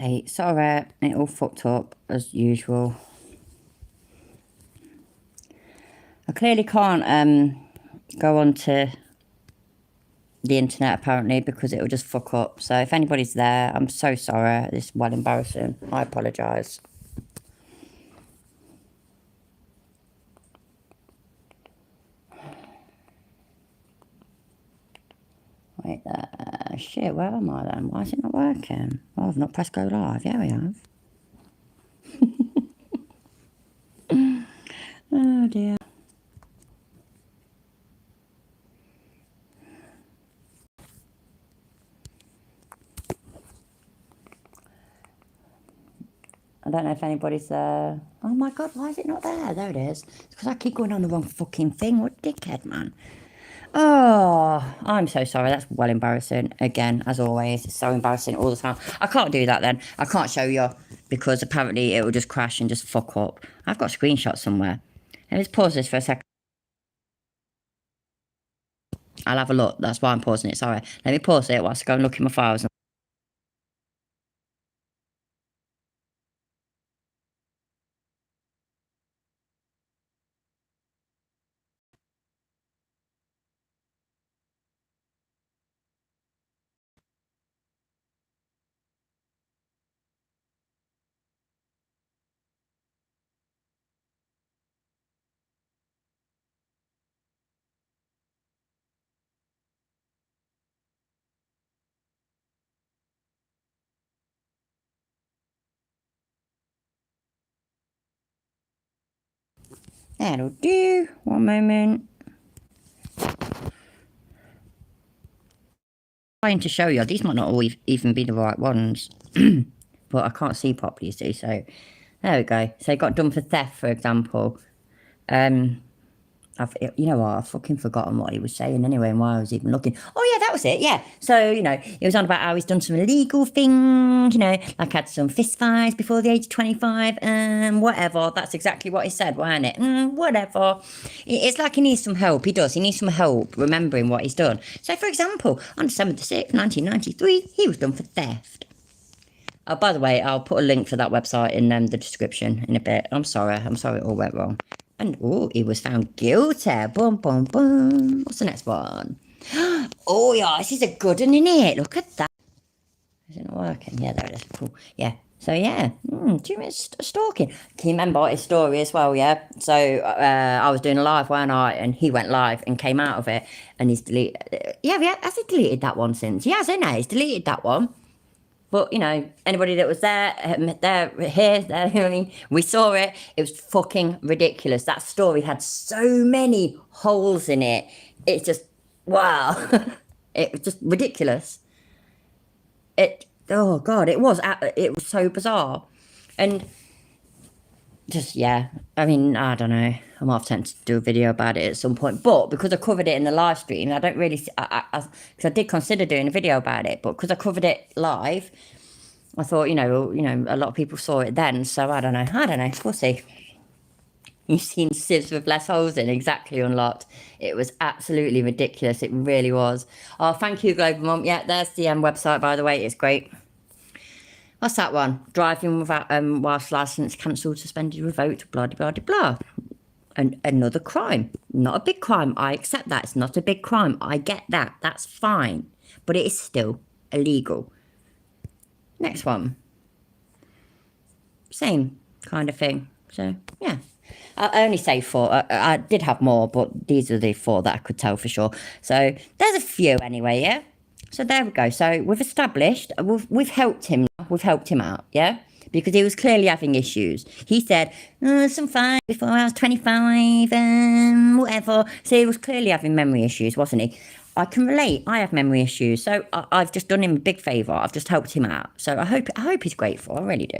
Hey, sorry, it all fucked up as usual. I clearly can't go onto the internet apparently because it will just fuck up. So if anybody's there, I'm so sorry. This is well embarrassing. I apologise. Wait there. Shit, where am I then? Why is it not working? Oh, I've not pressed go live. Yeah, we have. Oh dear. I don't know if anybody's there. Oh my god, why is it not there? There it is. It's because I keep going on the wrong fucking thing. What a dickhead, man. Oh, I'm so sorry. That's well embarrassing. Again, as always, it's so embarrassing all the time. I can't do that then. I can't show you because apparently it will just crash and just fuck up. I've got screenshots somewhere. Let's pause this for a second. I'll have a look. That's why I'm pausing it. Sorry. Let me pause it whilst I go and look in my files. That'll do. One moment. Trying to show you. These might not all even be the right ones. But I can't see properly, you see. So there we go. So it got done for theft, for example. You know what, I've fucking forgotten what he was saying anyway and why I was even looking. Oh yeah, that was it, yeah. So, you know, he was on about how he's done some illegal things, you know, like had some fist fights before the age of 25, whatever. That's exactly what he said, wasn't it? Whatever. It's like he needs some help. He does. He needs some help remembering what he's done. So, for example, on December the 6th, 1993, he was done for theft. Oh, by the way, I'll put a link for that website in the description in a bit. I'm sorry it all went wrong. And, oh, he was found guilty. Boom, boom, boom. What's the next one? Oh, yeah, this is a good one, isn't it? Look at that. Is it not working? Yeah, there it is. Cool. Yeah. So, yeah. 2 minutes stalking. Can you remember his story as well, yeah? So, I was doing a live one night and he went live and came out of it and he's deleted... Yeah, has he deleted that one since? He has, isn't he? He's deleted that one. But, you know, anybody that was there, here, you know what I mean? We saw it. It was fucking ridiculous. That story had so many holes in it. It's just, wow. It was just ridiculous. Oh God, it was so bizarre. And just, yeah, I mean, I don't know. I might have tempted to do a video about it at some point. But because I covered it in the live stream, I don't really, because I did consider doing a video about it. But because I covered it live, I thought, you know, a lot of people saw it then. So I don't know. We'll see. You've seen sieves with less holes in, exactly unlocked. It was absolutely ridiculous. It really was. Oh, thank you, Global Mum. Yeah, there's the website, by the way. It's great. What's that one? Driving without whilst licence cancelled, suspended, revoked, blah, blah, blah, blah. And another crime. Not a big crime. I accept that. It's not a big crime. I get that. That's fine. But it is still illegal. Next one. Same kind of thing. So, yeah. I only say 4. I did have more, but these are the 4 that I could tell for sure. So, there's a few anyway, yeah? So, there we go. So, we've established, we've helped him. We've helped him out, yeah? Because he was clearly having issues. He said, some fine before I was 25, whatever. So, he was clearly having memory issues, wasn't he? I can relate. I have memory issues. So, I've just done him a big favour. I've just helped him out. So, I hope he's grateful. I really do.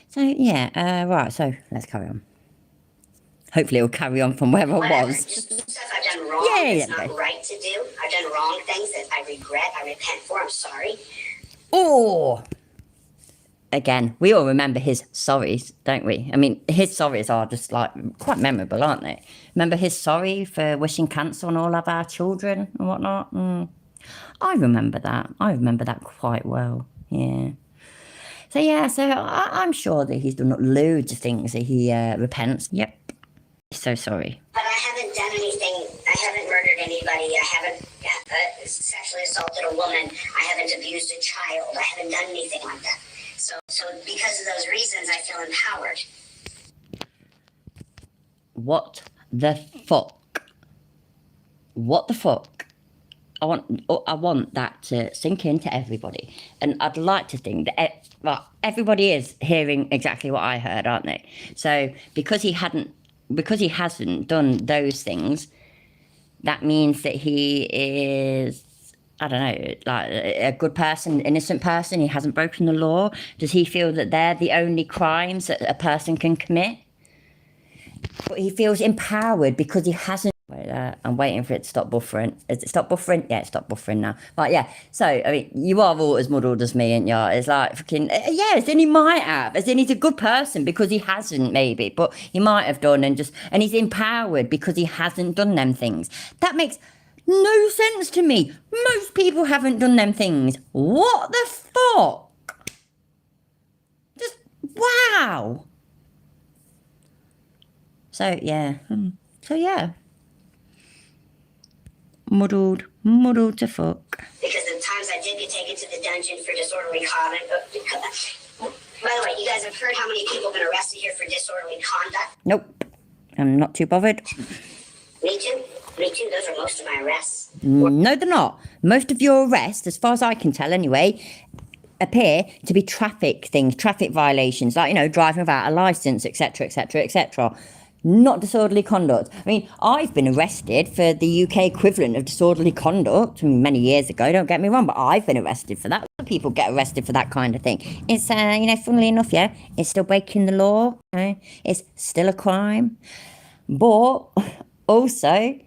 So, yeah, right, so let's carry on. Hopefully it'll carry on from where I was. Just stuff I've done wrong. Yeah, it's not right to do. I've done wrong things that I regret, I repent for, I'm sorry. Oh! Again, we all remember his sorries, don't we? I mean, his sorries are just, like, quite memorable, aren't they? Remember his sorry for wishing cancer on all of our children and whatnot? I remember that. I remember that quite well, yeah. So yeah, so I'm sure that he's done loads of things that he repents. Yep. So sorry. But I haven't done anything. I haven't murdered anybody. I haven't sexually assaulted a woman. I haven't abused a child. I haven't done anything like that. So because of those reasons, I feel empowered. What the fuck? What the fuck? I want that to sink into everybody, and I'd like to think that everybody is hearing exactly what I heard, aren't they? So because he hasn't done those things, that means that he is, I don't know, like a good person, innocent person. He hasn't broken the law. Does he feel that they're the only crimes that a person can commit? But he feels empowered because he hasn't. Wait, I'm waiting for it to stop buffering. Is it stop buffering? Yeah, it stopped buffering now. Right, yeah. So, I mean, you are all as muddled as me, ain't you? It's like fucking, yeah, as in he might have. As in he's a good person because he hasn't, maybe. But he might have done and he's empowered because he hasn't done them things. That makes no sense to me. Most people haven't done them things. What the fuck? Just, wow. So, yeah. Muddled to fuck. Because the times I did get taken to the dungeon for disorderly conduct. By the way, you guys have heard how many people have been arrested here for disorderly conduct? Nope. I'm not too bothered. Me too. Those are most of my arrests. No, they're not. Most of your arrests, as far as I can tell anyway, appear to be traffic violations, like, driving without a licence, etc., etc., etc. Not disorderly conduct. I mean, I've been arrested for the UK equivalent of disorderly conduct many years ago, don't get me wrong, but I've been arrested for that. People get arrested for that kind of thing. It's, funnily enough, yeah, it's still breaking the law. It's still a crime. But also,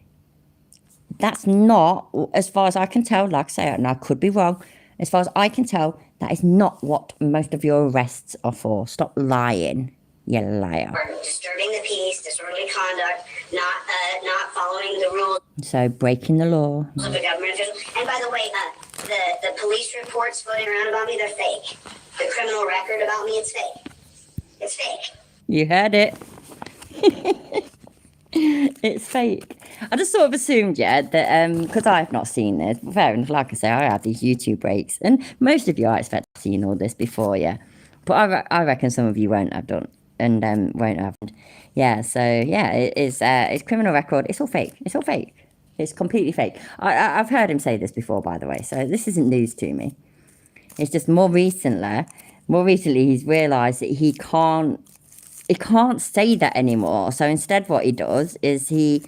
that's not, as far as I can tell, like I say, and I could be wrong, as far as I can tell, that is not what most of your arrests are for. Stop lying. You liar. Disturbing the peace, disorderly conduct, not following the rules. So breaking the law. Of the government official. And by the way, the police reports floating around about me, they're fake. The criminal record about me, it's fake. It's fake. You heard it. It's fake. I just sort of assumed, yeah, that because I've not seen this. Fair enough, like I say, I have these YouTube breaks, and most of you, I expect, have seen all this before, yeah. But I reckon some of you won't have done. And won't have. Yeah, so yeah, it's criminal record. It's all fake. It's completely fake. I've heard him say this before, by the way, so this isn't news to me. It's just more recently he's realised that he can't say that anymore. So instead what he does is he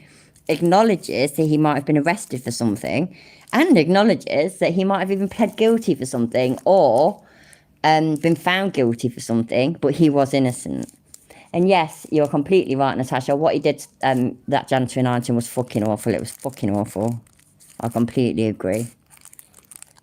acknowledges that he might have been arrested for something, and acknowledges that he might have even pled guilty for something, or been found guilty for something, but he was innocent. And yes, you're completely right, Natasha. What he did, that janitor in Ironton, was fucking awful. It was fucking awful. I completely agree.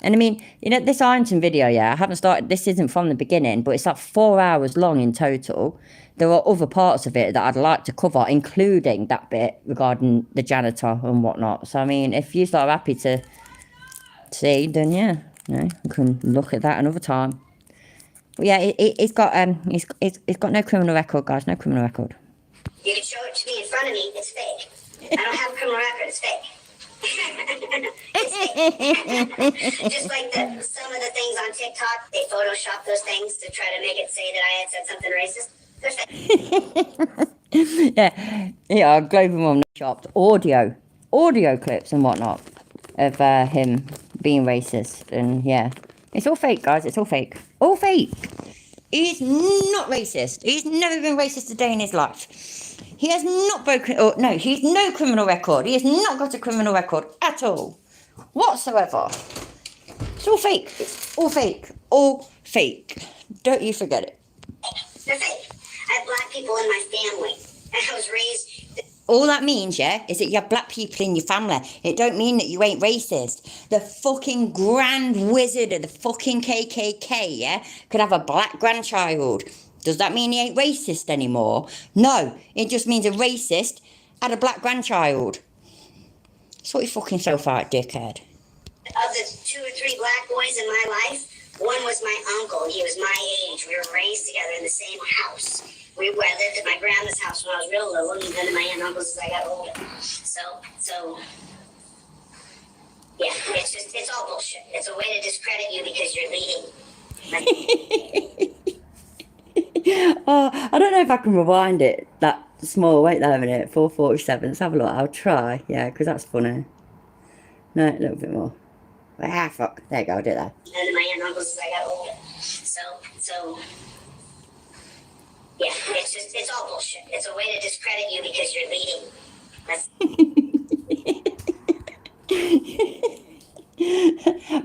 And I mean, this Ironton video, yeah, I haven't started, this isn't from the beginning, but it's like 4 hours long in total. There are other parts of it that I'd like to cover, including that bit regarding the janitor and whatnot. So, I mean, if you're so happy to see, then yeah, we can look at that another time. Yeah, he's got no criminal record, guys. No criminal record. You can show it to me in front of me. It's fake. I don't have a criminal record. It's fake. Just like some of the things on TikTok, they Photoshop those things to try to make it say that I had said something racist. They're fake. yeah. Global Mum shopped audio clips and whatnot of him being racist, and yeah. It's all fake, guys. It's all fake. All fake. He's not racist. He's never been racist a day in his life. He has not broken... he's no criminal record. He has not got a criminal record at all. Whatsoever. It's all fake. It's all fake. All fake. Don't you forget it. They're fake. I have black people in my family. And I was raised... All that means, yeah, is that you have black people in your family. It don't mean that you ain't racist. The fucking grand wizard of the fucking KKK, yeah, could have a black grandchild. Does that mean he ain't racist anymore? No, it just means a racist had a black grandchild. Sort your fucking self out, dickhead. Of the 2 or 3 black boys in my life, one was my uncle. He was my age, We were raised together in the same house. I lived at my grandma's house when I was real little, and then at my aunt and uncle's as I got older. So, yeah, it's all bullshit. It's a way to discredit you because you're leading. Oh, I don't know if I can rewind it that small. Wait there a minute. 4:47. Let's have a look. I'll try. Yeah, because that's funny. No, a little bit more. Ah, fuck. There you go. I'll do that. And then my aunt and uncle's as I got older. So, yeah, it's all bullshit. It's a way to discredit you because you're leading.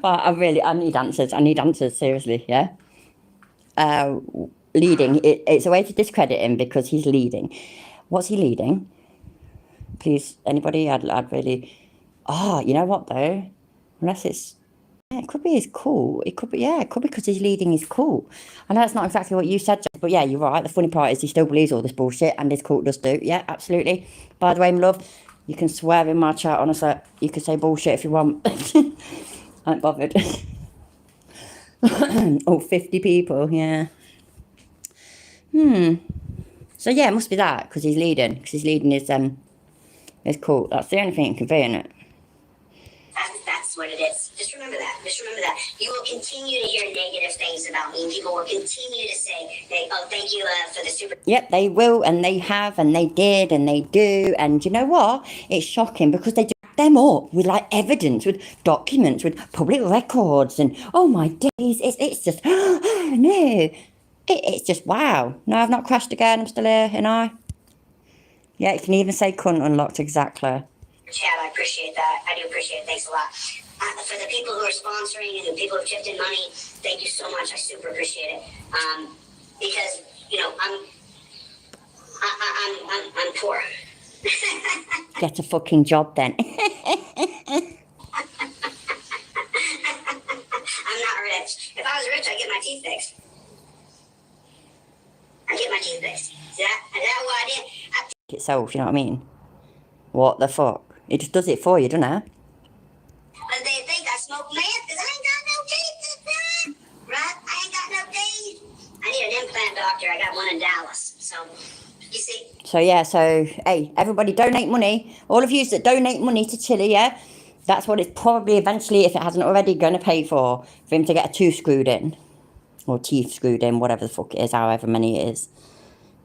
Well, I need answers. I need answers, seriously, yeah? Leading, it's a way to discredit him because he's leading. What's he leading? Please, anybody? I'd really... Oh, you know what, though? Unless it's... Yeah, it could be his cool. It could be because he's leading his cool. I know that's not exactly what you said, but yeah, you're right. The funny part is he still believes all this bullshit, and his cult does do. Yeah, absolutely. By the way, my love, you can swear in my chat, honestly. You can say bullshit if you want. I ain't bothered. Oh, 50 people, yeah. So yeah, it must be that, because he's leading. Because he's leading his cult. That's the only thing it can be, isn't it? That's what it is. Just remember that. You will continue to hear negative things about me. People will continue to say, thank you for the super... Yep, they will, and they have, and they did, and they do. And you know what? It's shocking because they back them up with like evidence, with documents, with public records, and oh my days, it's just, oh no. It's just wow. No, I've not crashed again. I'm still here, and I. Yeah, you can even say cunt unlocked, exactly. Chad, I appreciate that. I do appreciate it. Thanks a lot. For the people who are sponsoring and the people who chipped in money, thank you so much. I super appreciate it. Because I'm poor. Get a fucking job then. I'm not rich. If I was rich, I'd get my teeth fixed. Is that what I did? Itself, you know what I mean? What the fuck? It just does it for you, doesn't it? They think I smoke meth because I ain't got no teeth, right? I ain't got no teeth. I need an implant doctor. I got one in Dallas. So, you see. So hey, everybody donate money. All of you that donate money to Chili, yeah? That's what it's probably eventually, if it hasn't already, going to pay for him to get a tooth screwed in. Or teeth screwed in, whatever the fuck it is, however many it is.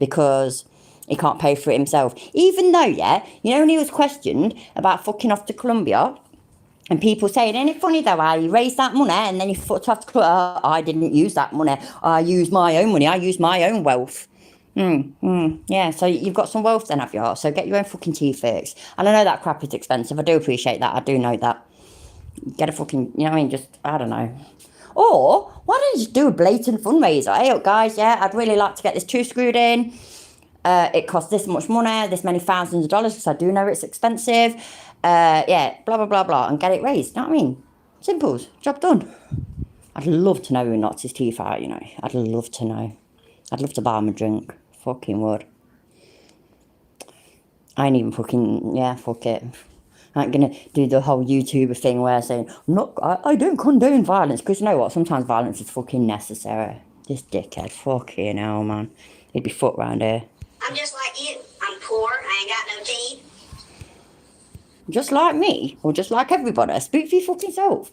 Because he can't pay for it himself. Even though, yeah, you know when he was questioned about fucking off to Colombia, and people saying, ain't it funny though, how he raised that money and then he fucked off to Colombia, I didn't use that money, I used my own money, I used my own wealth. Yeah, so you've got some wealth then, have you? So get your own fucking teeth fixed. And I know that crap is expensive, I do appreciate that, I do know that. Get a fucking, you know what I mean, just, I don't know. Or, why don't you just do a blatant fundraiser? Hey, look, guys, yeah, I'd really like to get this tooth screwed in. It costs this much money, this many thousands of dollars, because I do know it's expensive. Yeah, blah, blah, blah, blah, and get it raised. You know what I mean? Simples. Job done. I'd love to know who knocks his teeth out, you know. I'd love to know. I'd love to buy him a drink. Fucking would. I ain't even fucking, yeah, fuck it. I ain't gonna do the whole YouTuber thing where I'm saying, I don't condone violence, because you know what? Sometimes violence is fucking necessary. This dickhead, fucking hell, man. He'd be foot round here. I'm just like you. I'm poor. I ain't got no teeth. Just like me, or just like everybody. Speak for your fucking self.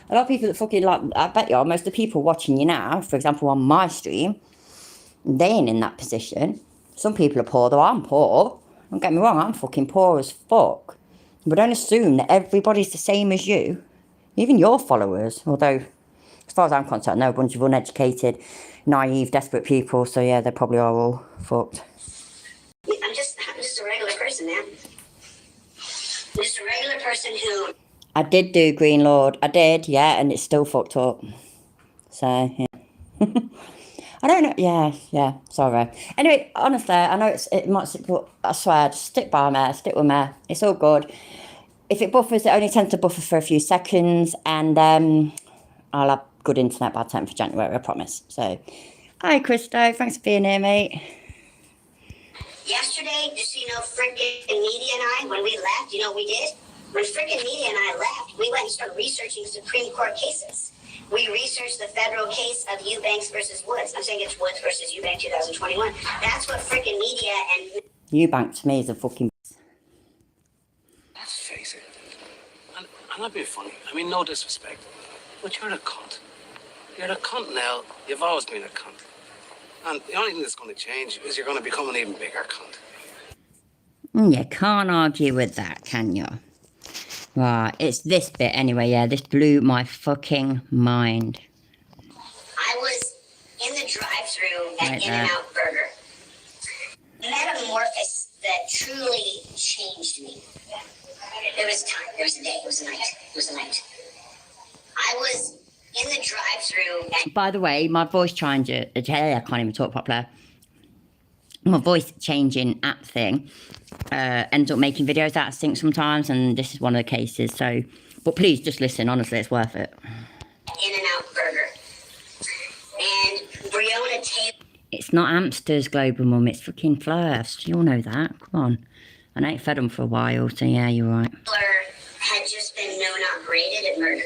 A lot of people that fucking like, I bet you, most of the people watching you now, for example, on my stream, they ain't in that position. Some people are poor, though I'm poor. Don't get me wrong, I'm fucking poor as fuck. But don't assume that everybody's the same as you. Even your followers, although, as far as I'm concerned, they're a bunch of uneducated, naive, desperate people, so yeah, they probably are all fucked. I'm just a regular person, man. I'm just a regular person who... I did do Green Lord. I did, yeah, and it's still fucked up. So, yeah. I don't know. Yeah, sorry. Anyway, honestly, I know it might, but I swear, just stick by me, stick with me. It's all good. If it buffers, it only tends to buffer for a few seconds, and I'll have good internet by the 10th of January, I promise. So, hi, Christo. Thanks for being here, mate. Yesterday, just so you know, frickin' Media and I, when we left, you know what we did? When frickin' Media and I left, we went and started researching Supreme Court cases. We researched research the federal case of Eubanks versus Woods. I'm saying it's Woods versus Eubanks 2021. That's what freaking media and... Eubanks to me is a fucking... Let's face it. And I'm not being funny. I mean, no disrespect. But you're a cunt. You're a cunt now. You've always been a cunt. And the only thing that's going to change is you're going to become an even bigger cunt. You can't argue with that, can you? Right, it's this bit anyway, yeah. This blew my fucking mind. I was in the drive-thru at Right In-N-Out Burger. Metamorphosis that truly changed me. There was time. There was a day. It was a night. It was a night. I was in the drive-thru. By the way, my voice changer, I can't even talk properly. My voice changing app thing ends up making videos out of sync sometimes, and this is one of the cases. So, but please just listen. Honestly, it's worth it. In-N-Out Burger. And Breonna Taylor. It's not Amster's Global Mum, it's fucking Flurfs. You all know that. Come on. I ain't fed them for a while, so yeah, you're right. Had just been no not graded and murdered.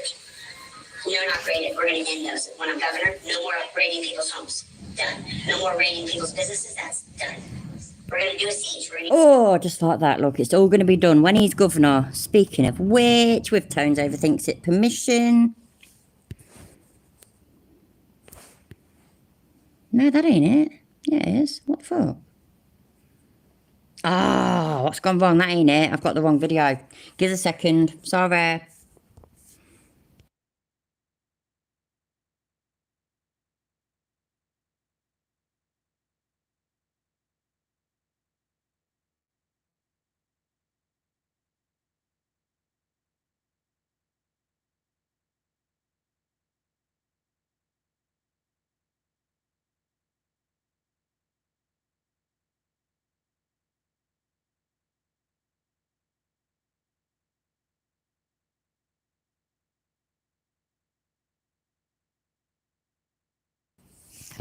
No not graded. We're going to end those. When I'm governor, no more raiding people's homes. Done. No more raiding people's businesses. That's done. We're going to do a siege. Oh, just like that. Look, it's all going to be done when he's governor. Speaking of which, with Tones Overthinks It permission. No, that ain't it. Yeah, it is. What the fuck? Ah, what's gone wrong? That ain't it. I've got the wrong video. Give us a second. Sorry.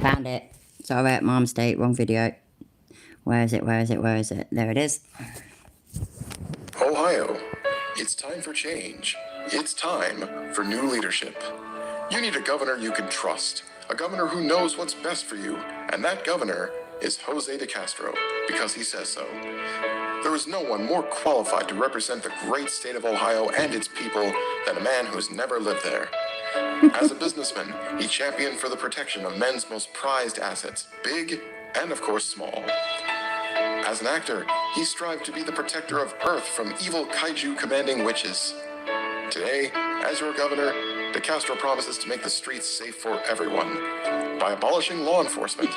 Found it. Sorry, my mistake. Wrong video. Where is it? Where is it? Where is it? There it is. Ohio, it's time for change. It's time for new leadership. You need a governor you can trust, a governor who knows what's best for you, and that governor is Jose de Castro, because he says so. There is no one more qualified to represent the great state of Ohio and its people than a man who's never lived there. As a businessman, he championed for the protection of men's most prized assets, big and, of course, small. As an actor, he strived to be the protector of Earth from evil kaiju commanding witches. Today, as your governor, De Castro promises to make the streets safe for everyone by abolishing law enforcement,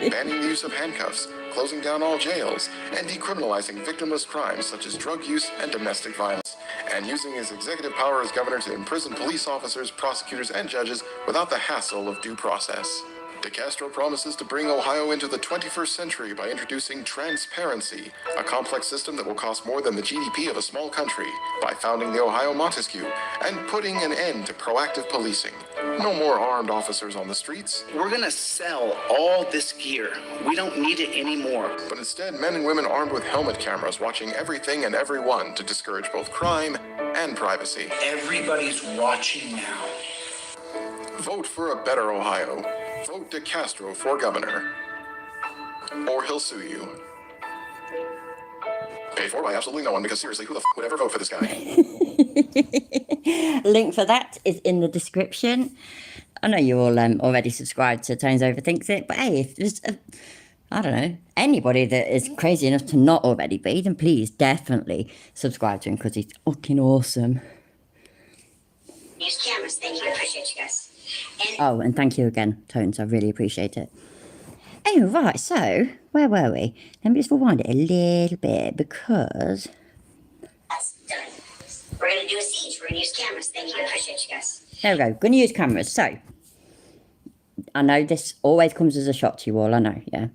banning the use of handcuffs, closing down all jails, and decriminalizing victimless crimes such as drug use and domestic violence, and using his executive power as governor to imprison police officers, prosecutors, and judges without the hassle of due process. De Castro promises to bring Ohio into the 21st century by introducing transparency, a complex system that will cost more than the GDP of a small country, by founding the Ohio Montesquieu, and putting an end to proactive policing. No more armed officers on the streets. We're gonna sell all this gear. We don't need it anymore. But instead, men and women armed with helmet cameras watching everything and everyone to discourage both crime and privacy. Everybody's watching now. Vote for a better Ohio. Vote De Castro for governor. Or he'll sue you. Paid for by absolutely no one, because seriously, who the would ever vote for this guy? Link for that is in the description. I know you all already subscribed to Tones Overthinks It, but hey, if there's, I don't know, anybody that is crazy enough to not already be, then please definitely subscribe to him, because he's fucking awesome. Use cameras. Thank you. I appreciate you guys. And Oh, and thank you again, Tones. I really appreciate it. Oh, right, so, where were we? Let me just rewind it a little bit, because... that's done. We're going to do a siege. We're going to use cameras. Thank you. I appreciate you guys. There we go. Going to use cameras. So, I know this always comes as a shock to you all. I know, yeah.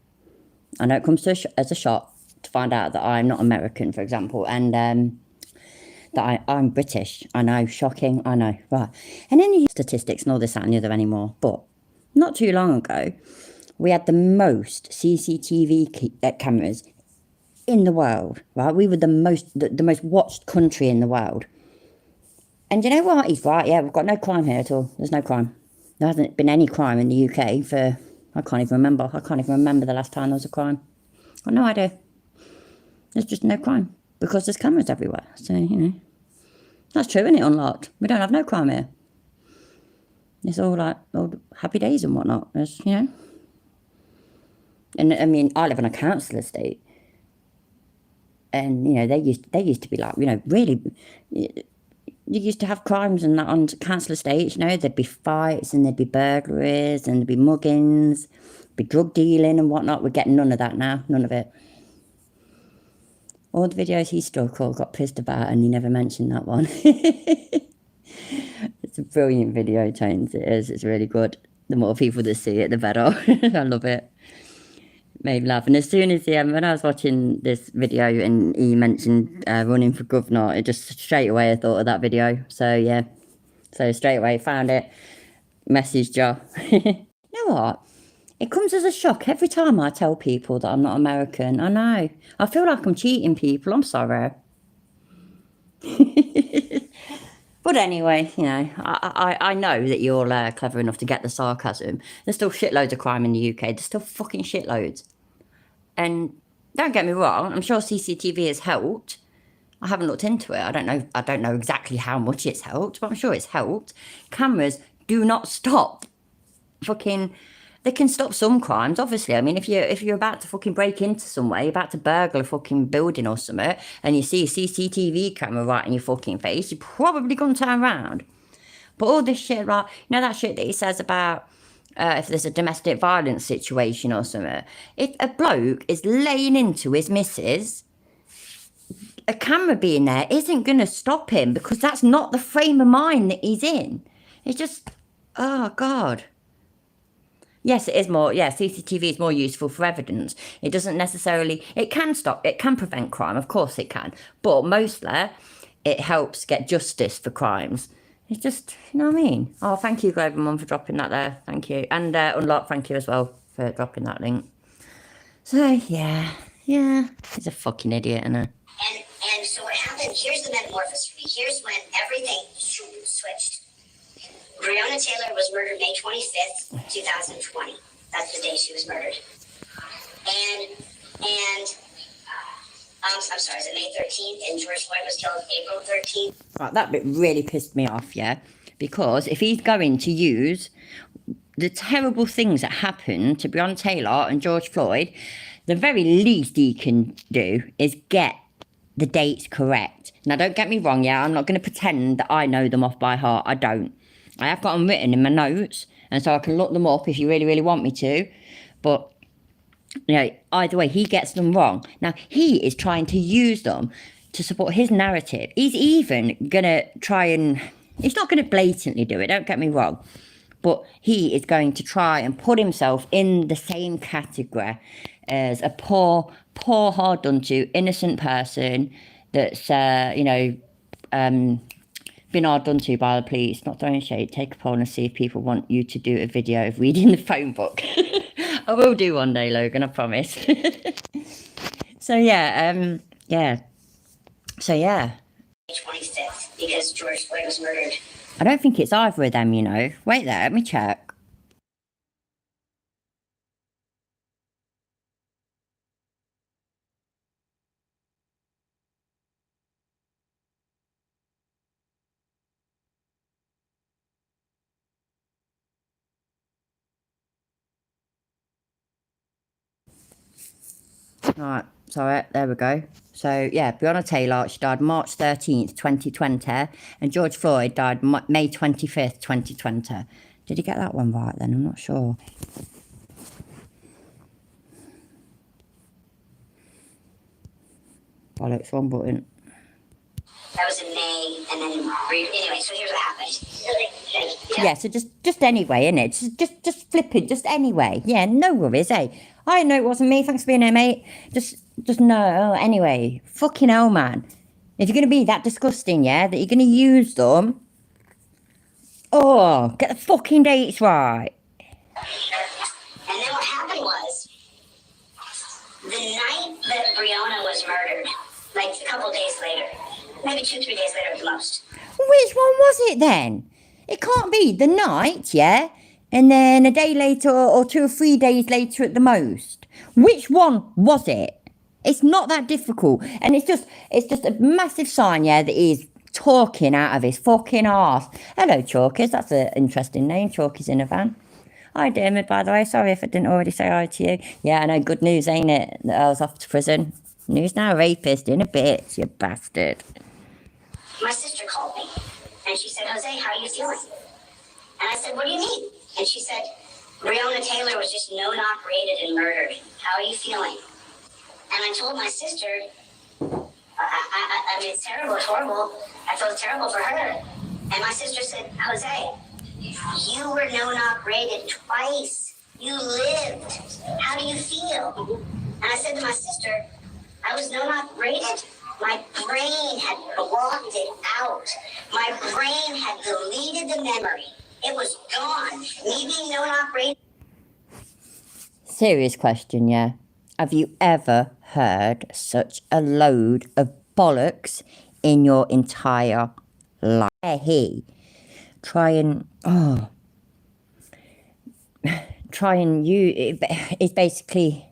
I know it comes to as a shock to find out that I'm not American, for example, and that I'm British. I know, shocking. I know, right. And then you hear statistics and all this, that, and the other anymore. But not too long ago, we had the most CCTV cameras in the world, right? We were the most watched country in the world. And you know what? He's right. Yeah, we've got no crime here at all. There's no crime. There hasn't been any crime in the UK for, I can't even remember. I can't even remember the last time there was a crime. I've got no idea. There's just no crime because there's cameras everywhere. So, you know, that's true, isn't it, Unlocked? We don't have no crime here. It's all like all happy days and whatnot. There's, you know. And I mean, I live on a council estate. And, you know, they used to be like, you know, really, you used to have crimes and that on council estates, you know, there'd be fights and there'd be burglaries and there'd be muggings, be drug dealing and whatnot. We're getting none of that now, none of it. All the videos he stuck all got pissed about and he never mentioned that one. It's a brilliant video, Tones, it is, it's really good. The more people that see it, the better. I love it. Made me laugh. And as soon as when I was watching this video and he mentioned running for governor, it just straight away I thought of that video. So yeah, so straight away found it, messaged you. You know what? It comes as a shock every time I tell people that I'm not American. I know. I feel like I'm cheating people. I'm sorry. But anyway, you know, I know that you're clever enough to get the sarcasm. There's still shitloads of crime in the UK. There's still fucking shitloads. And don't get me wrong, I'm sure CCTV has helped. I haven't looked into it. I don't know exactly how much it's helped, but I'm sure it's helped. Cameras do not stop fucking... They can stop some crimes, obviously. I mean, if you're about to fucking break into somewhere, you're about to burgle a fucking building or something, and you see a CCTV camera right in your fucking face, you're probably going to turn around. But all this shit, right, you know that shit that he says about if there's a domestic violence situation or something, if a bloke is laying into his missus, a camera being there isn't going to stop him because that's not the frame of mind that he's in. It's just, oh, God. Yes, it is more, yeah, CCTV is more useful for evidence. It doesn't necessarily, it can stop, it can prevent crime, of course it can. But mostly, it helps get justice for crimes. It's just, you know what I mean? Oh, thank you, Global Mum, for dropping that there. Thank you. And Unlock, thank you as well for dropping that link. So, yeah. He's a fucking idiot, isn't he? And so what happened, here's the metamorphosis for me. Here's when everything switched. Breonna Taylor was murdered May 25th, 2020. That's the day she was murdered. I'm sorry, is it May 13th? And George Floyd was killed April 13th. Right, that bit really pissed me off, yeah? Because if he's going to use the terrible things that happened to Breonna Taylor and George Floyd, the very least he can do is get the dates correct. Now, don't get me wrong, yeah? I'm not going to pretend that I know them off by heart. I don't. I have got them written in my notes, and so I can look them up if you really, really want me to. But, you know, either way, he gets them wrong. Now, he is trying to use them to support his narrative. He's even going to try and... He's not going to blatantly do it, don't get me wrong. But he is going to try and put himself in the same category as a poor, hard done to, innocent person that's, you know... been hard done to by the police. Not throwing shade. Take a poll and see if people want you to do a video of reading the phone book. I will do one day, Logan, I promise. So yeah, So yeah. 25th, because George Floyd was murdered. I don't think it's either of them, you know. Wait there, let me check. Right, sorry, there we go. So, yeah, Breonna Taylor, she died March 13th, 2020, and George Floyd died May 25th, 2020. Did he get that one right then? I'm not sure. Bollocks, wrong button. That was in May, and then anyway. So here's what happened. Yeah, so just anyway, innit? Just flip it, just anyway. Yeah, no worries, eh? I know it wasn't me. Thanks for being here, mate. Just no. Anyway, fucking hell, man. If you're gonna be that disgusting, yeah, that you're gonna use them. Oh, get the fucking dates right. And then what happened was, the night that Breonna was murdered, like a couple days later, maybe 2-3 days later at the most. Which one was it then? It can't be the night, yeah, and then a day later or 2 or 3 days later at the most? Which one was it? It's not that difficult, and it's just a massive sign, yeah, that he's talking out of his fucking arse. Hello, Chalkers. That's an interesting name. Chalkers in a van. Hi, Dermot, by the way. Sorry if I didn't already say hi to you. Yeah, I know. Good news, ain't it? That I was off to prison. News now, rapist in a bit, you bastard. My sister called me, and she said, Jose, how are you feeling? And I said, what do you mean? And she said, Breonna Taylor was just no-knock raided and murdered. How are you feeling? And I told my sister, I mean, it's terrible, it's horrible. I feel terrible for her. And my sister said, Jose, you were no-knock raided twice. You lived. How do you feel? And I said to my sister, I was no-knock raided. My brain had blocked it out. My brain had deleted the memory. It was gone. Me being no-knock raided. Serious question, yeah. Have you ever heard such a load of bollocks in your entire life? He try and it's basically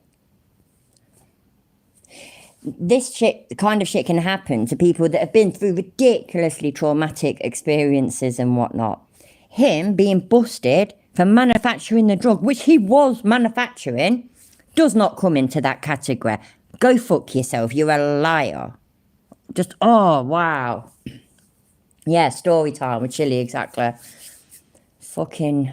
this shit, the kind of shit can happen to people that have been through ridiculously traumatic experiences and whatnot. Him being busted for manufacturing the drug, which he was manufacturing, does not come into that category. Go fuck yourself. You're a liar. Just, oh, wow. Yeah, story time with Chili, exactly. Fucking...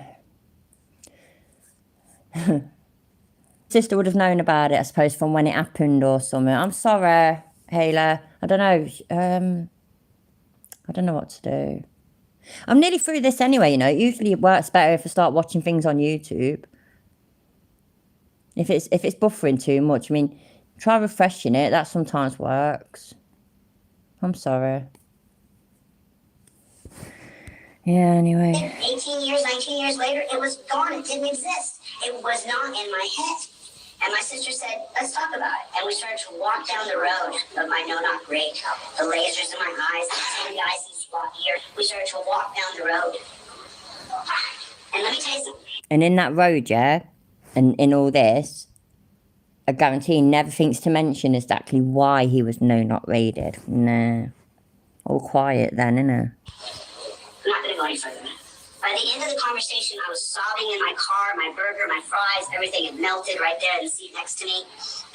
Sister would have known about it, I suppose, from when it happened or something. I'm sorry, Hayla. I don't know. I don't know what to do. I'm nearly through this anyway, you know. Usually it works better if I start watching things on YouTube. If it's buffering too much, I mean, try refreshing it. That sometimes works. I'm sorry. Yeah, anyway. 18 years, 19 years later, it was gone. It didn't exist. It was not in my head. And my sister said, let's talk about it. And we started to walk down the road of my no-knock raid. The lasers in my eyes, the icy spot here. We started to walk down the road. And let me tell you something. And in that road, yeah, and in all this, I guarantee he never thinks to mention exactly why he was not raided. Nah. All quiet then, innit? I'm not going to go any further. By the end of the conversation, I was sobbing in my car, my burger, my fries, everything had melted right there in the seat next to me.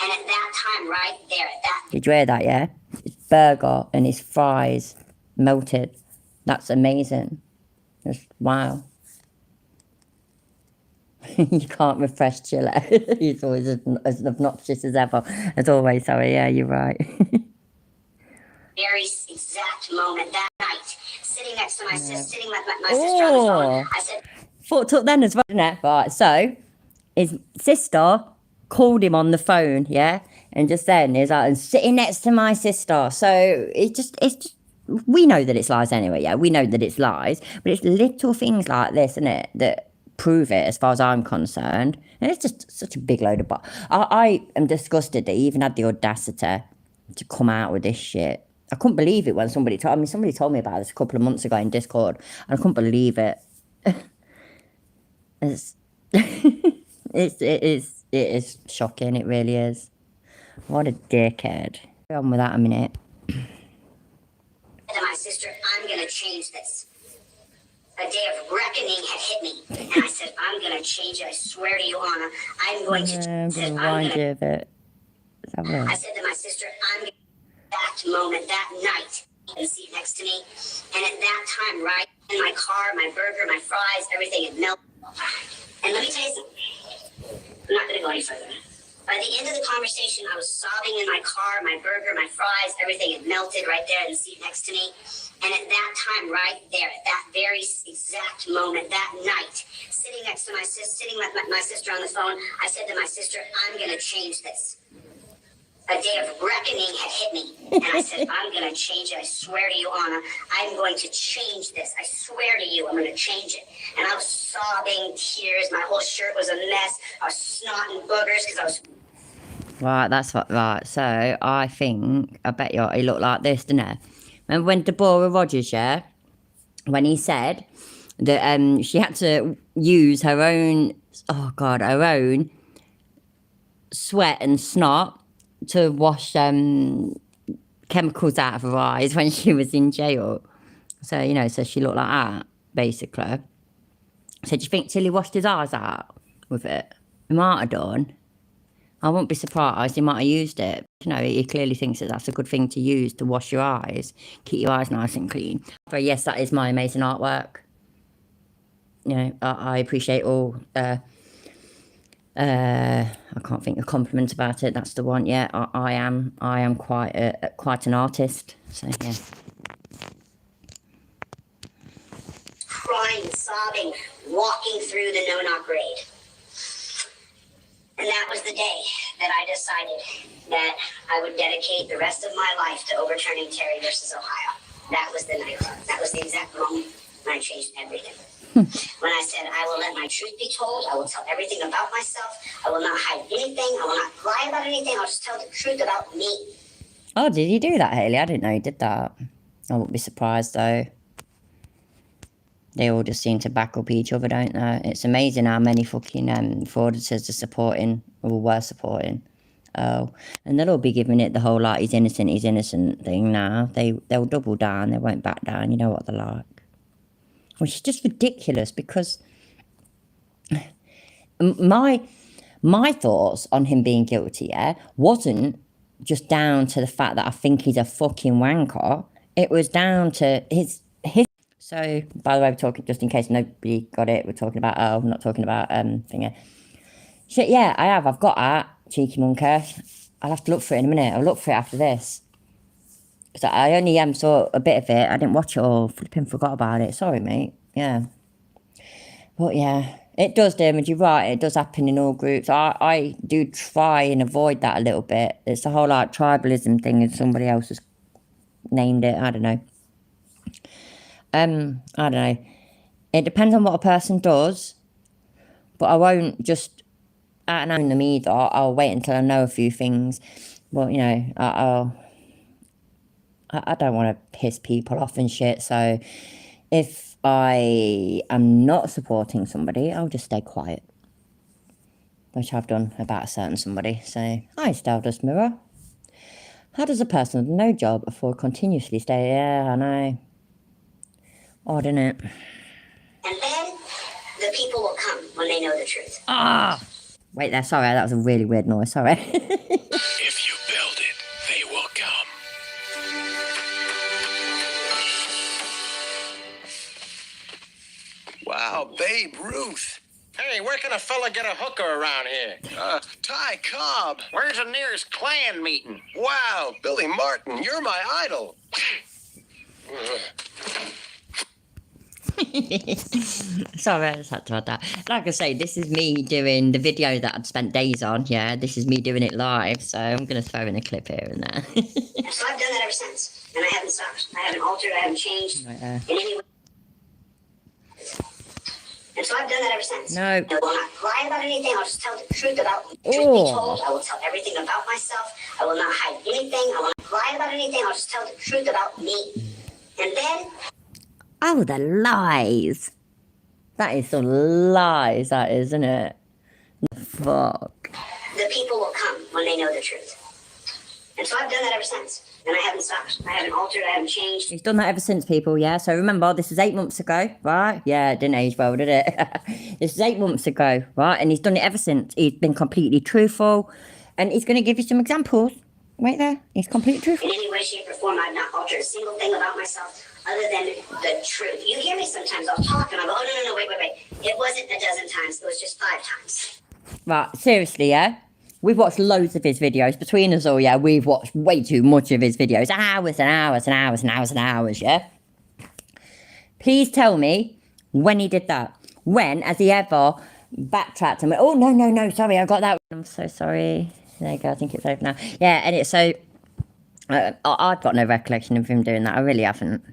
And at that time, right there, at that... Did you hear that, yeah? His burger and his fries melted. That's amazing. Just, wow. You can't refresh Chiller. He's always as obnoxious as ever. As always, sorry, yeah, you're right. Very exact moment that night, sitting next to my sister, sitting with my sister on the phone. I said, Thought took then as well, didn't it? Right, so his sister called him on the phone, yeah, and just then he's like, and sitting next to my sister. So it's just, we know that it's lies anyway, yeah, we know that it's lies, but it's little things like this, isn't it, that prove it as far as I'm concerned. And it's just such a big load of I am disgusted that he even had the audacity to come out with this shit. I couldn't believe it when somebody told me about this a couple of months ago in Discord, and I couldn't believe it. It is shocking. It really is. What a dickhead. Go on with that a minute. to my sister, I'm going to change this. A day of reckoning had hit me, and I said, I'm going to change it. I swear to you, Anna, I'm going to... I'm gonna remind you of it. I said to my sister, I'm going to... That moment, that night, in the seat next to me, and at that time, right in my car, my burger, my fries, everything had melted. And let me tell you something. I'm not going to go any further. By the end of the conversation, I was sobbing in my car, my burger, my fries, everything had melted right there in the seat next to me. And at that time, right there, at that very exact moment, that night, sitting next to my sister, sitting with my sister on the phone, I said to my sister, I'm going to change this. A day of reckoning had hit me, and I said, I'm going to change it. I swear to you, Anna, I'm going to change this. I swear to you, I'm going to change it. And I was sobbing, tears. My whole shirt was a mess. I was snotting boogers because I was... Right, that's what, right. So, I bet you he looked like this, didn't he? Remember when Deborah Rogers, yeah? When he said that she had to use her own, oh God, her own sweat and snot to wash chemicals out of her eyes when she was in jail. So, you know, so she looked like that, basically. So do you think Tilly washed his eyes out with it? He might have done. I wouldn't be surprised. He might have used it. You know, he clearly thinks that that's a good thing to use to wash your eyes, keep your eyes nice and clean. But yes, that is my amazing artwork. You know, I appreciate all. I can't think of compliments about it. That's the one. Yeah, I am quite an artist. So yeah. Crying, sobbing, walking through the no-knock raid. And that was the day that I decided that I would dedicate the rest of my life to overturning Terry versus Ohio. That was the night. That was the exact moment when I changed everything. When I said, I will let my truth be told, I will tell everything about myself, I will not hide anything, I will not lie about anything, I'll just tell the truth about me. Oh, did he do that, Hayley? I didn't know he did that. I wouldn't be surprised, though. They all just seem to back up each other, don't they? It's amazing how many fucking fraudsters are supporting, or were supporting. Oh, and they'll all be giving it the whole, like, he's innocent thing now. They'll double down, they won't back down, you know what they're like. Which is just ridiculous, because my thoughts on him being guilty, yeah, wasn't just down to the fact that I think he's a fucking wanker. It was down to his. So, by the way, we're talking, just in case nobody got it, we're talking about, I'm not talking about, thingy. Shit, yeah, I've got that, cheeky monkey. I'll have to look for it in a minute. I'll look for it after this. Because I only saw a bit of it. I didn't watch it all. Flipping forgot about it. Sorry, mate. Yeah. But yeah, it does damage. You're right. It does happen in all groups. I do try and avoid that a little bit. It's the whole, like, tribalism thing, and somebody else has named it. I don't know. I don't know. It depends on what a person does, but I won't just out and out them either. I'll wait until I know a few things. But, you know, I don't want to piss people off and shit. So if I am not supporting somebody, I'll just stay quiet, which I've done about a certain somebody. So, hi, Stardust Mirror. How does a person with no job afford continuously stay? Yeah, I know. Odd, isn't it? And then the people will come when they know the truth. Ah! Wait there, sorry, that was a really weird noise, sorry. If you build it, they will come. Wow, Babe Ruth. Hey, where can a fella get a hooker around here? Ty Cobb. Where's the nearest Klan meeting? Wow, Billy Martin, you're my idol. Sorry, I just had to add that. Like I say, this is me doing the video that I'd spent days on. Yeah, this is me doing it live, so I'm going to throw in a clip here and there. So I've done that ever since, and I haven't stopped. I haven't altered, I haven't changed Right there. in any way. And so I've done that ever since. No. I will not lie about anything. I'll just tell the truth about truth be Oh. told. I will tell everything about myself. I will not hide anything. I will not lie about anything. I'll just tell the truth about me. And then Oh, the lies. That is some lies, that is, isn't it? Fuck. the people will come when they know the truth. And so I've done that ever since. And I haven't stopped. I haven't altered. I haven't changed. He's done that ever since, people, yeah? So remember, this is 8 months ago, right? Yeah, it didn't age well, did it? This is 8 months ago, right? And he's done it ever since. He's been completely truthful. And he's going to give you some examples. Right there. He's completely truthful. In any way, shape, or form, I've not altered a single thing about myself other than the truth. You hear me sometimes, I'll talk and I'll go, oh, no, wait. It wasn't a dozen times. It was just 5 times. Right, seriously, yeah? We've watched loads of his videos. Between us all, yeah, we've watched way too much of his videos. Hours and hours and hours and hours and hours, yeah? Please tell me when he did that. When has he ever backtracked and went, oh, no, sorry, I got that. I'm so sorry. There you go, I think it's over now. Yeah, and it's so... I've got no recollection of him doing that. I really haven't.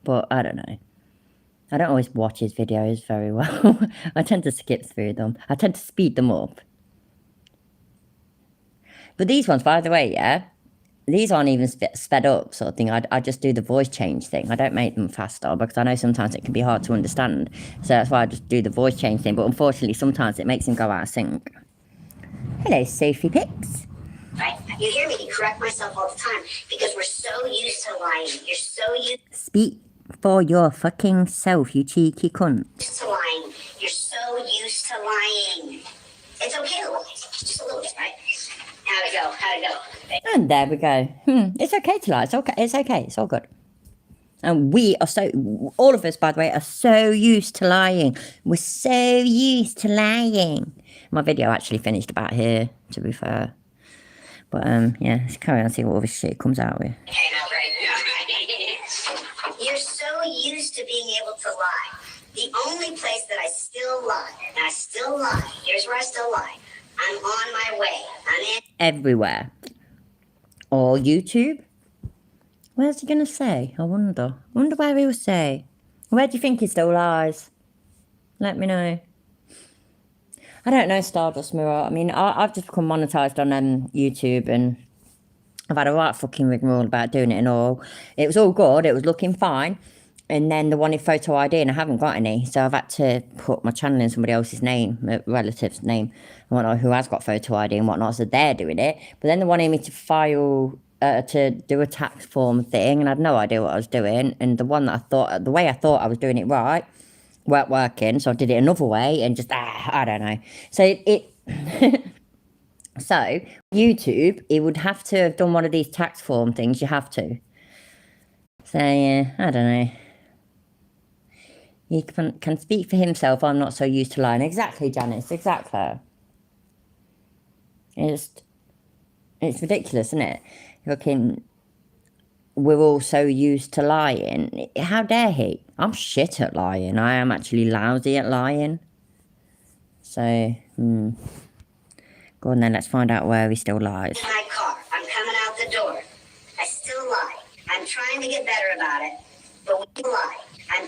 But I don't know. I don't always watch his videos very well. I tend to skip through them. I tend to speed them up. But these ones, by the way, yeah, these aren't even sped up sort of thing. I just do the voice change thing. I don't make them faster because I know sometimes it can be hard to understand. So that's why I just do the voice change thing. But unfortunately, sometimes it makes them go out of sync. Hello, Sophie Pix. Right? You hear me correct myself all the time because we're so used to lying. You're so used Speak for your fucking self, you cheeky cunt. to lying. You're so used to lying. It's okay to lie. Just a little bit, right? How'd it go? How'd it go? And there we go. It's okay to lie. It's okay. It's okay. It's all good. And we are all of us, by the way, are so used to lying. We're so used to lying. My video actually finished about here, to be fair. But, yeah, let's carry on and see what other shit comes out with. Okay, now, right. You're so used to being able to lie. The only place that I still lie, and I still lie, here's where I still lie. I'm on my way. I'm in. Everywhere. Or YouTube. Where's he going to say? I wonder. Where he will say. Where do you think he still lies? Let me know. I don't know, Stardust Mirror. I mean, I've just become monetized on YouTube, and I've had a right fucking rigmarole about doing it and all. It was all good. It was looking fine. And then they wanted photo ID, and I haven't got any. So I've had to put my channel in somebody else's name, a relative's name, and whatnot, who has got photo ID and whatnot. So they're doing it. But then they wanted me to file, to do a tax form thing, and I had no idea what I was doing. And the one that the way I thought I was doing it right, weren't working. So I did it another way, and just, I don't know. So so YouTube, it would have to have done one of these tax form things. You have to. So yeah, I don't know. He can speak for himself. I'm not so used to lying. Exactly, Janice. Exactly. It's ridiculous, isn't it? Fucking, we're all so used to lying. How dare he? I'm shit at lying. I am actually lousy at lying. So, go on then. Let's find out where he still lies. In my car. I'm coming out the door. I still lie. I'm trying to get better about it, but we lie. I'm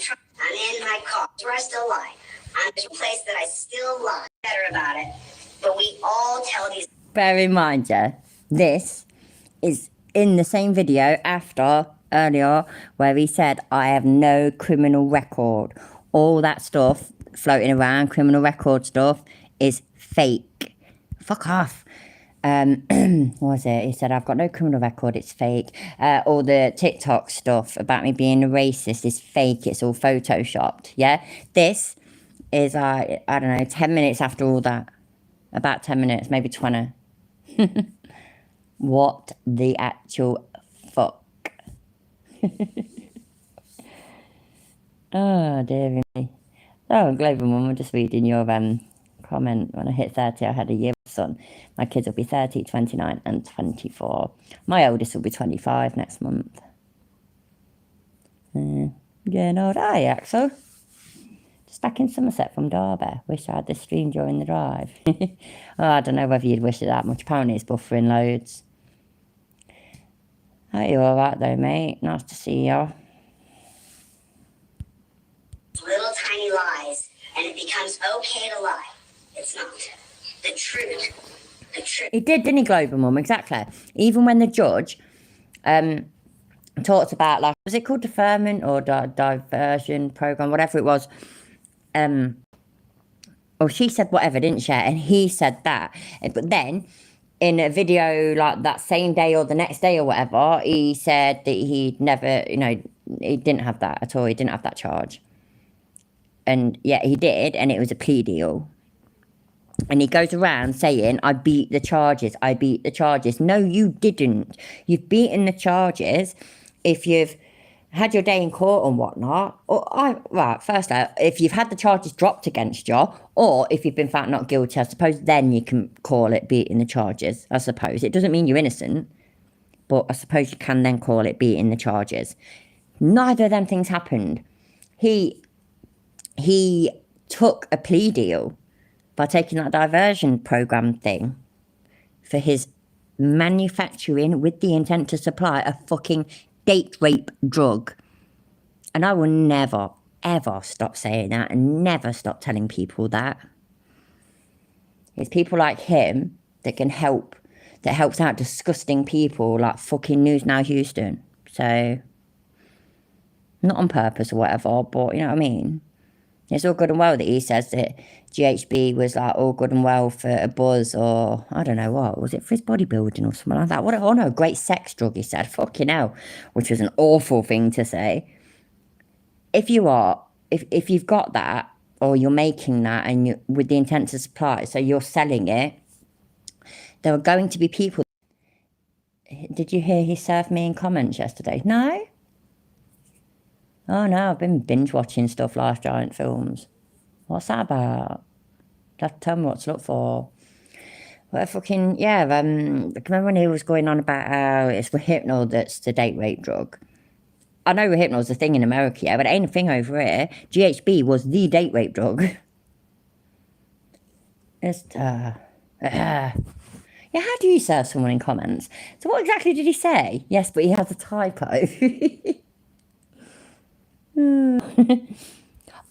in my car. That's where I still lie. I'm in a place that I still lie. Better about it, but we all tell these. Bear in mind, yeah, this is in the same video earlier, where he said, I have no criminal record. All that stuff floating around, criminal record stuff, is fake. Fuck off. What was it? He said, I've got no criminal record, it's fake. All the TikTok stuff about me being a racist is fake, it's all photoshopped, yeah? This is, I don't know, 10 minutes after all that. About 10 minutes, maybe 20. What the actual fuck? Oh, dear me. Oh, Global Mum, I'm just reading your comment. When I hit 30, I had a year son. My kids will be 30, 29 and 24. My oldest will be 25 next month. Getting old, aye, Axel. Just back in Somerset from Derby. Wish I had this stream during the drive. Oh, I don't know whether you'd wish it that much. Apparently it's buffering loads. Are you alright though, mate? Nice to see you. Little tiny lies, and it becomes okay to lie. It's not. The truth. The truth. He did, didn't he, Global Mum? Exactly. Even when the judge talked about, like, was it called deferment or diversion program, whatever it was? Or she said whatever, didn't she? And he said that. But then, in a video like that same day or the next day or whatever, he said that he'd never, he didn't have that at all. He didn't have that charge. And yeah, he did, and it was a plea deal. And he goes around saying, I beat the charges. No, you didn't. You've beaten the charges if you've had your day in court and whatnot. First out, if you've had the charges dropped against you, or if you've been found not guilty, I suppose then you can call it beating the charges, I suppose. It doesn't mean you're innocent, but I suppose you can then call it beating the charges. Neither of them things happened. He took a plea deal by taking that diversion program thing for his manufacturing with the intent to supply a fucking date rape drug. And I will never, ever stop saying that and never stop telling people that. It's people like him that can help that helps out disgusting people like fucking News Now Houston. So, not on purpose or whatever, but you know what I mean? It's all good and well that he says that GHB was like all good and well for a buzz or I don't know what. Was it for his bodybuilding or something like that? What? Oh no, great sex drug, he said. Fucking hell. Which was an awful thing to say. If you've got that or you're making that and you with the intent to supply, so you're selling it, there are going to be people. Did you hear he served me in comments yesterday? No? Oh no, I've been binge watching stuff like Giant Films. What's that about? Tell me what to look for. Well, fucking, yeah, remember when he was going on about how it's Rohypnol that's the date rape drug? I know Rohypnol's a thing in America, yeah, but it ain't a thing over here. GHB was the date rape drug. It's, yeah, how do you serve someone in comments? So what exactly did he say? Yes, but he has a typo.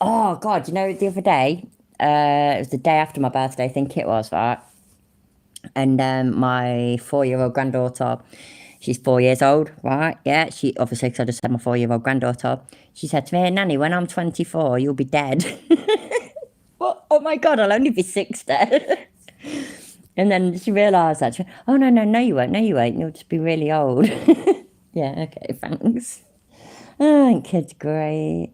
Oh, God, you know, the other day, it was the day after my birthday, I think it was, right? And my 4-year-old granddaughter, she's 4 years old, right? Yeah, she obviously, because I just had my 4-year-old granddaughter, she said to me, "Hey, Nanny, when I'm 24, you'll be dead." What? Oh my God, I'll only be 60. And then she realised that, oh no, you won't, you'll just be really old. Yeah, okay, thanks. Oh, kid's great.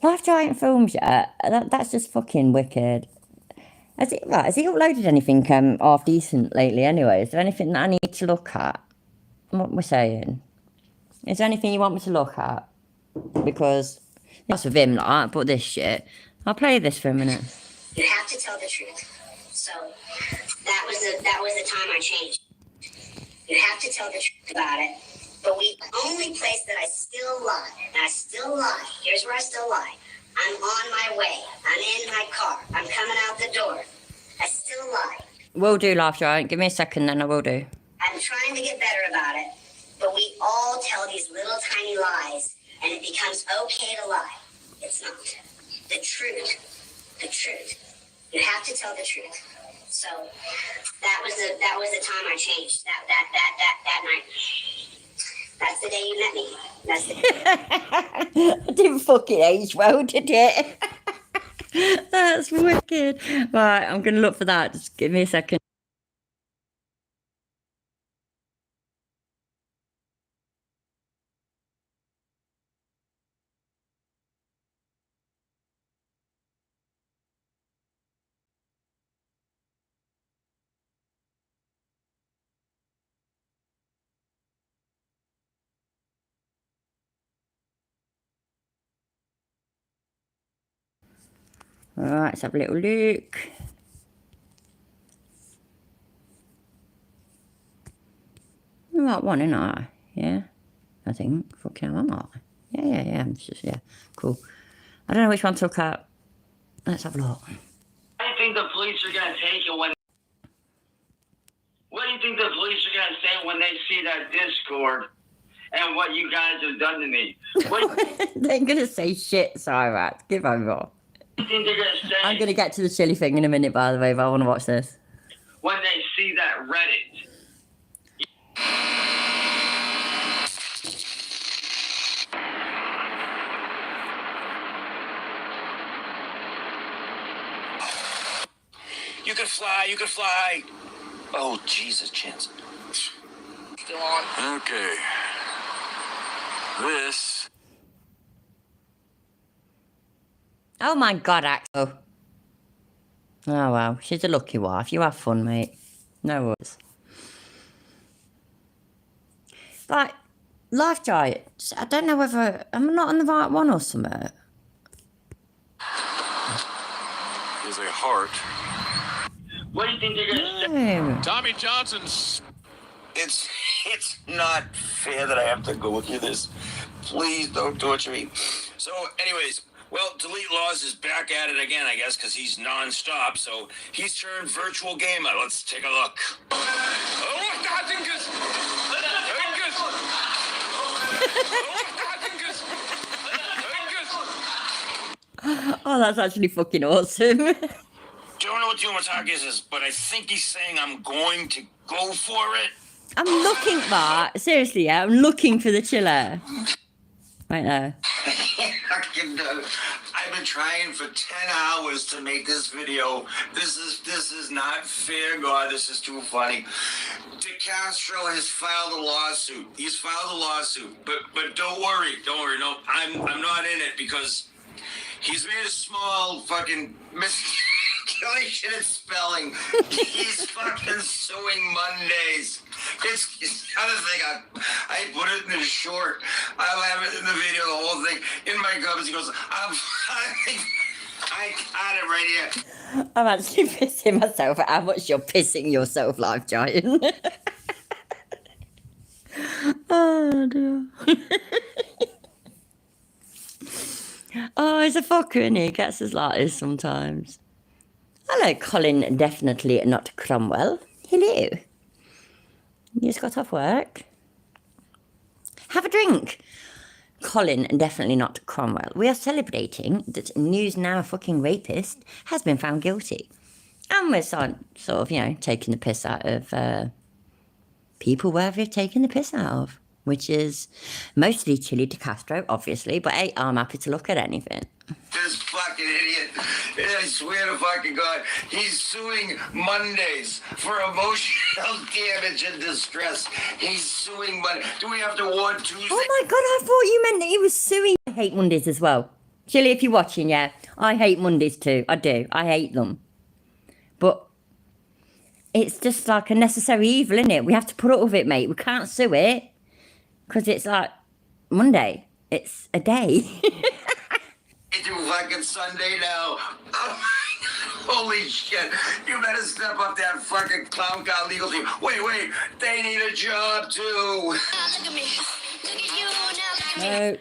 Life Giant Films, yeah, that's just fucking wicked. Has he uploaded anything half decent lately anyway? Is there anything that I need to look at? What we're saying? Is there anything you want me to look at? Because that's with him, like, but this shit. I'll play this for a minute. You have to tell the truth. So that was the time I changed. You have to tell the truth about it. But the only place that I still lie, and I still lie, here's where I still lie. I'm on my way. I'm in my car. I'm coming out the door. I still lie. Will do, Life Giant. Give me a second, then I will do. I'm trying to get better about it, but we all tell these little tiny lies, and it becomes okay to lie. It's not. The truth. You have to tell the truth. So that was the time I changed. That night. That's the day you met me. That's the day. I didn't fucking age well, did it? That's wicked. Right, I'm gonna look for that. Just give me a second. Alright, let's have a little look. The right one, ain't I? Yeah, I think. Fucking hell, am I? Yeah. It's just, yeah, cool. I don't know which one to look at. Let's have a look. What do you think the police are going to take it when... What do you think the police are going to say when they see that Discord and what you guys have done to me? They're gonna say shit, Cyrus. Give over. What do you think they're going to say? I'm gonna get to the chili thing in a minute, by the way, but I want to watch this. When they see that Reddit. You could fly. Oh, Jesus, Chance. Still on. Okay. This. Oh my God, Axel. Oh well, she's a lucky wife. You have fun, mate. No worries. Like, Life Giant, I don't know whether I'm not on the right one or something. Is a heart. What do you think they're going to say? No. Tommy Johnson's. It's not fair that I have to go through this. Please don't torture me. So, anyways, well, Delete Laws is back at it again, I guess, because he's nonstop. So he's turned virtual gamer. Let's take a look. Oh, that's actually fucking awesome. Don't know what Tumataka is, but I think he's saying I'm going to Go for it. I'm looking, Mark. Seriously, yeah, I'm looking for the chiller. Right there. I've been trying for 10 hours to make this video. This is not fair, God. This is too funny. DeCastro has filed a lawsuit. He's filed a lawsuit, but don't worry. No, I'm not in it because he's made a small fucking miscalculation in spelling. He's fucking suing Mondays. It's the other thing. I put it in the short. I'll have it in the video, the whole thing. In my comments, he goes, I got it right here. I'm actually pissing myself at how much you're pissing yourself, Live Giant. Oh, dear. Oh, he's a fucker, and he gets us like this sometimes. Hello, Colin, definitely not Cromwell. Hello. You just got off work. Have a drink. Colin, definitely not Cromwell. We are celebrating that News Now fucking rapist has been found guilty. And we're sort of, you know, taking the piss out of people where we've taken the piss out of, which is mostly Chili DeCastro, obviously, but hey, I'm happy to look at anything. This fucking idiot, I swear to fucking God, he's suing Mondays for emotional damage and distress. He's suing Monday. Do we have to warn Tuesday? Oh my God, I thought you meant that he was suing. I hate Mondays as well. Chili, if you're watching, yeah, I hate Mondays too. I do. I hate them. But it's just like a necessary evil, isn't it? We have to put up with it, mate. We can't sue it because it's like Monday. It's a day. Do fucking Sunday now. Oh, holy shit. You better step up that fucking clown car legal team. Wait, they need a job too. Look at me. Look at you now.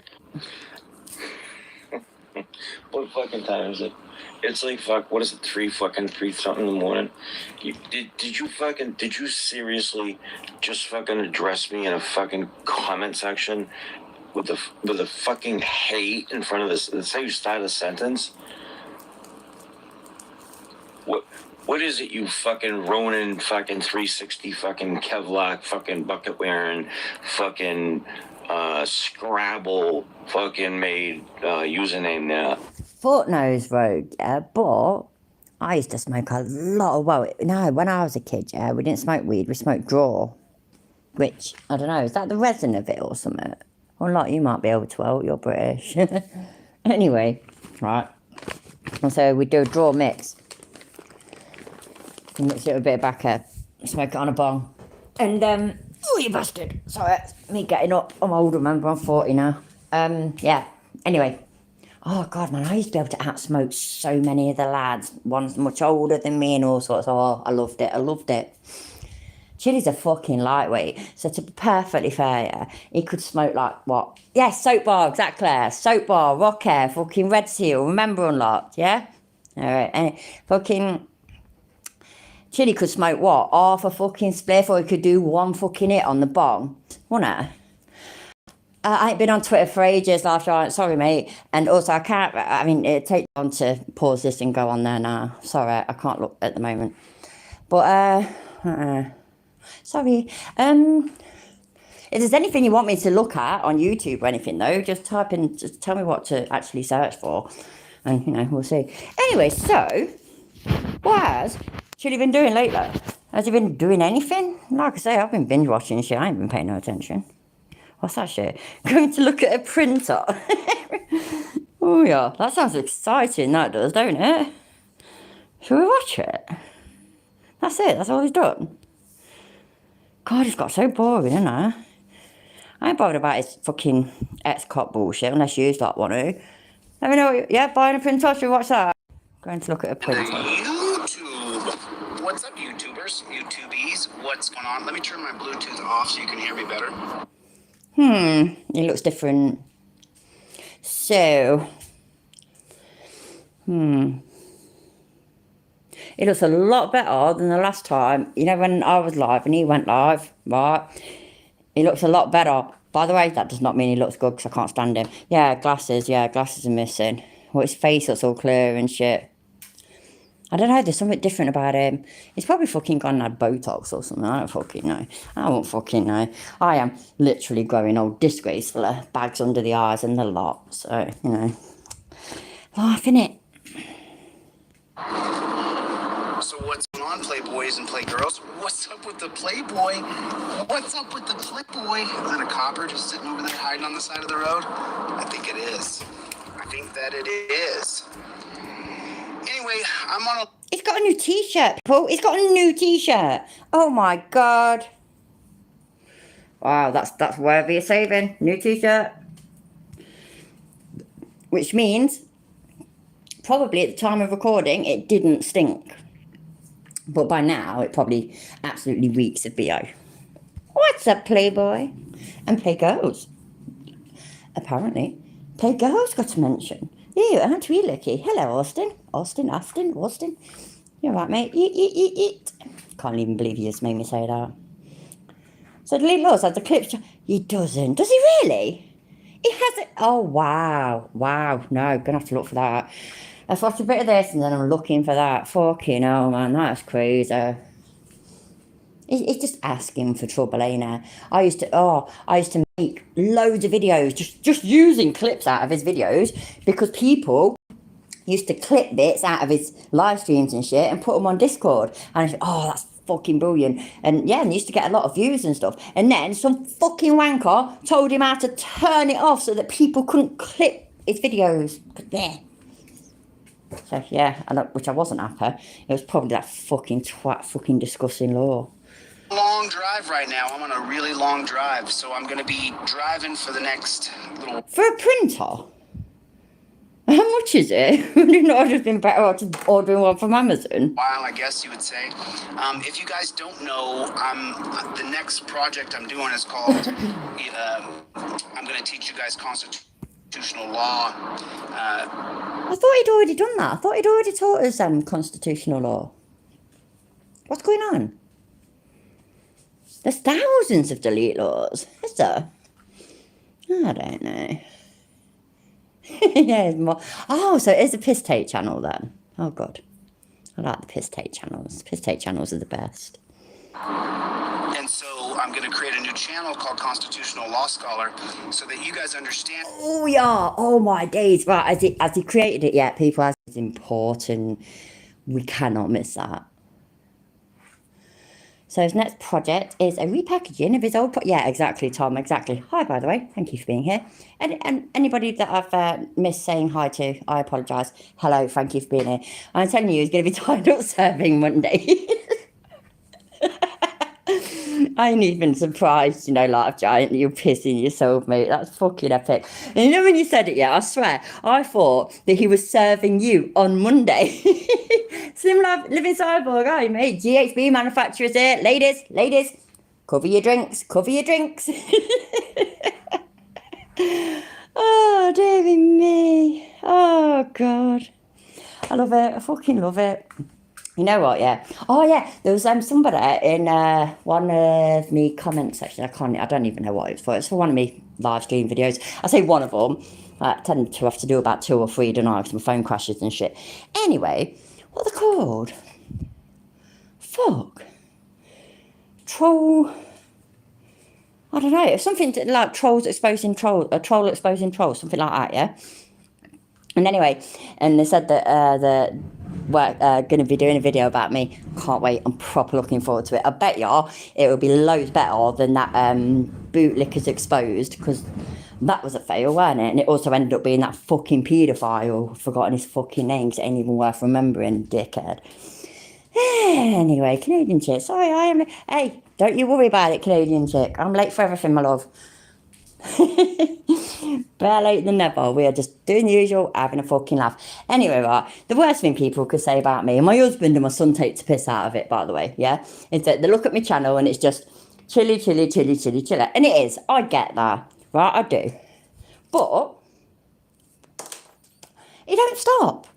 Look at me. What fucking time is it? It's like what is it, 3 something in the morning? Did you seriously just fucking address me in a fucking comment section with the fucking hate in front of this? That's how you start a sentence? What is it, you fucking Ronin fucking 360 fucking Kevlar fucking bucket wearing fucking Scrabble fucking made username there? Foot nose rogue, yeah, but I used to smoke a lot of, when I was a kid, yeah, we didn't smoke weed, we smoked draw, which, I don't know, is that the resin of it or something? Or like, you might be able to help, you're British. Anyway, right, and so we do a draw mix, mix it with a bit of backer, smoke it on a bong, and, oh, you bastard, sorry, that's me getting up, I'm older, remember, I'm 40 now, yeah, anyway. Oh, God, man, I used to be able to outsmoke so many of the lads. One's much older than me and all sorts. Oh, I loved it. Chili's a fucking lightweight. So to be perfectly fair, yeah, he could smoke like, what? Yeah, Soap Bar, exactly. Soap Bar, Rock Air, fucking Red Seal, Remember Unlocked, yeah? All right, and fucking Chili could smoke, what? Half a fucking spliff, or he could do one fucking hit on the bong, wouldn't it? I ain't been on Twitter for ages, sorry, mate. And also, it takes long to pause this and go on there now. Sorry, I can't look at the moment. But, sorry. If there's anything you want me to look at on YouTube or anything, though, just tell me what to actually search for. And, we'll see. Anyway, so, what has Chili been doing lately? Has he been doing anything? Like I say, I've been binge watching shit. I ain't been paying no attention. What's that shit? Going to look at a printer. Oh, yeah. That sounds exciting, that does, don't it? Shall we watch it? That's it. That's all he's done. God, it's got so boring, isn't it? I ain't bothered about his fucking ex-cop bullshit, unless you like one to. Let me know. Yeah, buying a printer. Should we watch that? Going to look at a printer. YouTube. What's up, YouTubers? YouTubies. What's going on? Let me turn my Bluetooth off so you can hear me better. It looks different. So, it looks a lot better than the last time. When I was live and he went live, right? He looks a lot better. By the way, that does not mean he looks good because I can't stand him. Yeah, glasses are missing. Well, his face looks all clear and shit. I don't know, there's something different about him. He's probably fucking gone and had Botox or something. I don't fucking know. I won't fucking know. I am literally growing old, disgraceful, bags under the eyes and the lot. So, you know, life, innit? So what's going on, Playboys and Playgirls? What's up with the Playboy? What's up with the Playboy? Is that a copper just sitting over there hiding on the side of the road? I think it is. I think that it is. Anyway, I'm on a... He's got a new t-shirt, Paul. He's got a new t-shirt. Oh my God. Wow, that's worthy of saving. New t-shirt. Which means, probably at the time of recording, it didn't stink. But by now, it probably absolutely reeks of BO. What's up, Playboy? And Playgirls. Apparently. Playgirls got a mention. Ew, aren't we lucky? Hello, Austin. Austin. You're right, mate. Eat. Can't even believe you just made me say that. So Delete Laws had the clips. He doesn't. Does he really? He has it. Oh, wow. No, gonna have to look for that. I've watched a bit of this and then I'm looking for that. Fucking hell, man. That's crazy. It's just asking for trouble, ain't it? I used to make loads of videos just using clips out of his videos because people used to clip bits out of his live streams and shit and put them on Discord. And I said, oh, that's fucking brilliant. And yeah, and used to get a lot of views and stuff. And then some fucking wanker told him how to turn it off so that people couldn't clip his videos. But there. So yeah, which I wasn't happy. It was probably that fucking twat fucking discussing law. Long drive right now. I'm on a really long drive, so I'm going to be driving for the next little... For a printer? How much is it? Would it not have been better off ordering one from Amazon? While, I guess you would say. If you guys don't know, the next project I'm doing is called... I'm going to teach you guys constitutional law. I thought he'd already done that. I thought he'd already taught us constitutional law. What's going on? There's thousands of delete laws. Is there? I don't know. Yeah, more. Oh, so it's a piss take channel then. Oh, God. I like the piss take channels. Piss take channels are the best. And so I'm going to create a new channel called Constitutional Law Scholar so that you guys understand. Oh, yeah. Oh, my days. Right, has he created it yet, people? It's important. We cannot miss that. So his next project is a repackaging of his old... yeah, exactly, Tom, exactly. Hi, by the way. Thank you for being here. And anybody that I've missed saying hi to, I apologise. Hello, thank you for being here. I'm telling you, he's going to be tied up serving Monday. I ain't even surprised, Life Giant, you're pissing yourself, mate. That's fucking epic. And you know when you said it, yeah, I swear, I thought that he was serving you on Monday. Slim Living Cyborg, hi, mate. GHB manufacturers here. Ladies, cover your drinks. Oh, dearie me. Oh, God. I love it. I fucking love it. You know what, yeah. Oh, yeah, there was somebody in one of me comment section. I don't even know what it was for. It's for one of me live stream videos. I say one of them. I tend to have to do about 2 or 3, don't I, because my phone crashes and shit. Anyway, what are they called? Fuck. Troll. I don't know. Something like trolls exposing trolls. A troll exposing trolls. Something like that, yeah. And anyway, and they said that we're going to be doing a video about me. Can't wait. I'm proper looking forward to it. I bet y'all it will be loads better than that Bootlickers Exposed, because that was a fail, wasn't it? And it also ended up being that fucking paedophile. I've forgotten his fucking name because it ain't even worth remembering, dickhead. Anyway, Canadian chick. Sorry, I am... Hey, don't you worry about it, Canadian chick. I'm late for everything, my love. Better late than never. We are just doing the usual, having a fucking laugh. Anyway, right, the worst thing people could say about me, and my husband and my son take the piss out of it, by the way, yeah, is that they look at my channel and it's just chilly. And it is. I get that. Right, I do. But he don't stop.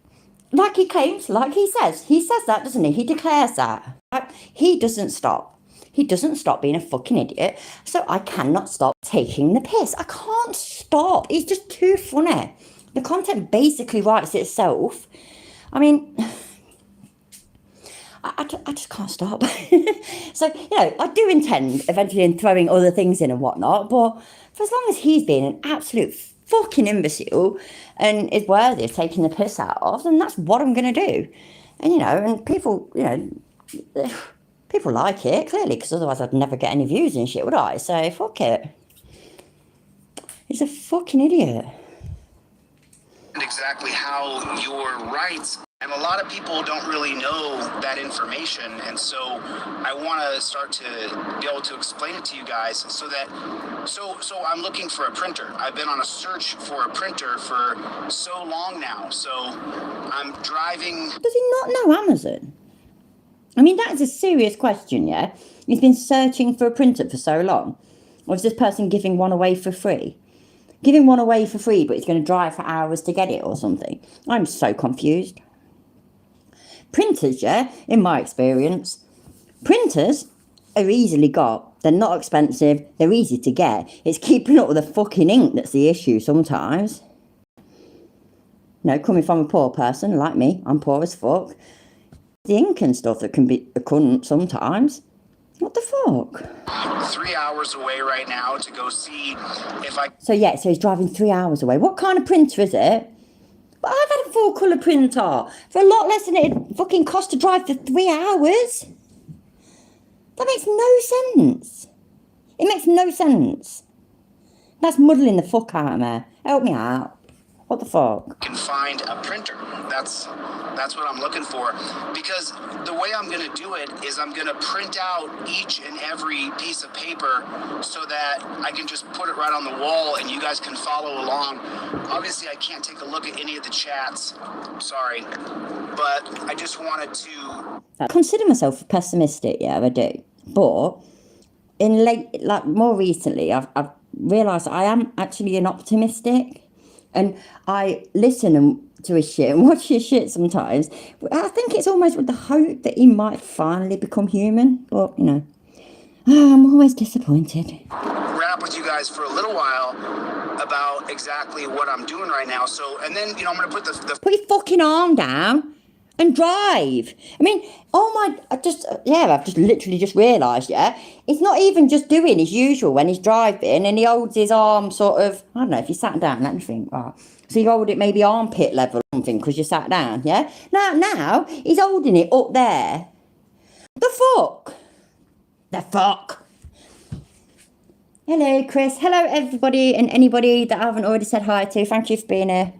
Like he claims, like he says. He says that, doesn't he? He declares that. Right? He doesn't stop. He doesn't stop being a fucking idiot, so I cannot stop taking the piss. I can't stop. It's just too funny. The content basically writes itself. I mean, I just can't stop. So, you know, I do intend eventually in throwing other things in and whatnot, but for as long as he's been an absolute fucking imbecile and is worthy of taking the piss out of, then that's what I'm going to do. And, you know, and people, you know, people like it, clearly, because otherwise I'd never get any views and shit, would I? So, fuck it. He's a fucking idiot. Exactly how your rights, and a lot of people don't really know that information, and so I want to start to be able to explain it to you guys so that so I'm looking for a printer. I've been on a search for a printer for so long now, so I'm driving. Does he not know Amazon? I mean, that is a serious question, yeah? He's been searching for a printer for so long. Or is this person giving one away for free? Giving one away for free, but he's going to drive for hours to get it or something. I'm so confused. Printers, yeah, in my experience, printers are easily got. They're not expensive. They're easy to get. It's keeping up with the fucking ink that's the issue sometimes. You know, coming from a poor person like me, I'm poor as fuck. The ink and stuff that can be a cunt sometimes. What the fuck? 3 hours away right now to go see if I... So yeah, so he's driving 3 hours away. What kind of printer is it? But I've had a full colour printer for a lot less than it fucking cost to drive for 3 hours. That makes no sense. It makes no sense. That's muddling the fuck out of me. Help me out. What the fuck? Can find a printer. That's what I'm looking for, because the way I'm going to do it is I'm going to print out each and every piece of paper so that I can just put it right on the wall and you guys can follow along. Obviously, I can't take a look at any of the chats. Sorry, but I just wanted to... I consider myself pessimistic, yeah, I do. But more recently, I've realised I am actually an optimistic. And I listen to his shit and watch his shit sometimes. I think it's almost with the hope that he might finally become human. But, you know, I'm always disappointed. Rap with you guys for a little while about exactly what I'm doing right now. So, and then, you know, I'm going to put the... Put your fucking arm down and drive. I mean, I've just literally just realised, yeah, it's not even just doing his usual when he's driving and he holds his arm sort of, I don't know, if you sat down, let me think, right. So you hold it maybe armpit level or something because you sat down, yeah? Now, he's holding it up there. The fuck? The fuck? Hello, Chris. Hello, everybody and anybody that I haven't already said hi to. Thank you for being here.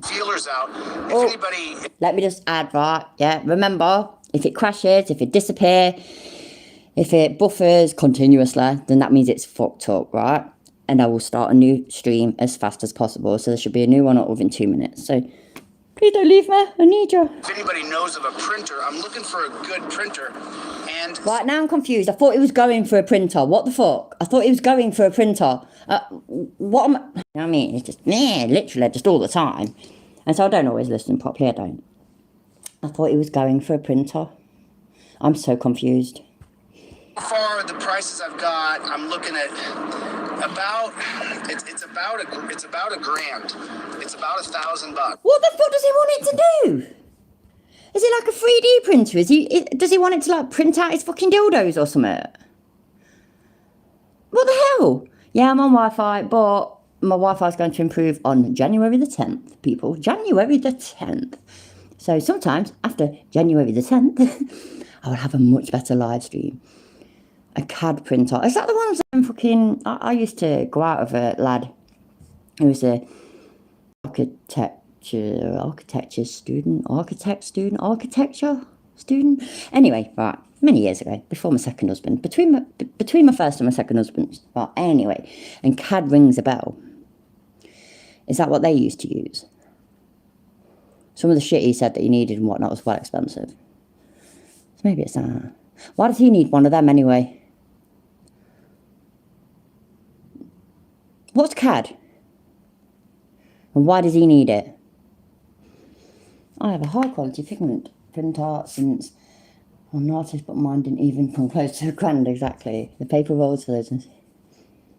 Feelers out. If anybody... Let me just add, right, yeah, remember, if it crashes, if it disappears, if it buffers continuously, then that means it's fucked up, right? And I will start a new stream as fast as possible, so there should be a new one up within 2 minutes, so please don't leave me, I need you. If anybody knows of a printer, I'm looking for a good printer, and... Right, now I'm confused. I thought he was going for a printer. What the fuck? I thought he was going for a printer. What am I... You know what I mean? It's just, literally, just all the time. And so I don't always listen properly, I don't. I thought he was going for a printer. I'm so confused. So far, the prices I've got, I'm looking at about, it's about a grand. It's about $1,000. What the fuck does he want it to do? Is it like a 3D printer? Does he want it to like print out his fucking dildos or something? What the hell? Yeah, I'm on Wi-Fi, but my Wi-Fi is going to improve on January the 10th, people. January the 10th. So sometimes after January the 10th, I will have a much better live stream. A CAD printer. Is that the ones I used to go out with a lad who was a architecture student. Anyway, right, many years ago, before my second husband, between my first and my second husband. Right, anyway, and CAD rings a bell. Is that what they used to use? Some of the shit he said that he needed and whatnot was well expensive. So maybe it's that. Why does he need one of them anyway? What's CAD? And why does he need it? I have a high quality pigment printer since I'm an artist, but mine didn't even come close to £1,000 exactly. The paper rolls for those.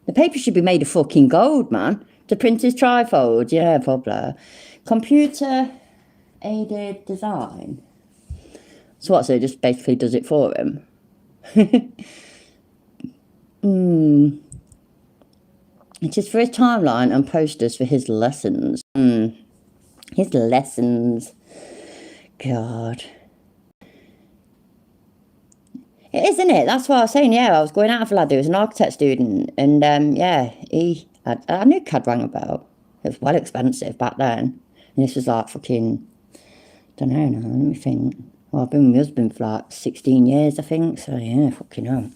The paper should be made of fucking gold, man. To print his trifold, yeah, probably. Computer aided design. So what, so it just basically does it for him? It is for his timeline and posters for his lessons. His lessons. God. It is, isn't it? That's what I was saying, yeah. I was going out with a lad who was an architect student, and yeah, I knew CAD rang a bell. It was well expensive back then. And this was like fucking, don't know now, let me think. Well, I've been with my husband for like 16 years, I think, so yeah, fucking hell.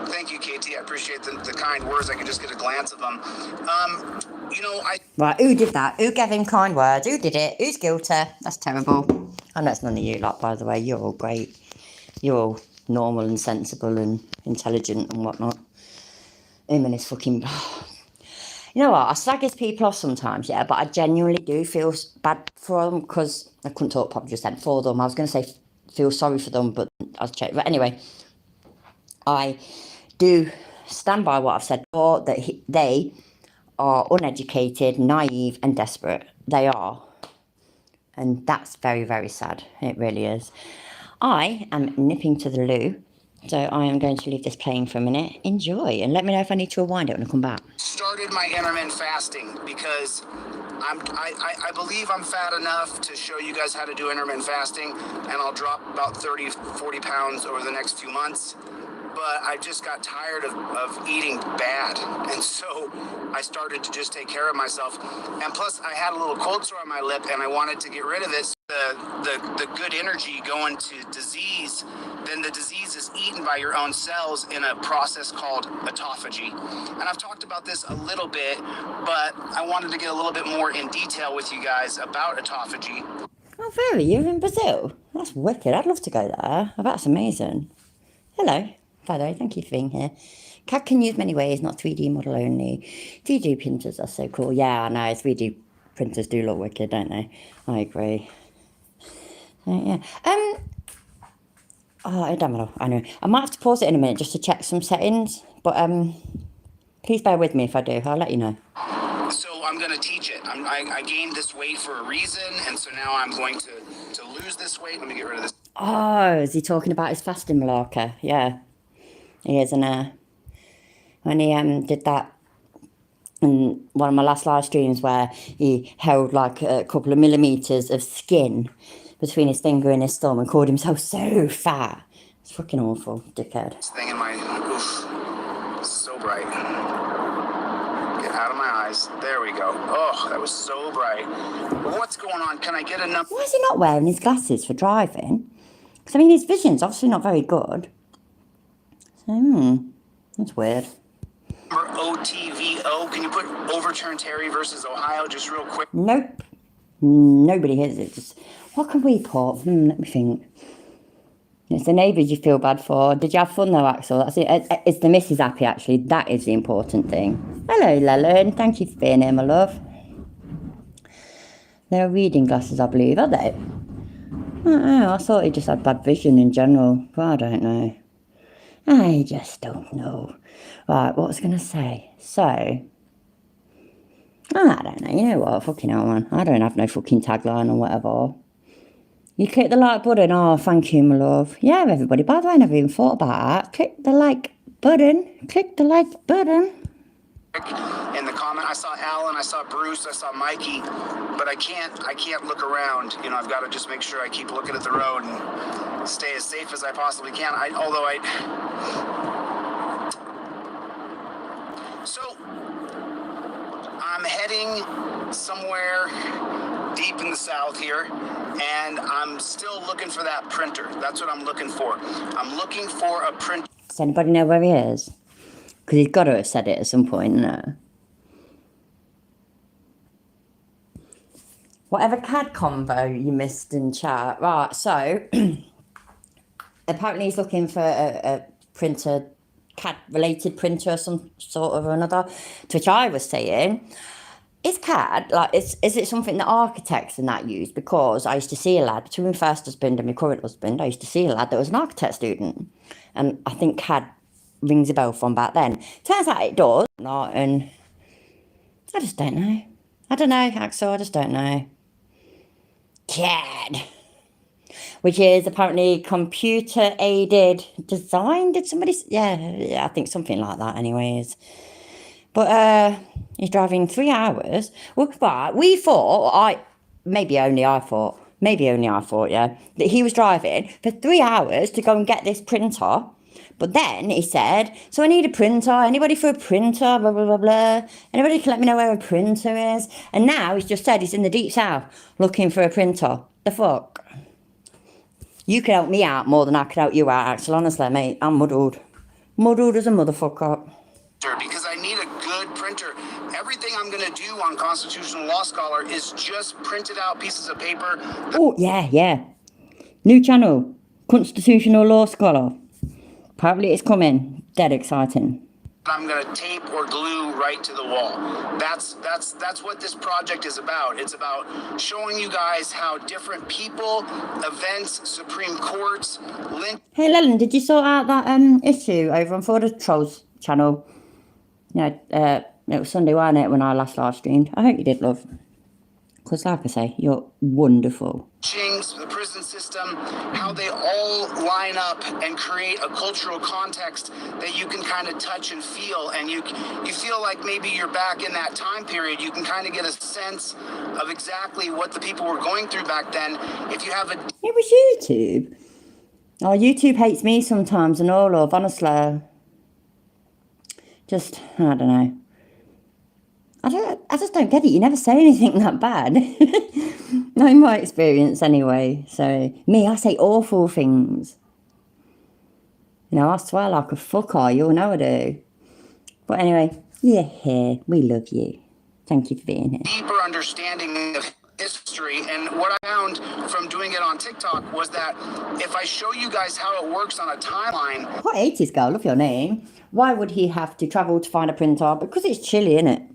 Thank you, Katie. I appreciate the kind words. I can just get a glance of them. Right, who did that? Who gave him kind words? Who did it? Who's guilty? That's terrible. I know it's none of you, like, by the way. You're all great. You're all normal and sensible and intelligent and whatnot. Him and his fucking... You know what? I slag his people off sometimes, yeah, but I genuinely do feel bad for them because... I couldn't talk properly just then. For them. I was going to say feel sorry for them, but I'll check. But anyway, I do stand by what I've said before, that they are uneducated, naive and desperate. They are. And that's very, very sad. It really is. I am nipping to the loo, so I am going to leave this playing for a minute. Enjoy, and let me know if I need to rewind it when I come back. Started my intermittent fasting because I believe I'm fat enough to show you guys how to do intermittent fasting, and I'll drop about 30, 40 pounds over the next few months. But I just got tired of eating bad. And so I started to just take care of myself. And plus, I had a little cold sore on my lip, and I wanted to get rid of it. So the good energy going to disease, then the disease is eaten by your own cells in a process called autophagy. And I've talked about this a little bit, but I wanted to get a little bit more in detail with you guys about autophagy. Oh, very. You're in Brazil? That's wicked. I'd love to go there. Oh, that's amazing. Hello. By the way, thank you for being here. CAD can use many ways, not 3D model only. 3D printers are so cool. Yeah, I know. 3D printers do look wicked, don't they? I agree. Yeah. Oh, I don't know. I know. I might have to pause it in a minute just to check some settings. But please bear with me if I do. I'll let you know. So I'm going to teach it. I gained this weight for a reason, and so now I'm going to lose this weight. Let me get rid of this. Oh, is he talking about his fasting malarkey? Yeah. He is, and when he did that in one of my last live streams where he held like a couple of millimetres of skin between his finger and his thumb and called himself so fat. It's fucking awful, dickhead. This thing in my oof, so bright. Get out of my eyes. There we go. Oh, that was so bright. What's going on? Can I get a number? Why is he not wearing his glasses for driving? Because I mean, his vision's obviously not very good. That's weird. OTVO. Can you put overturn Terry versus Ohio just real quick? Nope. Nobody hears it. Just what can we put? Let me think. It's the neighbours you feel bad for. Did you have fun though, Axel? That's it. It's the missus happy, actually. That is the important thing. Hello, Leland. Thank you for being here, my love. They're reading glasses, I believe, are they? I don't know. I thought he just had bad vision in general. But I don't know. I just don't know. Right, what was I going to say? So, I don't know. You know what? Fucking hell, man. I don't have no fucking tagline or whatever. You click the like button. Oh, thank you, my love. Yeah, everybody. By the way, I never even thought about that. Click the like button. Click the like button. In the comment, I saw Alan, I saw Bruce, I saw Mikey, but I can't look around. You know, I've got to just make sure I keep looking at the road and stay as safe as I possibly can. So I'm heading somewhere deep in the south here, and I'm still looking for that printer. That's what I'm looking for. I'm looking for a printer. Does anybody know where he is? Because he's got to have said it at some point, no? Whatever CAD combo you missed in chat. Right, so apparently he's looking for a printer, CAD-related printer of some sort of another, to which I was saying, is CAD, like, is it something that architects and that use? Because I used to see a lad, between my first husband and my current husband, I used to see a lad that was an architect student. And I think CAD rings a bell from back then. Turns out it does not, and I just don't know. I don't know, Axel, I just don't know. CAD, which is apparently computer aided design. Did somebody? Yeah, I think something like that. Anyways, but he's driving 3 hours. Well, but we thought maybe only I thought, yeah, that he was driving for 3 hours to go and get this printer. But then he said, so I need a printer. Anybody for a printer? Blah, blah, blah, blah. Anybody can let me know where a printer is? And now he's just said he's in the deep south looking for a printer. The fuck? You could help me out more than I could help you out, Axel. Honestly, mate, I'm muddled. Muddled as a motherfucker. Because I need a good printer. Everything I'm going to do on Constitutional Law Scholar is just printed out pieces of paper. Oh, yeah. New channel. Constitutional Law Scholar. Apparently it's coming. Dead exciting. I'm going to tape or glue right to the wall. That's what this project is about. It's about showing you guys how different people, events, Supreme Courts, Hey, Lellen, did you sort out that issue over on For the Trolls channel? It was Sunday, wasn't it, when I last live streamed? I hope you did, love. Because, like I say, you're wonderful. The prison system, how they all line up and create a cultural context that you can kind of touch and feel, and you feel like maybe you're back in that time period. You can kind of get a sense of exactly what the people were going through back then. If you have a... It was YouTube. Oh, YouTube hates me sometimes and all, love, honestly. Just, I don't know. I just don't get it. You never say anything that bad. Not in my experience anyway. So, me, I say awful things. I swear like a fucker. You'll know I do. But anyway, you're here. We love you. Thank you for being here. Deeper understanding of history, and what I found from doing it on TikTok was that if I show you guys how it works on a timeline... What 80s girl? Love your name. Why would he have to travel to find a printer? Because it's chilly, innit?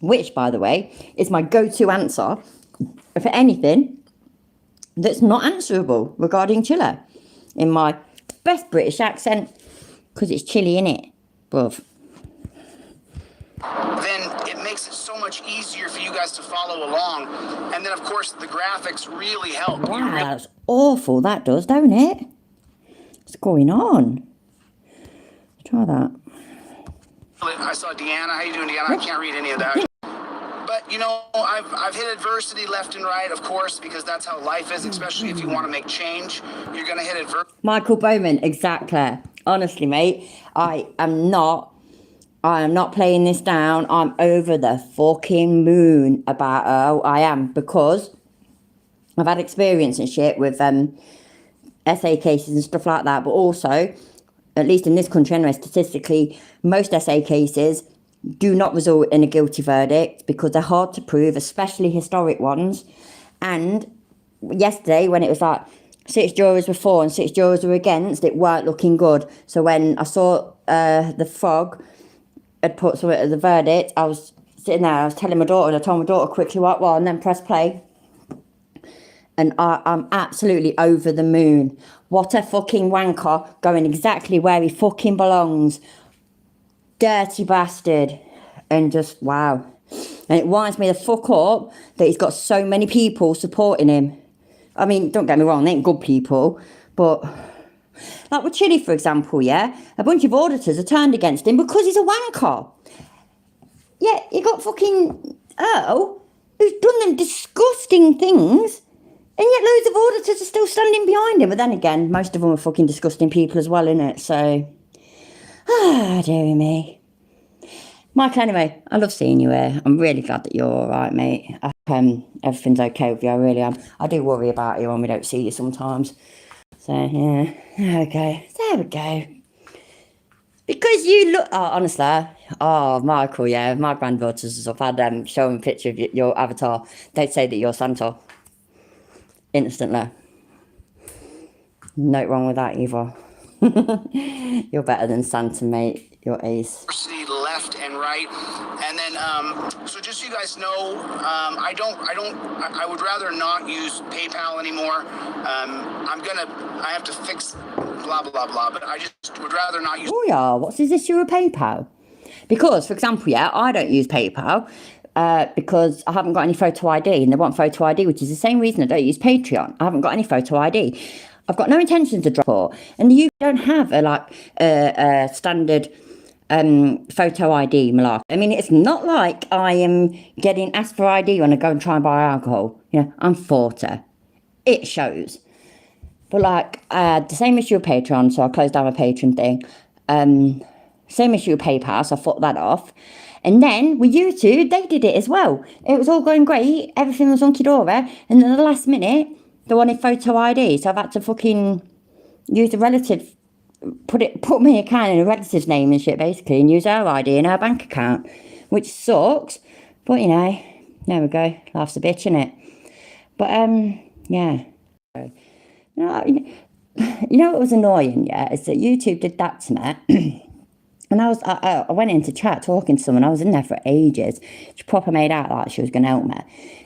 Which, by the way, is my go-to answer for anything that's not answerable regarding Chile. In my best British accent, because it's chilly, innit, bruv. Then it makes it so much easier for you guys to follow along. And then, of course, the graphics really help. Wow, that's awful, that does, don't it? What's going on? Try that. I saw Deanna. How you doing, Deanna? I can't read any of that. But, I've hit adversity left and right, of course, because that's how life is, especially if you want to make change. You're going to hit adversity. Michael Bowman, exactly. Honestly, mate, I am not playing this down. I'm over the fucking moon about her. I am, because I've had experience and shit with SA cases and stuff like that, but also, at least in this country anyway, statistically, most SA cases do not result in a guilty verdict because they're hard to prove, especially historic ones. And yesterday, when it was like 6 jurors were for and 6 jurors were against, it weren't looking good. So when I saw the frog had put something at the verdict, I was sitting there, I was telling my daughter, and I told my daughter quickly what was, and then press play. And I'm absolutely over the moon. What a fucking wanker, going exactly where he fucking belongs. Dirty bastard. And just, wow. And it winds me the fuck up that he's got so many people supporting him. I mean, don't get me wrong, they ain't good people. But, like with Chile, for example, yeah? A bunch of auditors are turned against him because he's a wanker. Yeah, you got fucking Earl, who's done them disgusting things. And yet loads of auditors are still standing behind him. But then again, most of them are fucking disgusting people as well, innit? So, dearie me. Michael, anyway, I love seeing you here. I'm really glad that you're all right, mate. Everything's okay with you, I really am. I do worry about you when we don't see you sometimes. So, yeah, there we go. Because you look, honestly, Michael, yeah, my granddaughters, I've had show them a picture of your avatar. They'd say that you're Santa. Instantly. No wrong with that either. You're better than Santa, mate. You're ace. Left and right, and then so just so you guys know, I would rather not use PayPal anymore. I have to fix blah blah blah, but I just would rather not use. Oh yeah, what's his issue with PayPal? Because, for example, yeah, I don't use PayPal. because I haven't got any photo ID, and they want photo ID, which is the same reason I don't use Patreon. I haven't got any photo ID. I've got no intention to drop it, and you don't have a standard photo ID, Malak. I mean, it's not like I am getting asked for ID when I go and try and buy alcohol. You know, I'm 40. It shows. But like, the same issue with Patreon, so I closed down my Patreon thing. Same issue with PayPal, so I fucked that off. And then with YouTube, they did it as well. It was all going great, everything was hunky-dory, and then at the last minute, they wanted photo ID, so I've had to fucking use a relative, put my account in a relative's name and shit, basically, and use her ID and her bank account, which sucks, but you know, there we go, laughs a bitch, innit? But, yeah. You know what was annoying, yeah, is that YouTube did that to me. And I went into chat talking to someone. I was in there for ages. She proper made out like she was going to help me.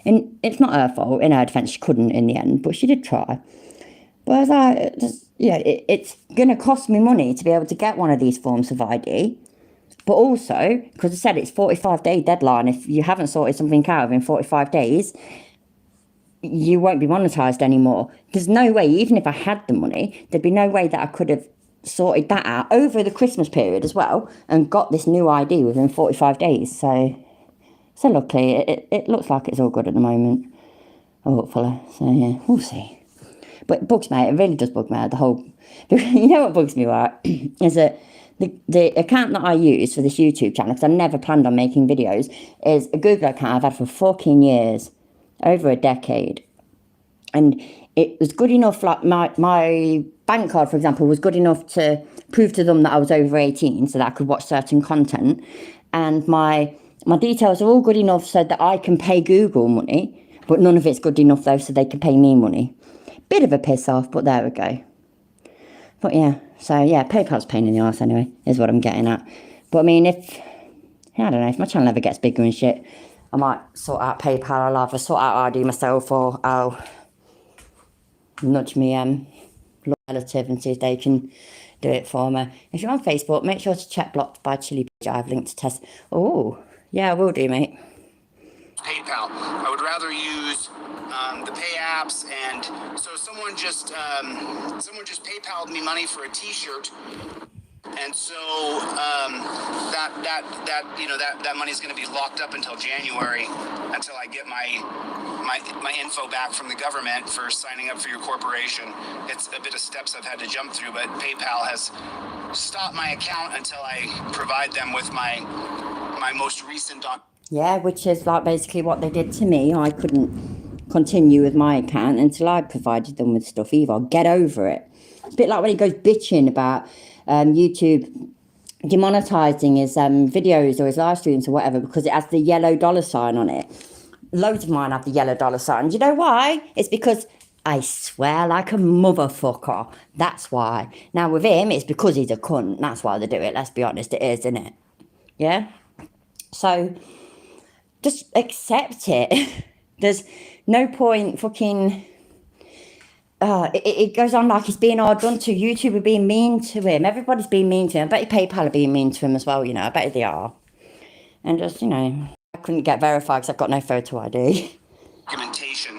And it's not her fault. In her defence, she couldn't in the end, but she did try. But I was like, it's going to cost me money to be able to get one of these forms of ID. But also, because I said it's 45-day deadline. If you haven't sorted something out within 45 days, you won't be monetised anymore. There's no way, even if I had the money, there'd be no way that I could have sorted that out over the Christmas period as well and got this new ID within 45 days. So luckily, it looks like it's all good at the moment. Hopefully. So yeah, we'll see. But it bugs me. It really does bug me. The whole... You know what bugs me, right? Is that the account that I use for this YouTube channel, because I never planned on making videos, is a Google account I've had for fucking years. Over a decade. And it was good enough, like my bank card, for example, was good enough to prove to them that I was over 18 so that I could watch certain content. And my details are all good enough so that I can pay Google money, but none of it's good enough though so they can pay me money. Bit of a piss off, but there we go. But yeah, so yeah, PayPal's a pain in the arse anyway, is what I'm getting at. But I mean, I don't know, if my channel ever gets bigger and shit, I might sort out PayPal. I'll either sort out ID myself or I'll nudge me relative and see if they can do it for me. If you're on Facebook, make sure to check blocked by Chili page. I've linked to test. Oh, yeah, I will do, mate. PayPal. I would rather use the pay apps, and so someone just PayPal'd me money for a T-shirt. And so that money is going to be locked up until January, until I get my info back from the government for signing up for your corporation. It's a bit of steps I've had to jump through, but PayPal has stopped my account until I provide them with my most recent Yeah, which is like basically what they did to me. I couldn't continue with my account until I provided them with stuff either. Get over it. It's a bit like when he goes bitching about YouTube demonetizing his videos or his live streams or whatever because it has the yellow dollar sign on it. Loads of mine have the yellow dollar sign. Do you know why? It's because I swear like a motherfucker. That's why. Now with him, it's because he's a cunt. That's why they do it. Let's be honest, it is, isn't it? Yeah? So, just accept it. There's no point fucking... it goes on like he's being all done to. YouTube are being mean to him. Everybody's being mean to him. I bet you PayPal are being mean to him as well, you know. I bet they are. And just, you know, I couldn't get verified because I've got no photo ID. Documentation.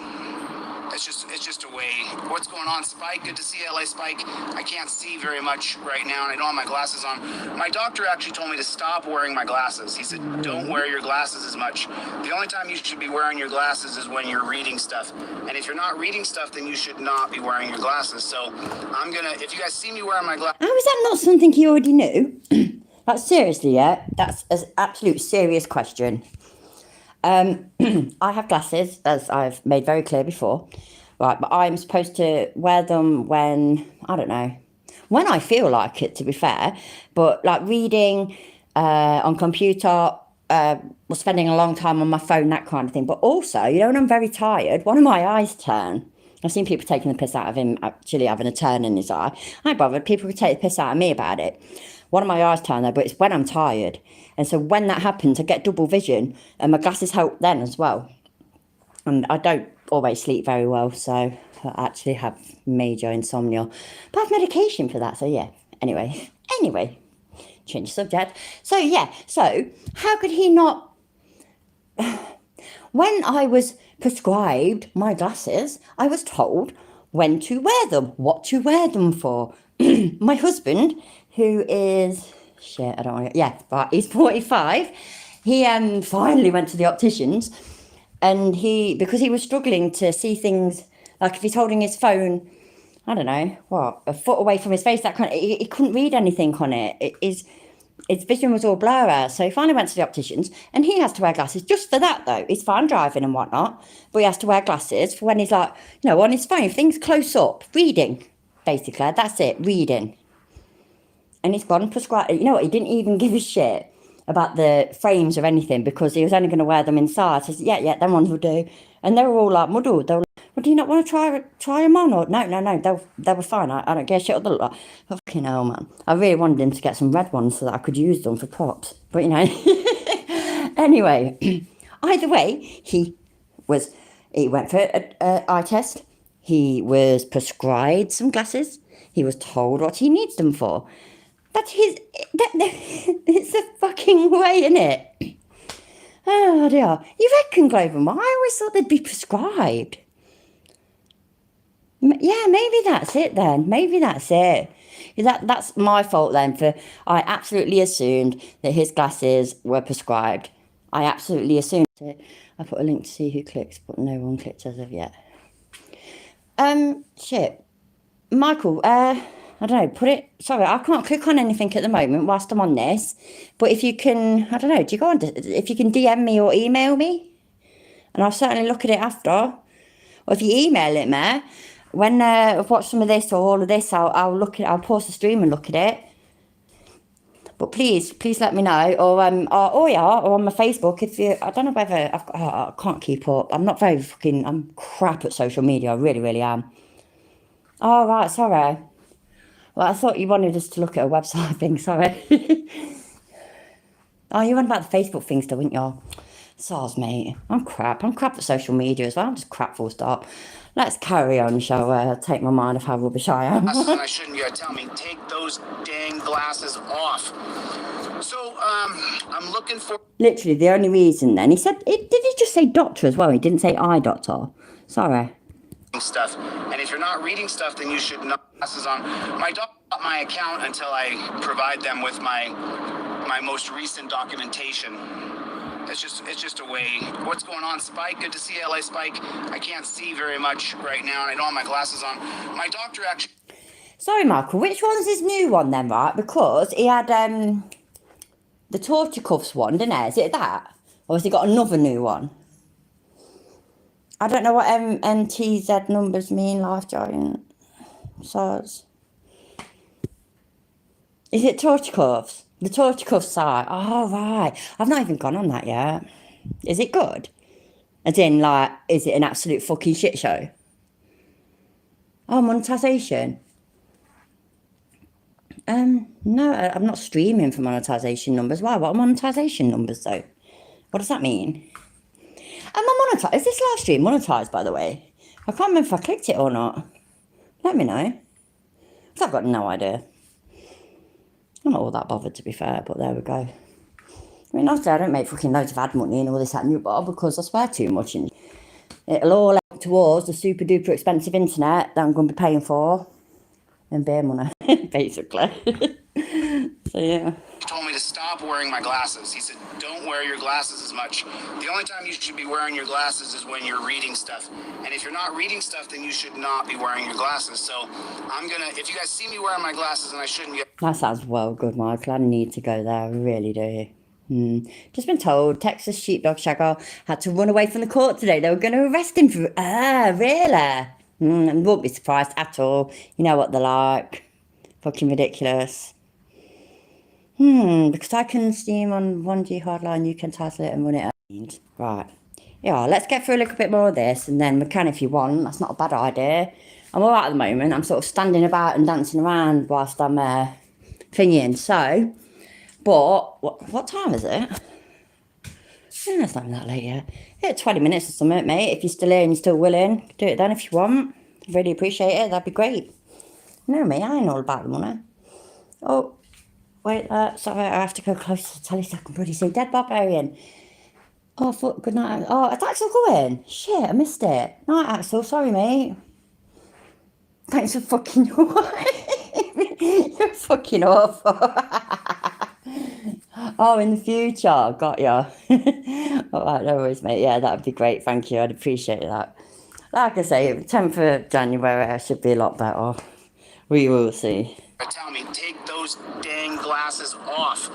It's just a way. What's going on, Spike? Good to see you, LA Spike. I can't see very much right now, and I don't have my glasses on. My doctor actually told me to stop wearing my glasses. He said, don't wear your glasses as much. The only time you should be wearing your glasses is when you're reading stuff. And if you're not reading stuff, then you should not be wearing your glasses. So I'm gonna, if you guys see me wearing my glasses... How is that not something you already knew? Like, seriously, yeah? That's an absolute serious question. I have glasses, as I've made very clear before. Right, but I'm supposed to wear them when, I don't know, when I feel like it, to be fair. But like reading on computer, or spending a long time on my phone, that kind of thing. But also, you know, when I'm very tired, one of my eyes turn. I've seen people taking the piss out of him actually having a turn in his eye. I ain't bothered. People could take the piss out of me about it. One of my eyes turn though, but it's when I'm tired. And so when that happens, I get double vision and my glasses help then as well. And I don't always sleep very well, so I actually have major insomnia. But I have medication for that, so yeah. Anyway, change the subject. So yeah, so how could he not when I was prescribed my glasses, I was told when to wear them, what to wear them for. My husband, who is, shit, I don't want to, yeah, but he's 45, he finally went to the opticians, and because he was struggling to see things, like if he's holding his phone, I don't know, what, a foot away from his face, that kind of, he couldn't read anything on it. His vision was all blurry, so he finally went to the opticians, and he has to wear glasses just for that, though. He's fine driving and whatnot, but he has to wear glasses for when he's like, on his phone, things close up, reading, basically, that's it, reading. And he's gone prescribed, you know what, he didn't even give a shit about the frames or anything, because he was only going to wear them inside. So he said, yeah, them ones will do. And they were all like muddled. They were like, well, do you not want to try them on? Or no, they were fine. I don't care shit what they look like. Fucking hell, man. I really wanted him to get some red ones so that I could use them for props. But, anyway, either way, he went for an eye test. He was prescribed some glasses. He was told what he needs them for. It's a fucking way, innit? Oh dear. You reckon, Glover? I always thought they'd be prescribed. Yeah, maybe that's it then. Maybe that's it. That's my fault then. I absolutely assumed that his glasses were prescribed. I absolutely assumed it. I put a link to see who clicks, but no one clicked as of yet. Shit. Michael, I don't know, sorry, I can't click on anything at the moment whilst I'm on this, but if you can, I don't know, do you go on, if you can DM me or email me, and I'll certainly look at it after, or if you email it me, when I've watched some of this or all of this, I'll look at it, I'll pause the stream and look at it, but please let me know, or on my Facebook, if you, I don't know whether, I can't keep up, I'm crap at social media, I really, really am. Oh, right, sorry. Well, I thought you wanted us to look at a website thing, sorry. Oh, you went about the Facebook thing still, weren't you? Soz, mate. I'm crap at social media as well. I'm just crap full stop. Let's carry on, shall we? Take my mind off how rubbish I am. I shouldn't be telling me, take those dang glasses off. So, I'm looking for... Literally, the only reason then, he said, did he just say doctor as well? He didn't say eye doctor. Sorry. Stuff, and if you're not reading stuff, then you should know glasses on. My dog got my account until I provide them with my most recent documentation. It's just a way. What's going on, Spike? Good to see you, LA Spike. I can't see very much right now, and I don't have my glasses on. My doctor actually... Sorry, Michael, which one's his new one then, right? Because he had the torture cuffs one, didn't he? Is it that? Or has he got another new one? I don't know what MTZ numbers mean, Life Giant. Soz. Is it torture cuffs? The torture cuffs site. Oh, right. I've not even gone on that yet. Is it good? As in, like, is it an absolute fucking shit show? Oh, monetization. No, I'm not streaming for monetization numbers. Why? What are monetization numbers, though? What does that mean? Am I monetized? Is this live stream monetized, by the way? I can't remember if I clicked it or not. Let me know. Because I've got no idea. I'm not all that bothered, to be fair, but there we go. I mean, obviously, I don't make fucking loads of ad money and all this, that, and bar because I swear too much. And it'll all help towards the super duper expensive internet that I'm going to be paying for. And beer money, basically. So, yeah. He told me to stop wearing my glasses. He said, don't wear your glasses as much. The only time you should be wearing your glasses is when you're reading stuff. And if you're not reading stuff, then you should not be wearing your glasses. So if you guys see me wearing my glasses, and I shouldn't get... That sounds well good, Michael. I need to go there. I really do. Just been told Texas sheepdog shagger had to run away from the court today. They were going to arrest him for... really? I won't be surprised at all. You know what they're like. Fucking ridiculous. Because I can stream on 1G Hardline, you can title it and run it out. Right. Yeah, let's get through a little bit more of this, and then we can if you want. That's not a bad idea. I'm alright at the moment. I'm sort of standing about and dancing around whilst I'm thingying. So, but, what time is it? Yeah, it's not that late yet. Yeah, 20 minutes or something, mate. If you're still here and you're still willing, do it then if you want. Really appreciate it. That'd be great. You know me, I ain't all about the money. Oh, wait, sorry, I have to go closer to the telly so I can bloody see. Dead Barbarian. Oh, fuck, good night. Oh, is Axel going? Shit, I missed it. Night, Axel. Sorry, mate. Thanks for fucking You're fucking awful. Oh, in the future. Got ya. All right, no worries, mate. Yeah, that'd be great. Thank you. I'd appreciate that. Like I say, 10th of January, I should be a lot better. We will see. Tell me, take those dang glasses off.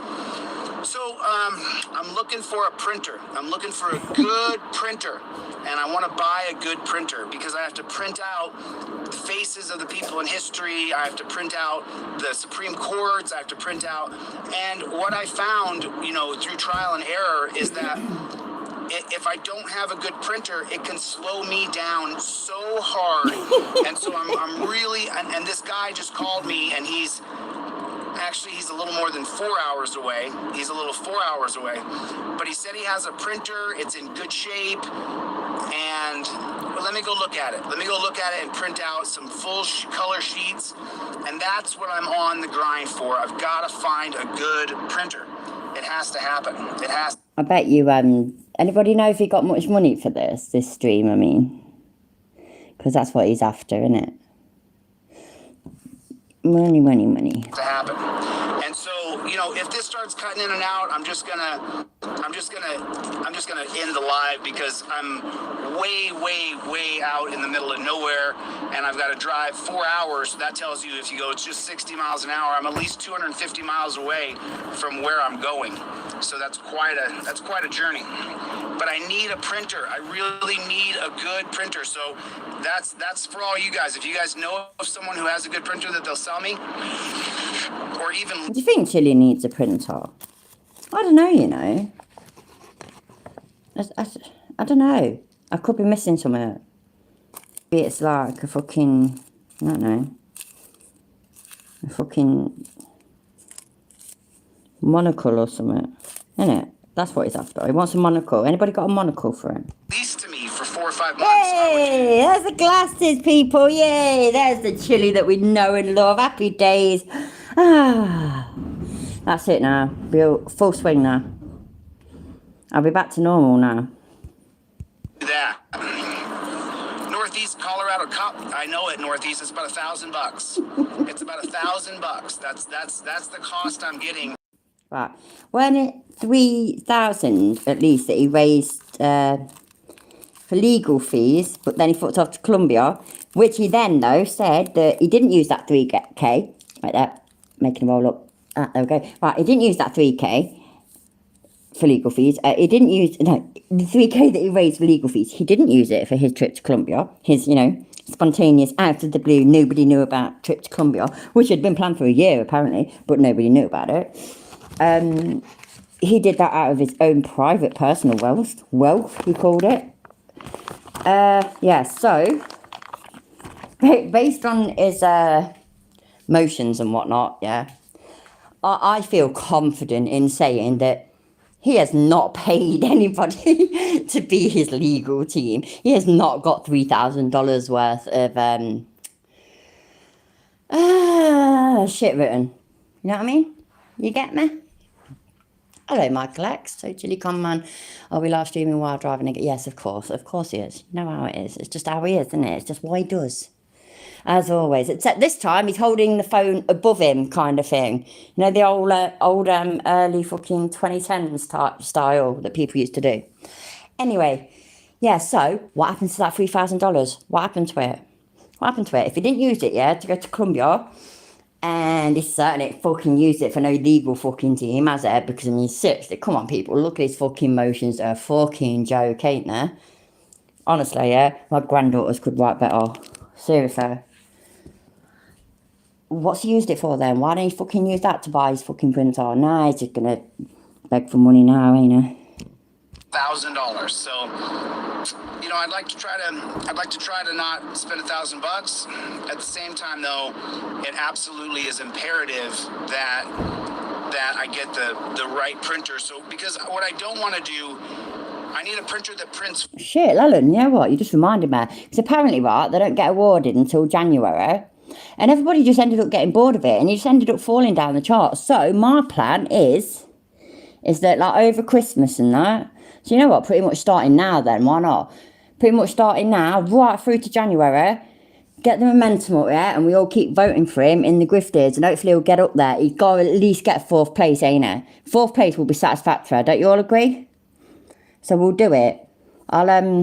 So, I'm looking for a printer. I'm looking for a good printer. And I want to buy a good printer because I have to print out the faces of the people in history. I have to print out the Supreme Courts. I have to print out. And what I found, through trial and error is that if I don't have a good printer, it can slow me down so hard. And so I'm really, and this guy just called me, and he's a little more than 4 hours away. He's a little 4 hours away. But he said he has a printer, it's in good shape, and let me go look at it. Let me go look at it and print out some full color sheets, and that's what I'm on the grind for. I've got to find a good printer. It has to happen. It has. I bet you, anybody know if he got much money for this stream, I mean? Because that's what he's after, isn't it? Money, money, money. To happen. And so, if this starts cutting in and out, I'm just gonna end the live because I'm way out in the middle of nowhere, and I've got to drive 4 hours. That tells you if you go, it's just 60 miles an hour. I'm at least 250 miles away from where I'm going. So that's quite a journey. But I need a printer. I really need a good printer. So that's for all you guys. If you guys know of someone who has a good printer that they'll sell me, or even... Do you think Chili needs a printer? I don't know, I don't know. I could be missing something. Maybe it's like a fucking... I don't know. A fucking... monocle or something. Isn't it? That's what he's after. He wants a monocle. Anybody got a monocle for him? Least to me for 4 or 5 months. Yay! There's the glasses, people. Yay! There's the Chili that we know and love. Happy days. Ah, that's it now. Be full swing now. I'll be back to normal now. That Northeast Colorado Cup. I know it. Northeast. It's about $1,000. It's about $1,000. That's the cost I'm getting. Right. When it 3,000 at least that he raised for legal fees, but then he fucked off to Colombia, which he then though said that he didn't use that 3k like that, making a roll up. Ah, there we go. Right, he didn't use that 3k for legal fees. He didn't use the 3k that he raised for legal fees. He didn't use it for his trip to Colombia. His, spontaneous out of the blue, nobody knew about trip to Colombia, which had been planned for a year apparently, but nobody knew about it. He did that out of his own private personal wealth, he called it. Yeah, so based on his motions and whatnot, yeah, I feel confident in saying that he has not paid anybody to be his legal team. He has not got $3,000 worth of shit written. You know what I mean? You get me? Hello, Michael X. So, Chili Con Man. Are we live streaming while driving? Yes, of course. Of course he is. You know how it is. It's just how he is, isn't it? It's just what he does. As always. Except this time, he's holding the phone above him kind of thing. You know, the old early fucking 2010s type style that people used to do. Anyway, yeah, so what happens to that $3,000? What happened to it? What happened to it? If he didn't use it, yeah, to go to Colombia... And he's certainly fucking used it for no legal fucking team, has it? Because, I mean, seriously, come on, people. Look at his fucking motions. They're a fucking joke, ain't they? Honestly, yeah. My granddaughters could write better. Seriously. What's he used it for, then? Why don't he fucking use that to buy his fucking printer? Nah, he's just gonna beg for money now, ain't he? $1,000. So, I'd like to try to not spend $1,000. At the same time, though, it absolutely is imperative that I get the right printer. So, because what I don't want to do, I need a printer that prints. Shit, Lellen, you know what? You just reminded me. Because apparently, right, they don't get awarded until January. And everybody just ended up getting bored of it. And he just ended up falling down the charts. So, my plan is that, like, over Christmas and that, So you know what? Pretty much starting now then, why not? Pretty much starting now, right through to January. Get the momentum up, yeah? And we all keep voting for him in the grifters. And hopefully he'll get up there. He's got to at least get 4th place, ain't he? 4th place will be satisfactory. Don't you all agree? So we'll do it. I'll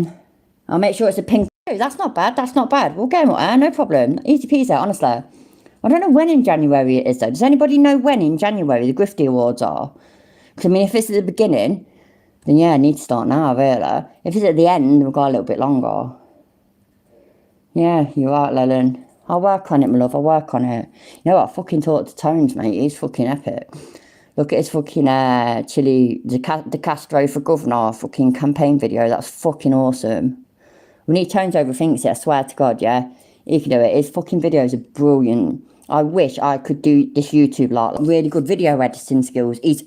make sure it's a pink. That's not bad. That's not bad. We'll get him up there. No problem. Easy peasy, honestly. I don't know when in January it is, though. Does anybody know when in January the Grifty Awards are? Because, I mean, if it's at the beginning, then, yeah, I need to start now, really. If it's at the end, we've got a little bit longer. Yeah, you're right, Lelen. I'll work on it, my love. I'll work on it. You know what? I fucking talked to Tones, mate. He's fucking epic. Look at his fucking Chile, De Castro for governor fucking campaign video. That's fucking awesome. We need Tones overthinks it, I swear to God, yeah? He can do it. His fucking videos are brilliant. I wish I could do this YouTube like really good video editing skills. He's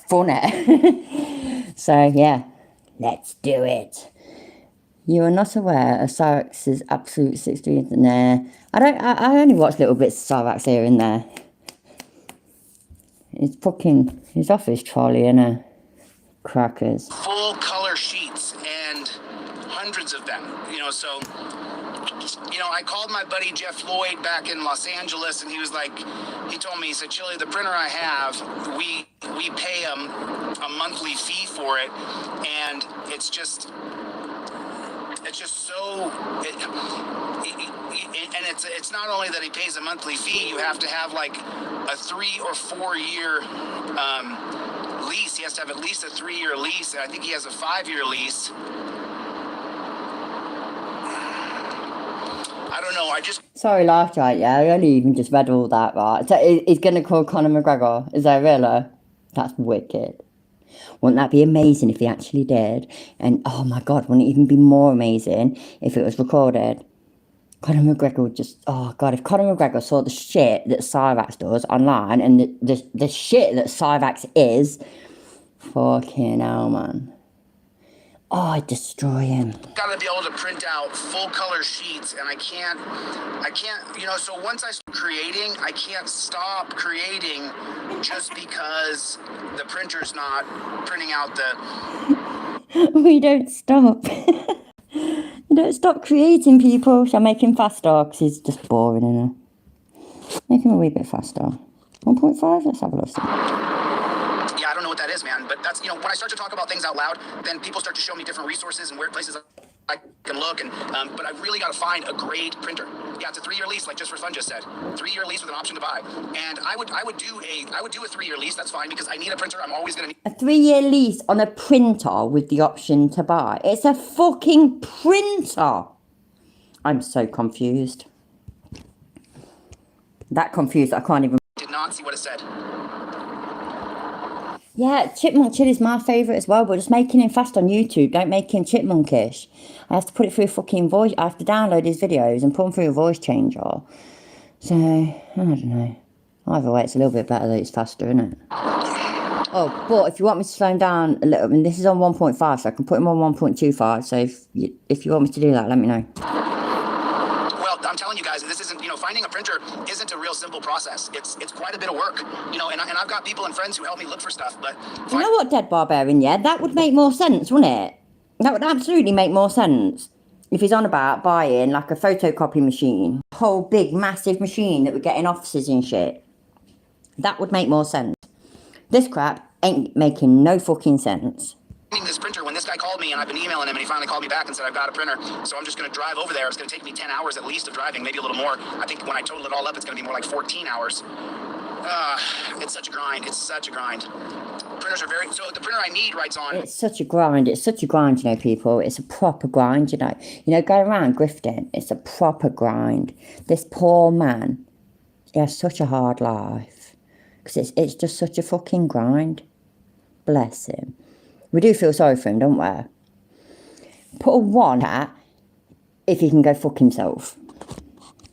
funny. So, yeah. Let's do it. You are not aware of Cyrax's absolute 60th in there. I only watch little bits of Cyrax here and there. He's off his trolley, innit? Crackers. Full color sheets and hundreds of them, so, I called my buddy Jeff Lloyd back in Los Angeles, and he told me, he said, Chili, the printer I have, we pay him a monthly fee for it, and it's just so, and it's not only that he pays a monthly fee, you have to have like a 3 or 4 year lease. He has to have at least a 3-year lease, and I think he has a 5-year lease. I don't know, Sorry, laugh right, yeah, I only even just read all that, right? So he's gonna call Conor McGregor, is that really? That's wicked. Wouldn't that be amazing if he actually did? And oh my God, wouldn't it even be more amazing if it was recorded? Conor McGregor would just, oh God, if Conor McGregor saw the shit that Cyrax does online and the shit that Cyrax is, fucking hell, man. Oh, I'd destroy him. Gotta be able to print out full color sheets, and I can't, so once I start creating, I can't stop creating just because the printer's not printing out the... We don't stop. You don't stop creating, people. Shall I make him faster? Because he's just boring, isn't he? Make him a wee bit faster. 1.5? Let's have a look. Yeah, I don't know what that is, man, but that's, when I start to talk about things out loud, then people start to show me different resources and weird places I can look, and but I've really got to find a great printer. Yeah, it's a 3-year lease, like Just for Fun just said. 3-year lease with an option to buy. And I would do a 3-year lease. That's fine, because I need a printer. I'm always gonna need a 3-year lease on a printer with the option to buy. It's a fucking printer. I'm so confused. That confused, I can't even. Did not see what it said. Yeah, Chipmunk Chili's my favourite as well, but just making him fast on YouTube, don't make him chipmunkish. I have to put it through fucking voice, I have to download his videos and put them through a voice changer. So, I don't know. Either way, it's a little bit better that it's faster, isn't it? Oh, but if you want me to slow him down a little, I mean, this is on 1.5, so I can put him on 1.25, so if you want me to do that, let me know. Well, I'm telling you guys, this isn't, finding a printer isn't a real simple process. It's quite a bit of work, and I've got people and friends who help me look for stuff, but... You know what, Dead Barbarian, yeah? That would make more sense, wouldn't it? That would absolutely make more sense. If he's on about buying, like, a photocopy machine. A whole big, massive machine that would get in offices and shit. That would make more sense. This crap ain't making no fucking sense. This printer, when this guy called me and I've been emailing him, and he finally called me back and said, I've got a printer, so I'm just going to drive over there. It's going to take me 10 hours at least of driving, maybe a little more. I think when I total it all up, it's going to be more like 14 hours. It's such a grind. It's such a grind. Printers are so the printer I need writes on. It's such a grind. It's such a grind, people. It's a proper grind, going around grifting, it's a proper grind. This poor man, he has such a hard life. Because it's just such a fucking grind. Bless him. We do feel sorry for him, don't we? Put a 1 at if he can go fuck himself.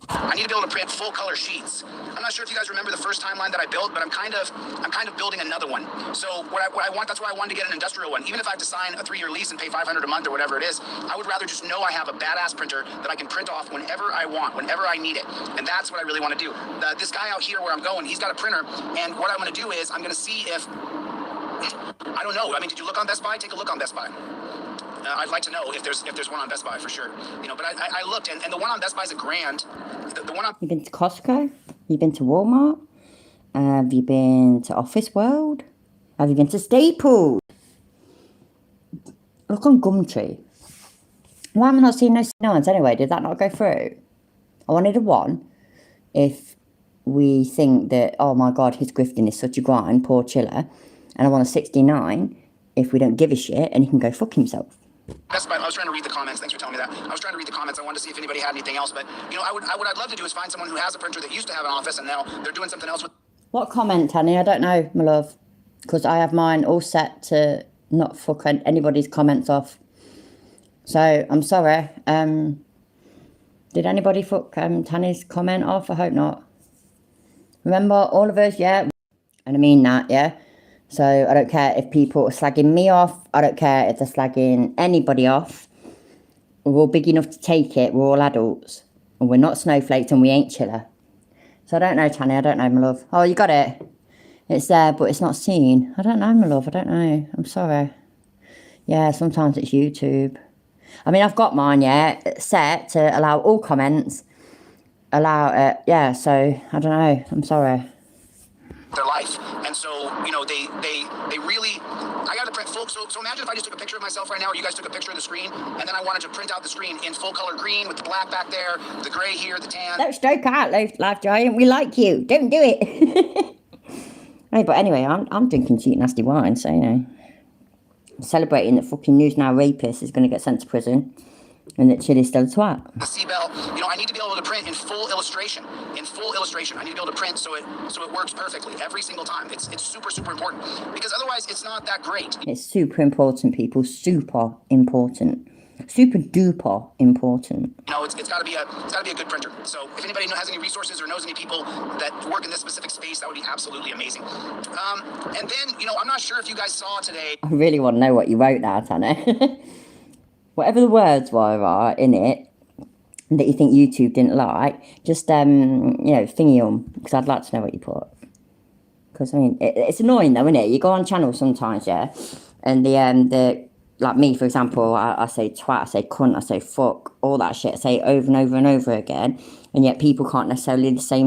I need to be able to print full color sheets. I'm not sure if you guys remember the first timeline that I built, but I'm kind of building another one. So what I want, that's why I wanted to get an industrial one. Even if I have to sign a 3-year lease and pay $500 a month or whatever it is, I would rather just know I have a badass printer that I can print off whenever I want, whenever I need it. And that's what I really want to do. This guy out here where I'm going, he's got a printer, and what I'm going to do is I'm going to see if I don't know. I mean, did you look on Best Buy? Take a look on Best Buy. I'd like to know if there's one on Best Buy for sure. You know, but I looked, and the one on Best Buy is $1,000. The one on... You've been to Costco? You've been to Walmart? Have you been to Office World? Have you been to Staples? Look on Gumtree. Why am I not seeing no signs anyway? Did that not go through? I wanted a 1 if we think that, oh my God, his grifting is such a grind, poor chiller. And I want a 69 if we don't give a shit and he can go fuck himself. Best Buy. I was trying to read the comments. Thanks for telling me that. I was trying to read the comments. I wanted to see if anybody had anything else. But, you know, what I'd love to do is find someone who has a printer that used to have an office and now they're doing something else with... What comment, Tanny? I don't know, my love. Because I have mine all set to not fuck anybody's comments off. So, I'm sorry. Did anybody fuck Tanny's comment off? I hope not. Remember, all of us, yeah? And I mean that, yeah? So, I don't care if people are slagging me off. I don't care if they're slagging anybody off. We're all big enough to take it. We're all adults. And we're not snowflakes and we ain't chiller. So, I don't know, Tanny. I don't know, my love. Oh, you got it. It's there, but it's not seen. I don't know, my love. I don't know. I'm sorry. Yeah, sometimes it's YouTube. I mean, I've got mine, yeah, set to allow all comments. Allow it, yeah, so, I don't know. I'm sorry. Their life. And so, you know, they really... I got to print full... So imagine if I just took a picture of myself right now, or you guys took a picture of the screen, and then I wanted to print out the screen in full color green with the black back there, the gray here, the tan. Don't stroke out, Life Giant. We like you. Don't do it. Hey, but anyway, I'm drinking cheap, nasty wine, so, you know. Celebrating that fucking News Now rapist is going to get sent to prison and that Chili's still a twat. The C-Bell, you know, I need to be able to print in full illustration. In full illustration, I need to be able to print so it works perfectly every single time. It's super, super important because otherwise it's not that great. It's super important, people. Super important. Super duper important. You know, it's got to be a good printer. So if anybody has any resources or knows any people that work in this specific space, that would be absolutely amazing. And then, you know, I'm not sure if you guys saw today. I really want to know what you wrote now, Tanner. Whatever the words were in it that you think YouTube didn't like, just, you know, thingy them, because I'd like to know what you put. Because, I mean, it's annoying though, isn't it? You go on channels sometimes, yeah, and the like me, for example, I say twat, I say cunt, I say fuck, all that shit, I say over and over and over again, and yet people can't necessarily say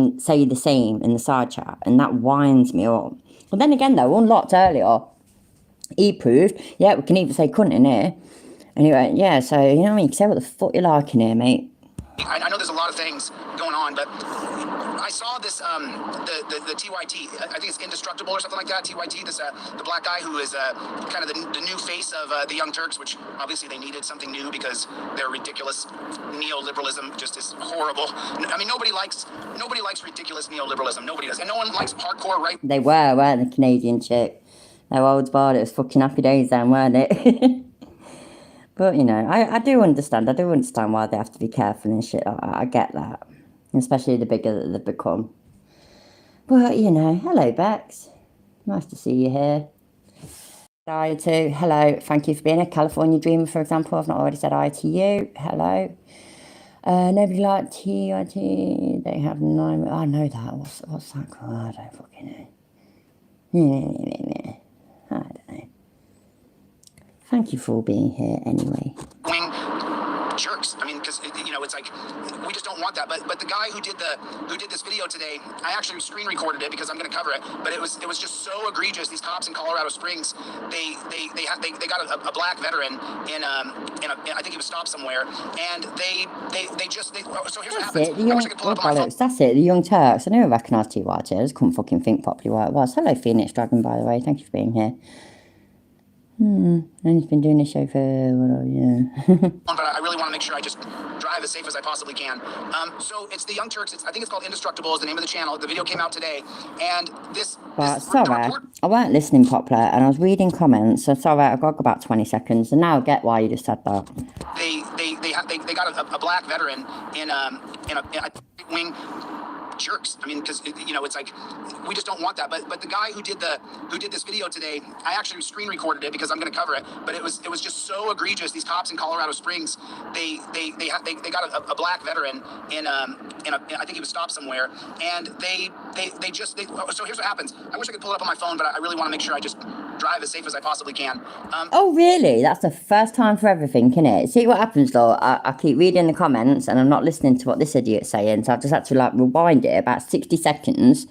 the same in the side chat, and that winds me up. But then again though, unlocked earlier, he proved, yeah, we can even say cunt in here. And he went, yeah, so, you know what I mean, you can say what the fuck you like in here, mate. I know there's a lot of things going on, but I saw this, the TYT, I think it's Indestructible or something like that, TYT, this, the black guy who is kind of the new face of the Young Turks, which obviously they needed something new because their ridiculous neoliberalism just is horrible. I mean, nobody likes ridiculous neoliberalism, nobody does, and no one likes hardcore right. They weren't the Canadian chick. They were old bard, it was fucking happy days then, weren't it? But, you know, I do understand why they have to be careful and shit like that. I get that. Especially the bigger that they become. But, you know, hello, Bex. Nice to see you here. Hi to, hello, thank you for being a California Dreamer, for example. I've not already said hi to you. Hello. Nobody liked TYT. They have 9... I know that. What's that called? I don't fucking know. I don't know. Thank you for being here anyway. Jerks. I mean, because you know, it's like we just don't want that. But the guy who did this video today, I actually screen recorded it because I'm going to cover it. But it was just so egregious. These cops in Colorado Springs, they got a black veteran in I think he was stopped somewhere, and so here's what happens. That's it. The Young Turks. I never recognised TYT. I just couldn't fucking think properly what it was. Hello, Phoenix Dragon, by the way. Thank you for being here. And he's been doing this show for, well, yeah. But I really want to make sure I just drive as safe as I possibly can. So it's the Young Turks. I think it's called Indestructible is the name of the channel. The video came out today. And sorry, I weren't listening properly and I was reading comments. So sorry, I've got about 20 seconds. And now I get why you just said that. They got a black veteran in a wing. Jerks. I mean, because you know, it's like we just don't want that. But the guy who did this video today, I actually screen recorded it because I'm going to cover it. But it was just so egregious. These cops in Colorado Springs, they got a black veteran in I think he was stopped somewhere, and so here's what happens. I wish I could pull it up on my phone, but I really want to make sure I just drive as safe as I possibly can. Oh, really? That's the first time for everything, isn't it? See what happens, though? I keep reading the comments and I'm not listening to what this idiot's saying, so I've just had to, like, rewind it about 60 seconds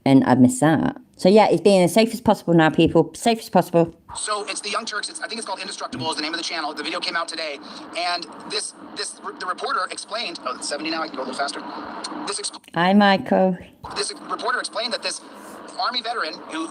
and I missed that. So, yeah, it's being as safe as possible now, people. Safe as possible. So it's the Young Turks. I think it's called Indestructible is the name of the channel. The video came out today. And the reporter explained, oh, it's 70 now, I can go a little faster. Hi, Michael. This reporter explained that this Army veteran, who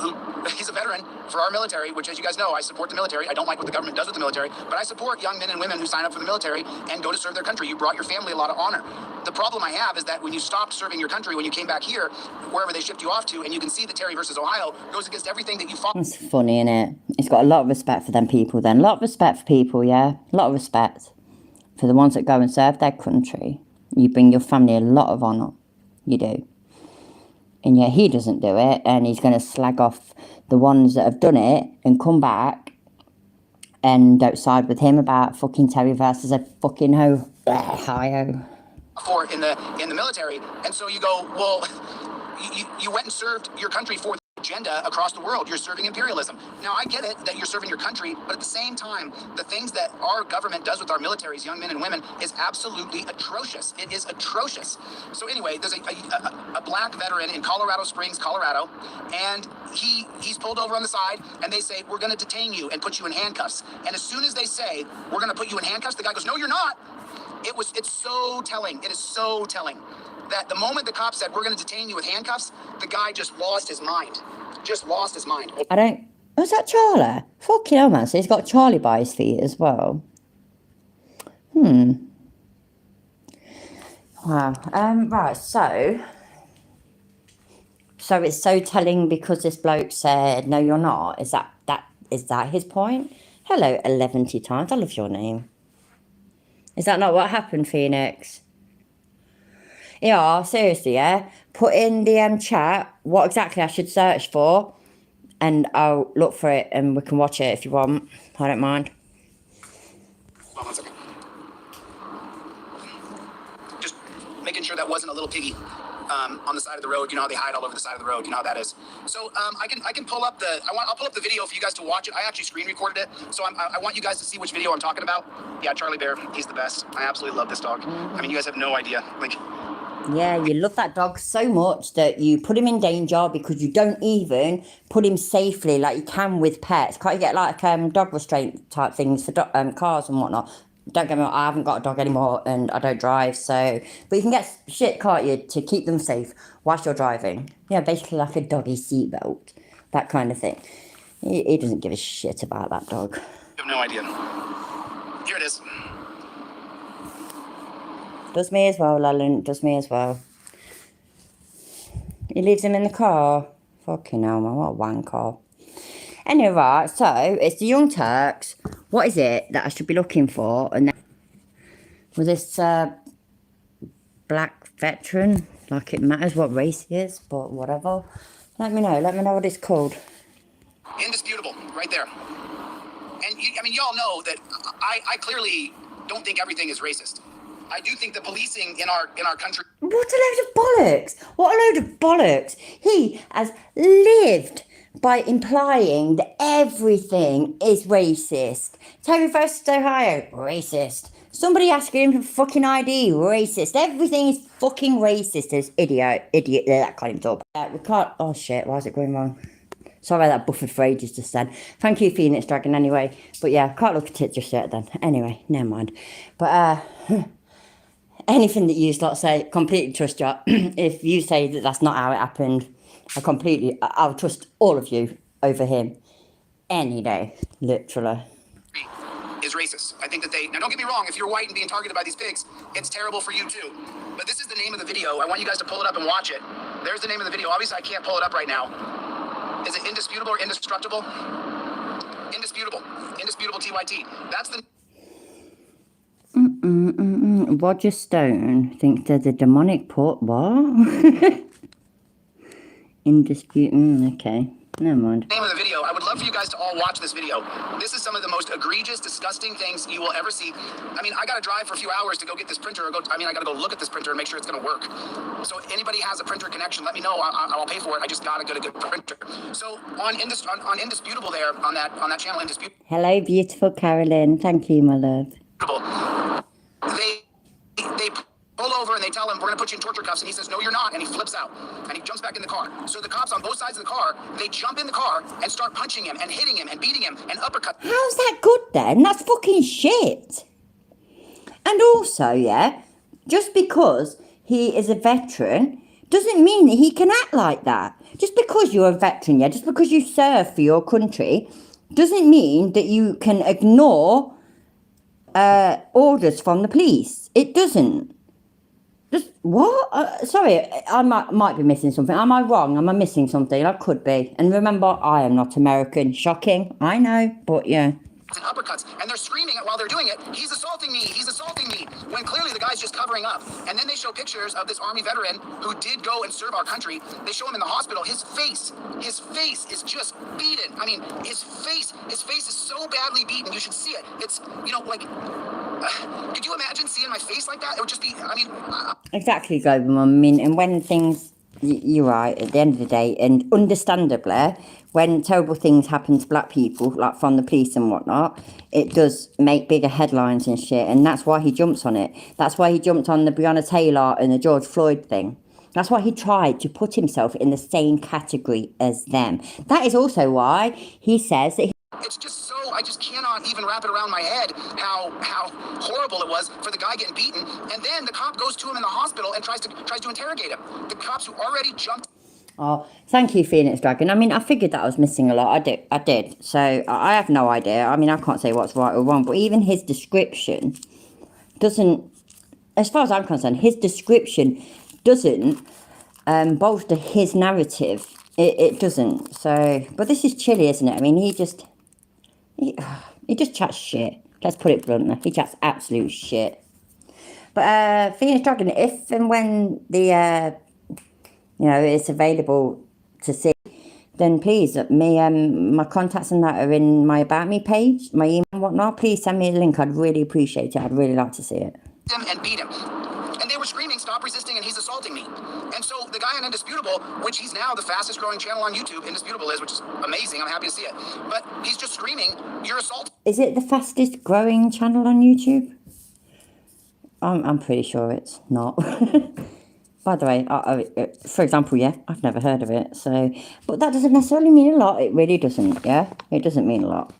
he's a veteran for our military, which, as you guys know, I support the military. I don't like what the government does with the military, but I support young men and women who sign up for the military and go to serve their country. You brought your family a lot of honor. The problem I have is that when you stopped serving your country, when you came back here, wherever they shipped you off to, and you can see that Terry versus Ohio goes against everything that you fought. That's funny, isn't it? He's got a lot of respect for them people then. A lot of respect for people, yeah? A lot of respect for the ones that go and serve their country. You bring your family a lot of honour. You do. And yet he doesn't do it, and he's going to slag off the ones that have done it and come back and don't side with him about fucking Terry versus a fucking Ohio. For in the military, and so you go, well, you went and served your country for the agenda across the world. You're serving imperialism. Now, I get it that you're serving your country, but at the same time, the things that our government does with our militaries, young men and women, is absolutely atrocious. It is atrocious. So anyway, there's a black veteran in Colorado Springs, Colorado, and he's pulled over on the side, and they say, we're going to detain you and put you in handcuffs. And as soon as they say, we're going to put you in handcuffs, the guy goes, no, you're not. It's so telling. It is so telling that the moment the cop said, we're going to detain you with handcuffs, the guy just lost his mind. Just lost his mind. Was that Charlie? Fucking hell, man. So he's got Charlie by his feet as well. Wow. Right, so it's so telling because this bloke said, no, you're not. Is that his point? Hello, 11 times. I love your name. Is that not what happened, Phoenix? Yeah, seriously, yeah? Put in the chat what exactly I should search for, and I'll look for it, and we can watch it if you want. I don't mind. Hold on 1 second. Just making sure that wasn't a little piggy on the side of the road. You know how they hide all over the side of the road. You know how that is. So I can pull up I'll pull up the video for you guys to watch it. I actually screen recorded it, so I want you guys to see which video I'm talking about. Yeah, Charlie Bear, he's the best. I absolutely love this dog. I mean, you guys have no idea. Like. Yeah, you love that dog so much that you put him in danger because you don't even put him safely like you can with pets. Can't you get like dog restraint type things for cars and whatnot? Don't get me wrong, I haven't got a dog anymore and I don't drive, so... But you can get shit, can't you, to keep them safe whilst you're driving. Yeah, basically like a doggy seatbelt, that kind of thing. He doesn't give a shit about that dog. You have no idea. Here it is. Does me as well, Lalan. Does me as well. He leaves him in the car. Fucking hell, man. What a wanker. Anyway, right, so it's the Young Turks. What is it that I should be looking for? And then with this black veteran, like it matters what race he is, but whatever. Let me know what it's called. Indisputable, right there. And I mean, y'all know that I clearly don't think everything is racist. I do think the policing in our country. What a load of bollocks! What a load of bollocks! He has lived by implying that everything is racist. Terry versus Ohio, racist. Somebody asking him for fucking ID, racist. Everything is fucking racist. This idiot. I can't even talk. We can't. Oh shit! Why is it going wrong? Sorry that buffered for ages just then. Thank you, Phoenix Dragon. Anyway, but yeah, can't look at it just yet. Then anyway, never mind. But anything that you lot say, completely trust you. If you say that that's not how it happened, I'll trust all of you over him any day, literally. Is racist. I think that now don't get me wrong, if you're white and being targeted by these pigs, it's terrible for you too. But this is the name of the video. I want you guys to pull it up and watch it. There's the name of the video. Obviously, I can't pull it up right now. Is it indisputable or indestructible? Indisputable. Indisputable TYT. That's the... Roger Stone thinks there's a demonic port. What? Indisputable. Okay. Never mind. Name of the video. I would love for you guys to all watch this video. This is some of the most egregious, disgusting things you will ever see. I mean, I got to drive for a few hours to go get this printer, or I got to go look at this printer and make sure it's going to work. So anybody has a printer connection, let me know. I'll pay for it. I just got to get a good printer. So on Indisputable there, on that channel, Indisputable. Hello, beautiful Carolyn. Thank you, my love. They pull over and they tell him, we're going to put you in torture cuffs. And he says, no, you're not. And he flips out and he jumps back in the car. So the cops on both sides of the car, they jump in the car and start punching him and hitting him and beating him and uppercut. How's that good then? That's fucking shit. And also, yeah, just because he is a veteran doesn't mean that he can act like that. Just because you're a veteran, yeah, just because you serve for your country doesn't mean that you can ignore orders from the police. It doesn't. Just what? Sorry, I might be missing something. Am I wrong? Am I missing something? I could be. And remember, I am not American. Shocking, I know, but yeah. And uppercuts, and they're screaming it while they're doing it. He's assaulting me. He's assaulting me. When clearly the guy's just covering up. And then they show pictures of this Army veteran who did go and serve our country. They show him in the hospital. His face is just beaten. I mean, his face is so badly beaten. You should see it. It's, could you imagine seeing my face like that? It would just be, Exactly, Global Mum. I mean, and when things, you're right, at the end of the day, and understandably, when terrible things happen to black people, like from the police and whatnot, it does make bigger headlines and shit, and that's why he jumps on it. That's why he jumped on the Breonna Taylor and the George Floyd thing. That's why he tried to put himself in the same category as them. That is also why he says that it's just so, I just cannot even wrap it around my head how horrible it was for the guy getting beaten. And then the cop goes to him in the hospital and tries to interrogate him. The cops who already jumped. Oh, thank you, Phoenix Dragon. I mean, I figured that I was missing a lot. I did. So I have no idea. I mean, I can't say what's right or wrong, but even his description doesn't, as far as I'm concerned, his description doesn't bolster his narrative. It doesn't. So, but this is chilly, isn't it? I mean, he just chats shit. Let's put it bluntly. He chats absolute shit. But Phoenix Dragon, if and when the it's available to see, then please, my contacts and that are in my About Me page, my email and whatnot. Please send me a link. I'd really appreciate it. I'd really like to see it. And beat him. And they were screaming, stop resisting, and he's assaulting me. And so the guy on Indisputable, which he's now the fastest growing channel on YouTube, Indisputable is, which is amazing. I'm happy to see it. But he's just screaming, you're assaulting. Is it the fastest growing channel on YouTube? I'm pretty sure it's not. By the way, for example, yeah, I've never heard of it. So, but that doesn't necessarily mean a lot. It really doesn't, yeah? It doesn't mean a lot.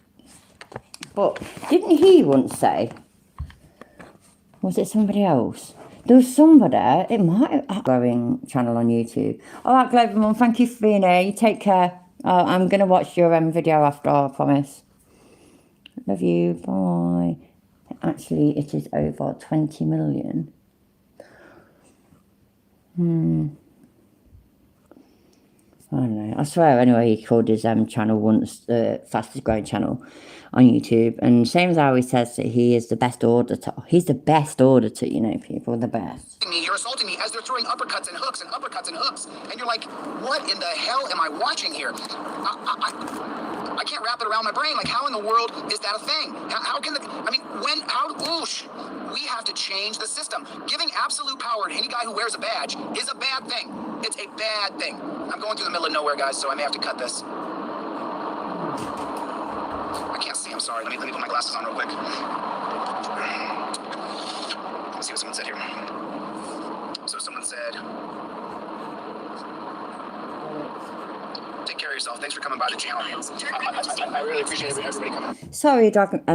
But didn't he once say, was it somebody else? There was somebody, it might have a growing channel on YouTube. All right, Global Mum, thank you for being here. You take care. I'm going to watch your video after, I promise. Love you, bye. Actually, it is over 20 million. I don't know. I swear, anyway, he called his channel once the fastest growing channel on YouTube. And same as how he says that he is the best auditor. He's the best auditor, you know, people, the best. You're assaulting me as they're throwing uppercuts and hooks and uppercuts and hooks. And you're like, what in the hell am I watching here? I can't wrap it around my brain. Like, how in the world is that a thing? How can we have to change the system. Giving absolute power to any guy who wears a badge is a bad thing. It's a bad thing. I'm going through the middle of nowhere, guys, so I may have to cut this. I can't see, I'm sorry. Let me put my glasses on real quick. Let's see what someone said here. So someone said, take care of yourself. Thanks for coming by the channel. I really appreciate everybody coming. Sorry,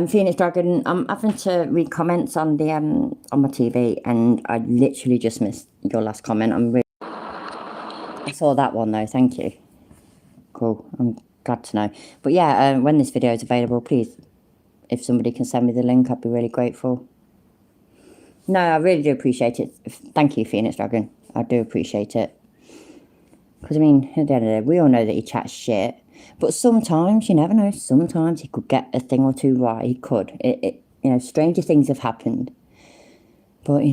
Phoenix Dragon. I'm having to read comments on the on my TV, and I literally just missed your last comment. I saw that one though. Thank you. Cool. I'm glad to know. But yeah, when this video is available, please, if somebody can send me the link, I'd be really grateful. No, I really do appreciate it. Thank you, Phoenix Dragon. I do appreciate it. Because, I mean, at the end of the day, we all know that he chats shit. But sometimes, you never know, sometimes he could get a thing or two right. He could. Stranger things have happened. But,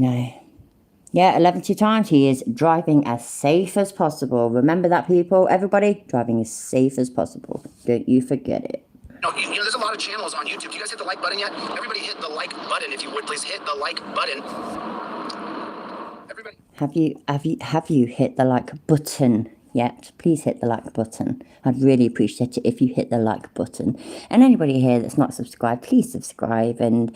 Yeah, 11 2 times. He is driving as safe as possible. Remember that, people? Everybody, driving as safe as possible. Don't you forget it. There's a lot of channels on YouTube. Do you guys hit the like button yet? Everybody hit the like button, if you would, please hit the like button. Everybody. Have you hit the like button yet? Please hit the like button. I'd really appreciate it if you hit the like button. And anybody here that's not subscribed, please subscribe. And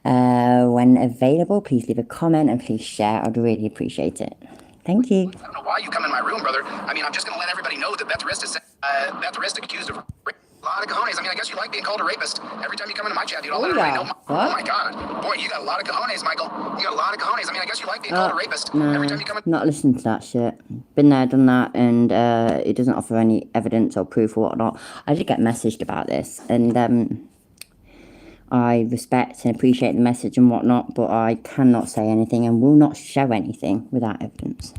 when available, please leave a comment and please share. I'd really appreciate it. Thank you. I don't know why you come in my room, brother. I mean, I'm just going to let everybody know that Beth Rist is accused of rape. A lot of cojones. I mean, I guess you like being called a rapist. Every time you come into my chat, dude, I'll let everybody know. Oh my God. Boy, you got a lot of cojones, Michael. You got a lot of cojones. I mean, I guess you like being called a rapist. No, Every time you come in. not listening to that shit. Been there, done that, and it doesn't offer any evidence or proof or whatnot. I did get messaged about this, and I respect and appreciate the message and whatnot, but I cannot say anything and will not show anything without evidence.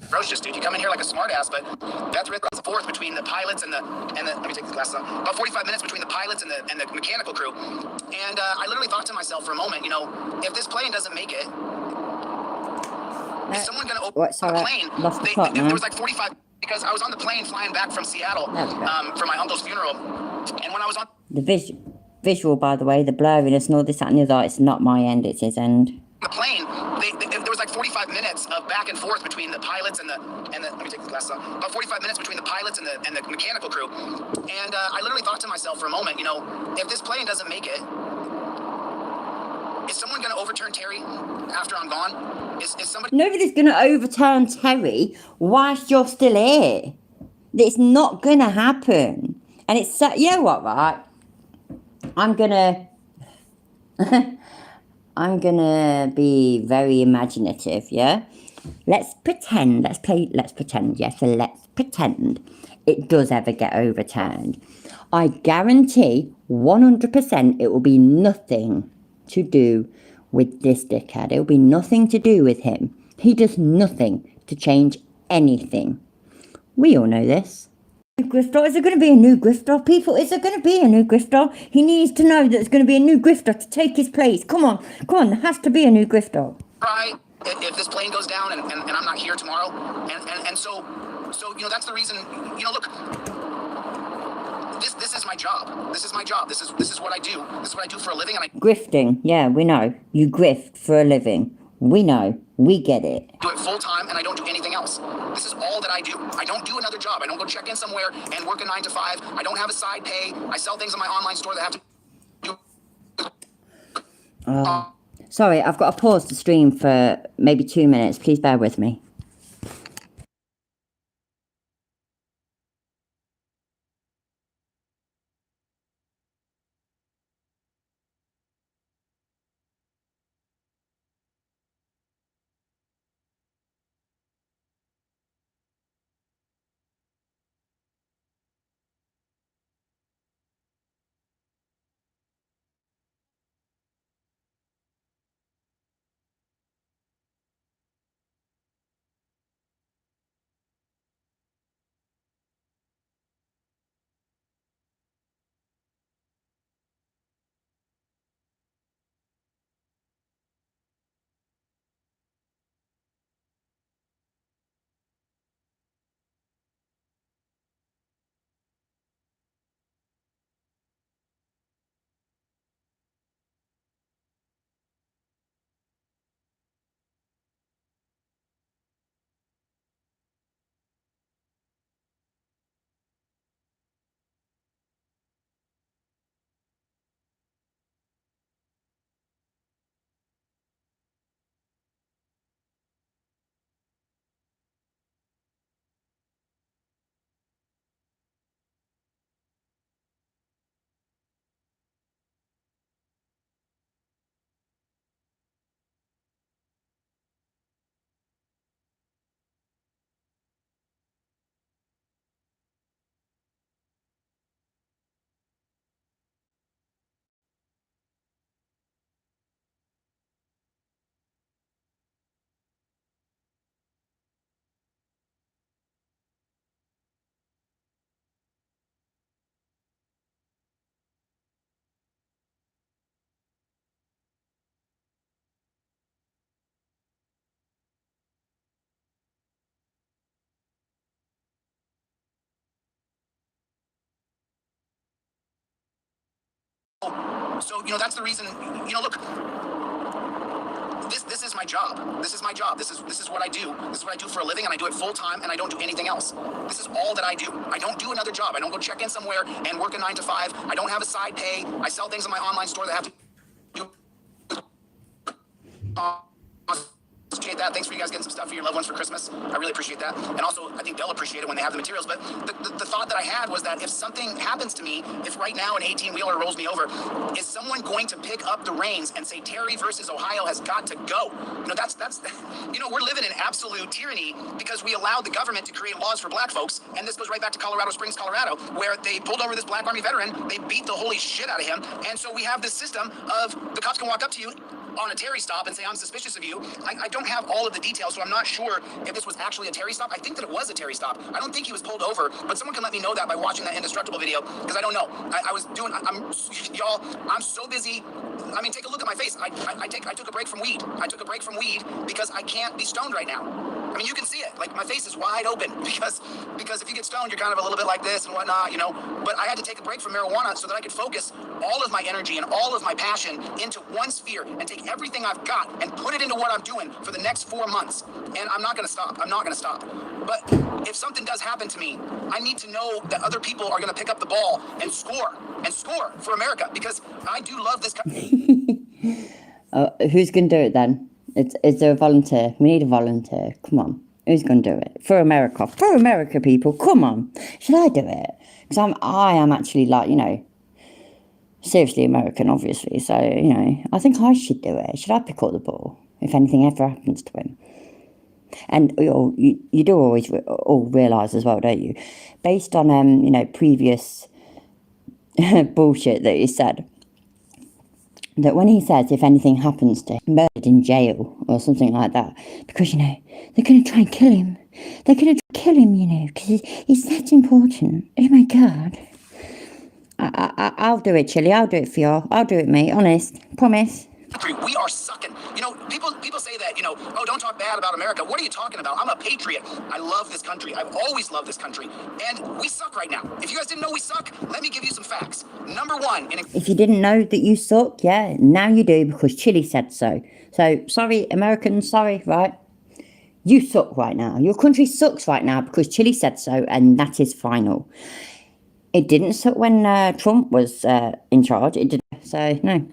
Ferocious, dude. You come in here like a smartass, but Beth Rist runs fourth between the pilots and the. Let me take these glasses off. About 45 minutes between the pilots and the mechanical crew. And I literally thought to myself for a moment, if this plane doesn't make it, is someone going to open the plane? There was like 45 because I was on the plane flying back from Seattle for my uncle's funeral, and when I was on the visual, by the way, the blurriness and all this, that, and the other, it's not my end, it's his end. The plane, there was like 45 minutes of back and forth between the pilots and the let me take these glasses off. About 45 minutes between the pilots and the mechanical crew, and I literally thought to myself for a moment, if this plane doesn't make it, is someone going to overturn Terry after I'm gone? Is somebody? Nobody's going to overturn Terry whilst you're still here. It's not going to happen. And it's you know what, right? I'm gonna be very imaginative, yeah? Let's pretend, yes, so let's pretend it does ever get overturned. I guarantee 100% it will be nothing to do with this dickhead. It will be nothing to do with him. He does nothing to change anything. We all know this. Grifter? Is there going to be a new grifter? People, is there going to be a new grifter? He needs to know that there's going to be a new grifter to take his place. Come on, there has to be a new grifter. Right. If this plane goes down and I'm not here tomorrow, and so that's the reason. Look, this is my job. This is my job. This is what I do. This is what I do for a living. And Grifting, yeah, we know. You grift for a living. We know. We get it. Do it full time, and I don't do anything else. This is all that I do. I don't do another job. I don't go check in somewhere and work a 9 to 5. I don't have a side pay. I sell things on my online store that have to do. Sorry, I've got to pause the stream for maybe 2 minutes. Please bear with me. So, that's the reason, look, this is my job. This is my job. This is what I do. This is what I do for a living, and I do it full time, and I don't do anything else. This is all that I do. I don't do another job. I don't go check in somewhere and work a 9 to 5. I don't have a side pay. I sell things on my online store that have to do. Appreciate that. Thanks for you guys getting some stuff for your loved ones for Christmas. I really appreciate that. And also, I think they'll appreciate it when they have the materials. But the thought that I had was that if something happens to me, if right now an 18-wheeler rolls me over, is someone going to pick up the reins and say Terry versus Ohio has got to go? That's we're living in absolute tyranny because we allowed the government to create laws for black folks. And this goes right back to Colorado Springs, Colorado, where they pulled over this black Army veteran. They beat the holy shit out of him. And so we have this system of the cops can walk up to you on a Terry stop and say, I'm suspicious of you. I don't have all of the details, so I'm not sure if this was actually a Terry stop. I think that it was a Terry stop. I don't think he was pulled over, but someone can let me know that by watching that Indestructible video, because I don't know. I'm so busy. I mean, take a look at my face. I took a break from weed. I took a break from weed because I can't be stoned right now. I mean, you can see it. Like, my face is wide open because if you get stoned, you're kind of a little bit like this and whatnot, But I had to take a break from marijuana so that I could focus all of my energy and all of my passion into one sphere and take everything I've got and put it into what I'm doing for the next 4 months. And I'm not going to stop. I'm not going to stop. But if something does happen to me, I need to know that other people are going to pick up the ball and score for America, because I do love this country. Who's going to do it then? Is there a volunteer? We need a volunteer. Come on. Who's going to do it? For America. For America, people. Come on. Should I do it? Because I am actually seriously American, obviously. So, I think I should do it. Should I pick up the ball if anything ever happens to him? And you do always all realise as well, don't you? Based on, previous bullshit that he said, that when he says if anything happens to him, murdered in jail or something like that, because, they're going to try and kill him. They're going to kill him, because he's that important. Oh, my God. I'll do it, Chili. I'll do it for you. I'll do it, mate. Honest. Promise. We are sucking. People say that, oh, don't talk bad about America. What are you talking about? I'm a patriot. I love this country. I've always loved this country. And we suck right now. If you guys didn't know we suck, let me give you some facts. Number one. If you didn't know that you suck, yeah, now you do, because Chili said so. So, sorry, Americans, sorry, right? You suck right now. Your country sucks right now because Chili said so, and that is final. It didn't suck when Trump was in charge. It didn't. So, no.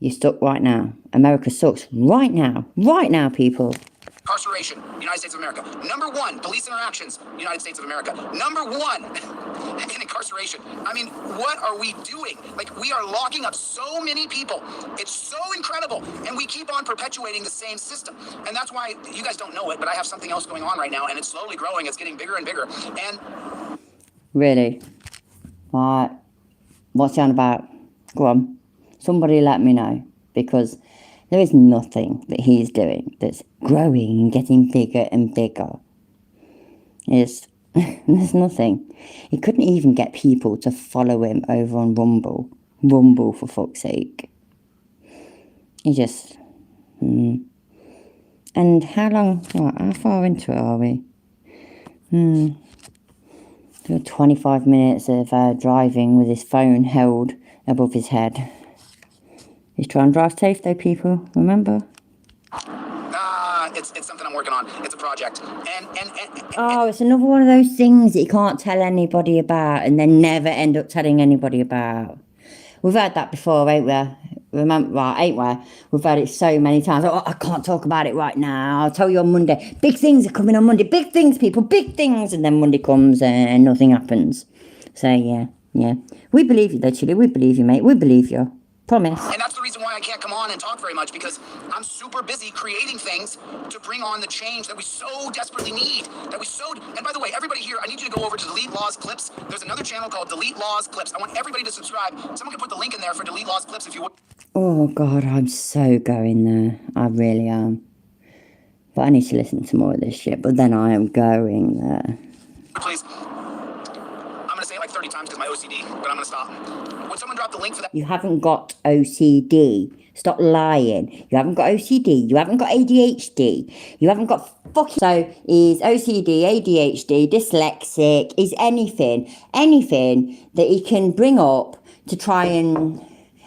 You stuck right now. America sucks right now. Right now, people. Incarceration, United States of America. Number one, police interactions, United States of America. Number one, in incarceration. I mean, what are we doing? Like, we are locking up so many people. It's so incredible. And we keep on perpetuating the same system. And that's why you guys don't know it, but I have something else going on right now, and it's slowly growing. It's getting bigger and bigger. And really? Right. What's it on about? Go on. Somebody let me know, because there is nothing that he's doing that's growing and getting bigger and bigger. There's nothing. He couldn't even get people to follow him over on Rumble. Rumble, for fuck's sake. He just... And how far into it are we? 25 minutes of driving with his phone held above his head. He's trying to drive safe though, people, remember? It's something I'm working on. It's a project. Oh, it's another one of those things that you can't tell anybody about and then never end up telling anybody about. We've heard that before, ain't we? Remember, ain't we? We've heard it so many times. Oh, I can't talk about it right now. I'll tell you on Monday. Big things are coming on Monday. Big things, people. Big things. And then Monday comes and nothing happens. So, yeah. We believe you though, Chili. We believe you, mate. We believe you. Promise. And that's the reason why I can't come on and talk very much, because I'm super busy creating things to bring on the change that we so desperately need. And by the way, everybody here, I need you to go over to Delete Laws Clips. There's another channel called Delete Laws Clips. I want everybody to subscribe. Someone can put the link in there for Delete Laws Clips if you would. Oh, God, I'm so going there. I really am. But I need to listen to more of this shit. But then I am going there. Please. I'm going to say it like 30 times because my OCD, but I'm going to stop. Would someone drop the link for that? You haven't got OCD. Stop lying. You haven't got OCD. You haven't got ADHD. You haven't got fucking... So, is OCD, ADHD, dyslexic, is anything that he can bring up to try and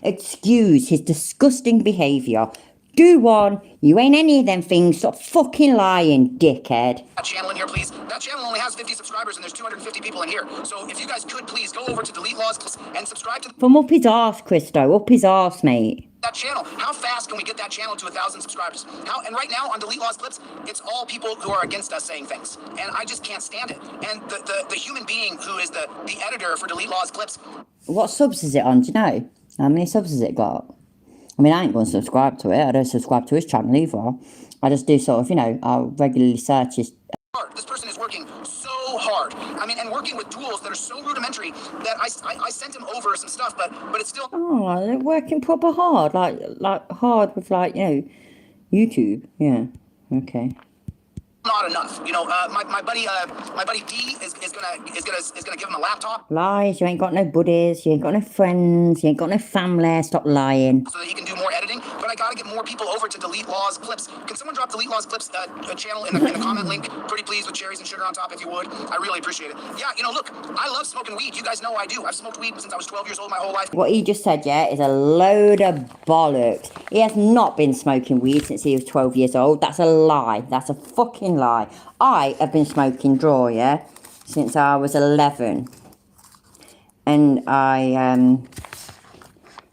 excuse his disgusting behaviour. Do one. You ain't any of them things. Stop fucking lying, dickhead. That channel in here, please. That channel only has 50 subscribers and there's 250 people in here. So if you guys could please go over to Delete Laws and subscribe to From up his arse, Christo. Up his arse, mate. that channel. How fast can we get that channel to 1,000 subscribers? And right now on Delete Laws Clips, it's all people who are against us saying things. And I just can't stand it. And the human being who is the editor for Delete Laws Clips. What subs is it on? Do you know? How many subs has it got? I mean, I ain't going to subscribe to it. I don't subscribe to his channel either. I just do sort of, you know, I'll regularly search his... This person is working so hard. I mean, and working with tools that are so rudimentary that I sent him over some stuff, but it's still... Oh, they're working proper hard. Like hard with, like, you know, YouTube. Yeah. Okay. Not enough. You know, my buddy D is gonna give him a laptop. Lies. You ain't got no buddies. You ain't got no friends. You ain't got no family. Stop lying. So that he can do more editing. But I gotta get more people over to Delete Laws Clips. Can someone drop Delete Laws Clips a channel in the comment link? Pretty please, with cherries and sugar on top, if you would. I really appreciate it. Yeah, you know, look, I love smoking weed. You guys know I do. I've smoked weed since I was 12 years old my whole life. What he just said, yeah, is a load of bollocks. He has not been smoking weed since he was 12 years old. That's a lie. That's a fucking lie. I have been smoking draw, yeah, since I was 11. And I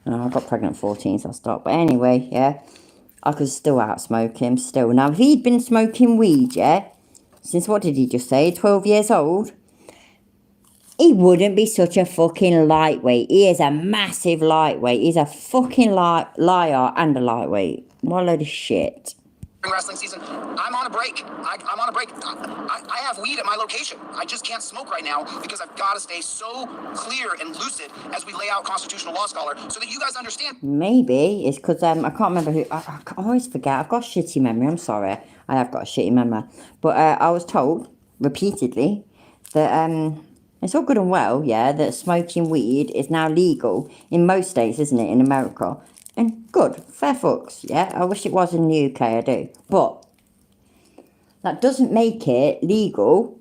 got pregnant at 14, so I stopped. But anyway, yeah, I could still outsmoke him, still. Now, if he'd been smoking weed, yeah, since, what did he just say, 12 years old, he wouldn't be such a fucking lightweight. He is a massive lightweight. He's a fucking liar and a lightweight. What a load of shit. Wrestling season. I'm on a break. I'm on a break. I have weed at my location. I just can't smoke right now because I've got to stay so clear and lucid as we lay out Constitutional Law Scholar so that you guys understand. Maybe it's because I can't remember who. I always forget. I've got a shitty memory. I'm sorry. I have got a shitty memory. But I was told repeatedly that it's all good and well, yeah, that smoking weed is now legal in most states, isn't it, in America? And good, fair fucks, yeah. I wish it was in the UK, I do. But that doesn't make it legal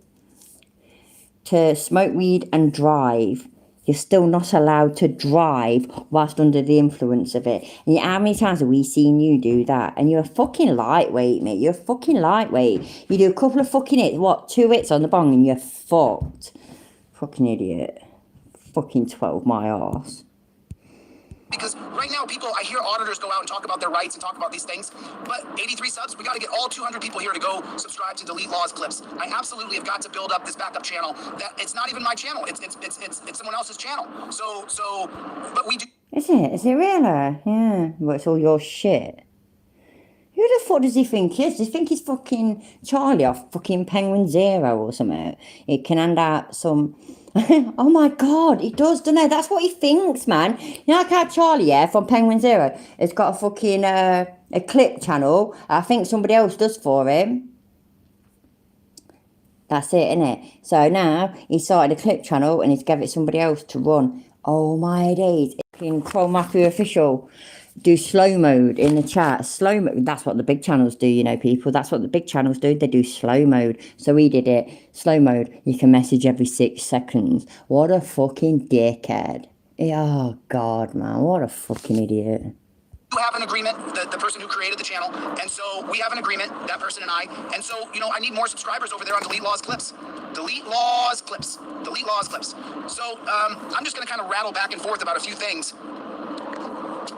to smoke weed and drive. You're still not allowed to drive whilst under the influence of it. And how many times have we seen you do that? And you're a fucking lightweight, mate. You're a fucking lightweight. You do a couple of fucking hits, 2 hits on the bong and you're fucked. Fucking idiot. Fucking 12 my arse. Because right now, I hear auditors go out and talk about their rights and talk about these things, but 83 subs, we got to get all 200 people here to go subscribe to Delete Laws Clips. I absolutely have got to build up this backup channel. That it's not even my channel; it's someone else's channel. But we do. Is it? Is it really? Yeah. Well, it's all your shit. Who the fuck does he think he is? Does he think he's fucking Charlie off fucking Penguin Zero or something? He can hand out some... Oh my God, he does, doesn't he? That's what he thinks, man. You know, like how Charlie, yeah, from Penguin Zero, has got a fucking a clip channel. I think somebody else does for him. That's it, innit? So now he's started a clip channel and he's given it somebody else to run. Oh my days. Fucking Troll Mafia Official. Do slow mode in the chat. Slow mode. That's what the big channels do, you know, people. That's what the big channels do. They do slow mode. So we did it. Slow mode. You can message every 6 seconds. What a fucking dickhead. Oh, God, man. What a fucking idiot. You have an agreement, the person who created the channel, and so we have an agreement, that person and I, and so, you know, I need more subscribers over there on Delete Laws Clips. Delete Laws Clips. Delete Laws Clips. So, I'm just going to kind of rattle back and forth about a few things.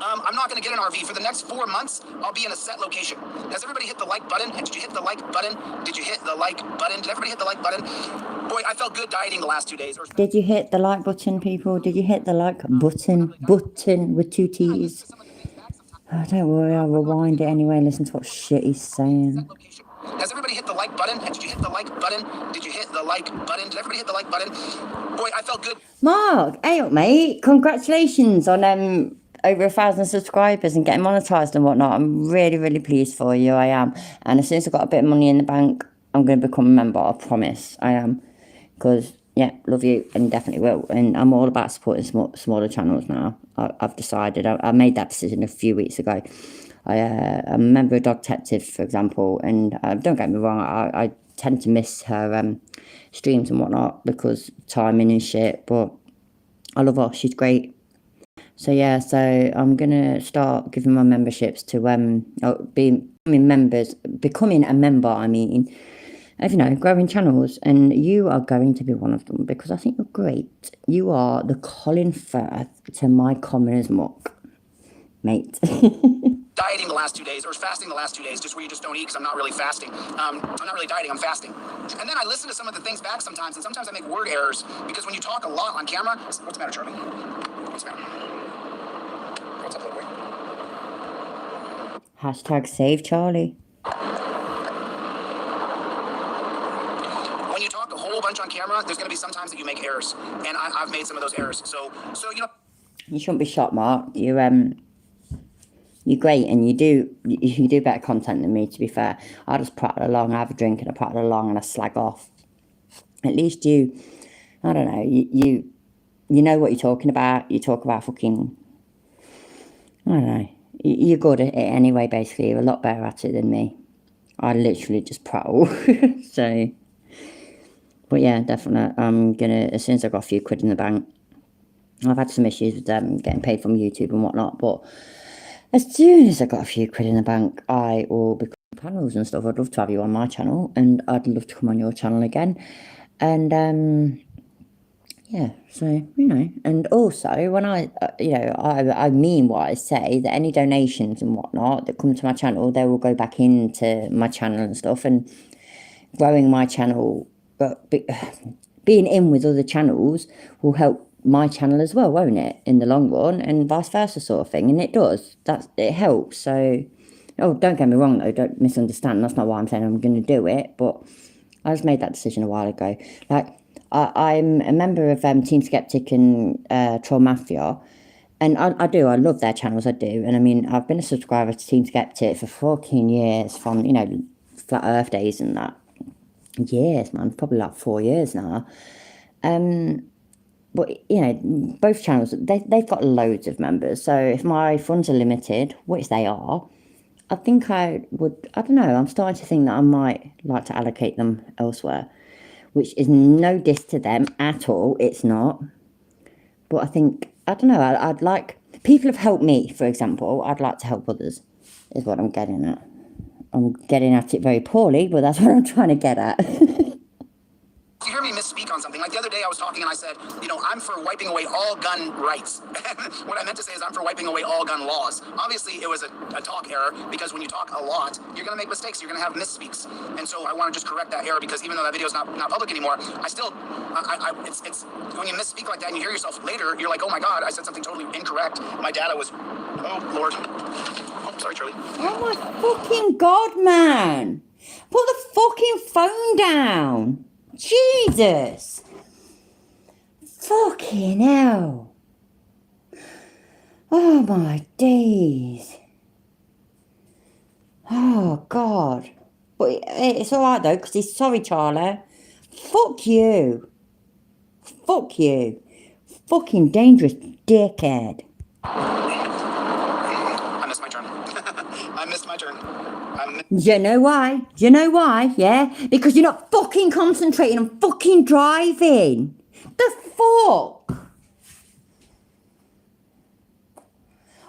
I'm not going to get an RV. For the next 4 months, I'll be in a set location. Has everybody hit the like button? Did you hit the like button? Did you hit the like button? Did everybody hit the like button? Boy, I felt good dieting the last 2 days. Did you hit the like button, people? Did you hit the like button? Button with 2 T's. Oh, don't worry, I'll rewind it anyway and listen to what shit he's saying. Has everybody hit the like button? Did you hit the like button? Did you hit the like button? Did everybody hit the like button? Boy, I felt good. Mark, hey up, mate. Congratulations on over 1,000 subscribers and getting monetized and whatnot. I'm really, really pleased for you. I am. And as soon as I've got a bit of money in the bank, I'm going to become a member. I promise. I am. Because, yeah, love you and definitely will. And I'm all about supporting smaller channels now. I've decided. I made that decision a few weeks ago. I'm a member of Dog Detective, for example. And don't get me wrong, I tend to miss her streams and whatnot because timing and shit. But I love her. She's great. So yeah, so I'm gonna start giving my memberships to becoming a member. I mean, of, you know, growing channels, and you are going to be one of them because I think you're great. You are the Colin Firth to my commoner's muck, mate. Dieting the last 2 days, or fasting the last 2 days, just where you just don't eat because I'm not really fasting. I'm not really dieting, I'm fasting. And then I listen to some of the things back sometimes, and sometimes I make word errors because when you talk a lot on camera, what's the matter, Charlie? What's the matter? What's up, little boy? Hashtag save Charlie. When you talk a whole bunch on camera, there's going to be some times that you make errors, and I've made some of those errors. So you know. You shouldn't be shocked, Mark. You're great, and you do better content than me, to be fair. I just prattle along, I have a drink, and I prattle along, and I slag off. At least you, I don't know, you know what you're talking about. You talk about fucking, I don't know. You're good at it anyway, basically. You're a lot better at it than me. I literally just prattle. So, but yeah, definitely. I'm gonna, as soon as I've got a few quid in the bank, I've had some issues with getting paid from YouTube and whatnot, but as soon as I got a few quid in the bank, I will become panels and stuff. I'd love to have you on my channel, and I'd love to come on your channel again. And yeah, so, you know, and also when I mean what I say, that any donations and whatnot that come to my channel, they will go back into my channel and stuff, and growing my channel, but being in with other channels will help my channel as well, won't it, in the long run, and vice versa sort of thing. And it does, it helps. So, oh, don't get me wrong though, don't misunderstand, that's not why I'm saying I'm going to do it, but I just made that decision a while ago. Like, I'm a member of Team Skeptic and Troll Mafia, and I love their channels, I do. And I mean, I've been a subscriber to Team Skeptic for 14 years, from, you know, Flat Earth days and that. Years, man, probably like 4 years now. But, you know, both channels, they've got loads of members. So if my funds are limited, which they are, I think I don't know, I'm starting to think that I might like to allocate them elsewhere, which is no diss to them at all. It's not. But I think, I don't know, I'd like, people have helped me, for example. I'd like to help others, is what I'm getting at. I'm getting at it very poorly, but that's what I'm trying to get at. You hear me misspeak on something. Like the other day I was talking and I said, you know, I'm for wiping away all gun rights. What I meant to say is I'm for wiping away all gun laws. Obviously, it was a talk error, because when you talk a lot, you're going to make mistakes. You're going to have misspeaks. And so I want to just correct that error, because even though that video is not public anymore, I still, it's when you misspeak like that and you hear yourself later, you're like, oh my God, I said something totally incorrect. My data was, oh Lord. Oh, sorry, Charlie. Oh my fucking God, man. Put the fucking phone down. Jesus! Fucking hell! Oh my days! Oh God! But it's alright though, because he's sorry, Charlie. Fuck you! Fuck you! Fucking dangerous dickhead! I missed my turn. I missed my turn. You know why? Do you know why? Yeah? Because you're not fucking concentrating on fucking driving. The fuck?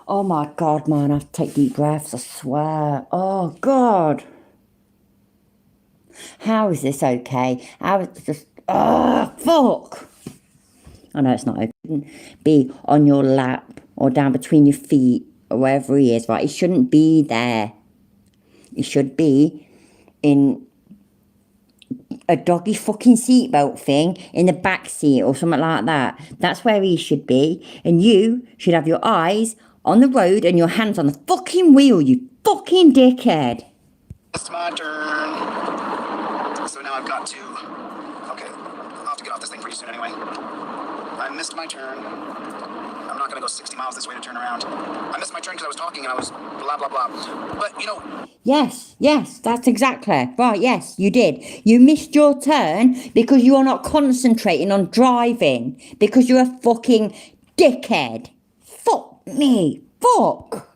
Oh my God, man, I have to take deep breaths, I swear. Oh God. How is this okay? How is this? Oh, fuck. I know it's not okay. Be on your lap or down between your feet or wherever he is, right? He shouldn't be there. He should be in a doggy fucking seatbelt thing in the back seat or something like that. That's where he should be. And you should have your eyes on the road and your hands on the fucking wheel, you fucking dickhead. It's my turn. So now I've got to. Okay, I'll have to get off this thing pretty soon anyway. I missed my turn. I'm not going to go 60 miles this way to turn around. I missed my turn because I was talking and I was blah, blah, blah. But, you know... Yes, that's exactly. Right, yes, you did. You missed your turn because you are not concentrating on driving. Because you're a fucking dickhead. Fuck me. Fuck.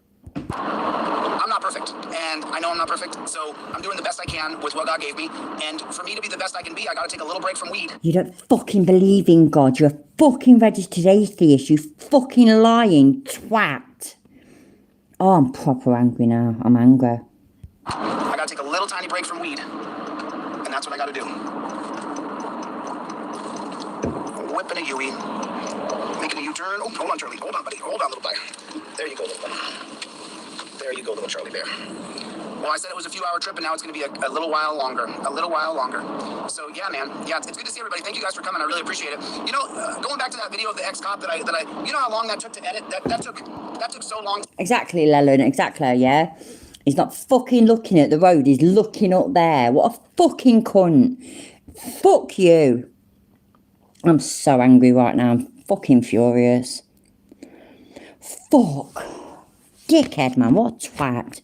I'm not perfect. And I know I'm not perfect, so I'm doing the best I can with what God gave me. And for me to be the best I can be, I got to take a little break from weed. You don't fucking believe in God. You're a fucking registered atheist, you fucking lying twat. Oh, I'm proper angry now. I'm angry. I got to take a little tiny break from weed. And that's what I got to do. Whipping a Yui. Making a U-turn. Oh, hold on, Charlie. Hold on, buddy. Hold on, little buddy. There you go, little buddy. There you go, little Charlie Bear. Well, I said it was a few-hour trip, and now it's going to be a little while longer. A little while longer. So, yeah, man. Yeah, it's good to see everybody. Thank you guys for coming. I really appreciate it. You know, going back to that video of the ex-cop that I you know how long that took to edit? That took so long. Exactly, Lelon. Exactly, yeah? He's not fucking looking at the road. He's looking up there. What a fucking cunt. Fuck you. I'm so angry right now. I'm fucking furious. Fuck. Dickhead, man. What a twat.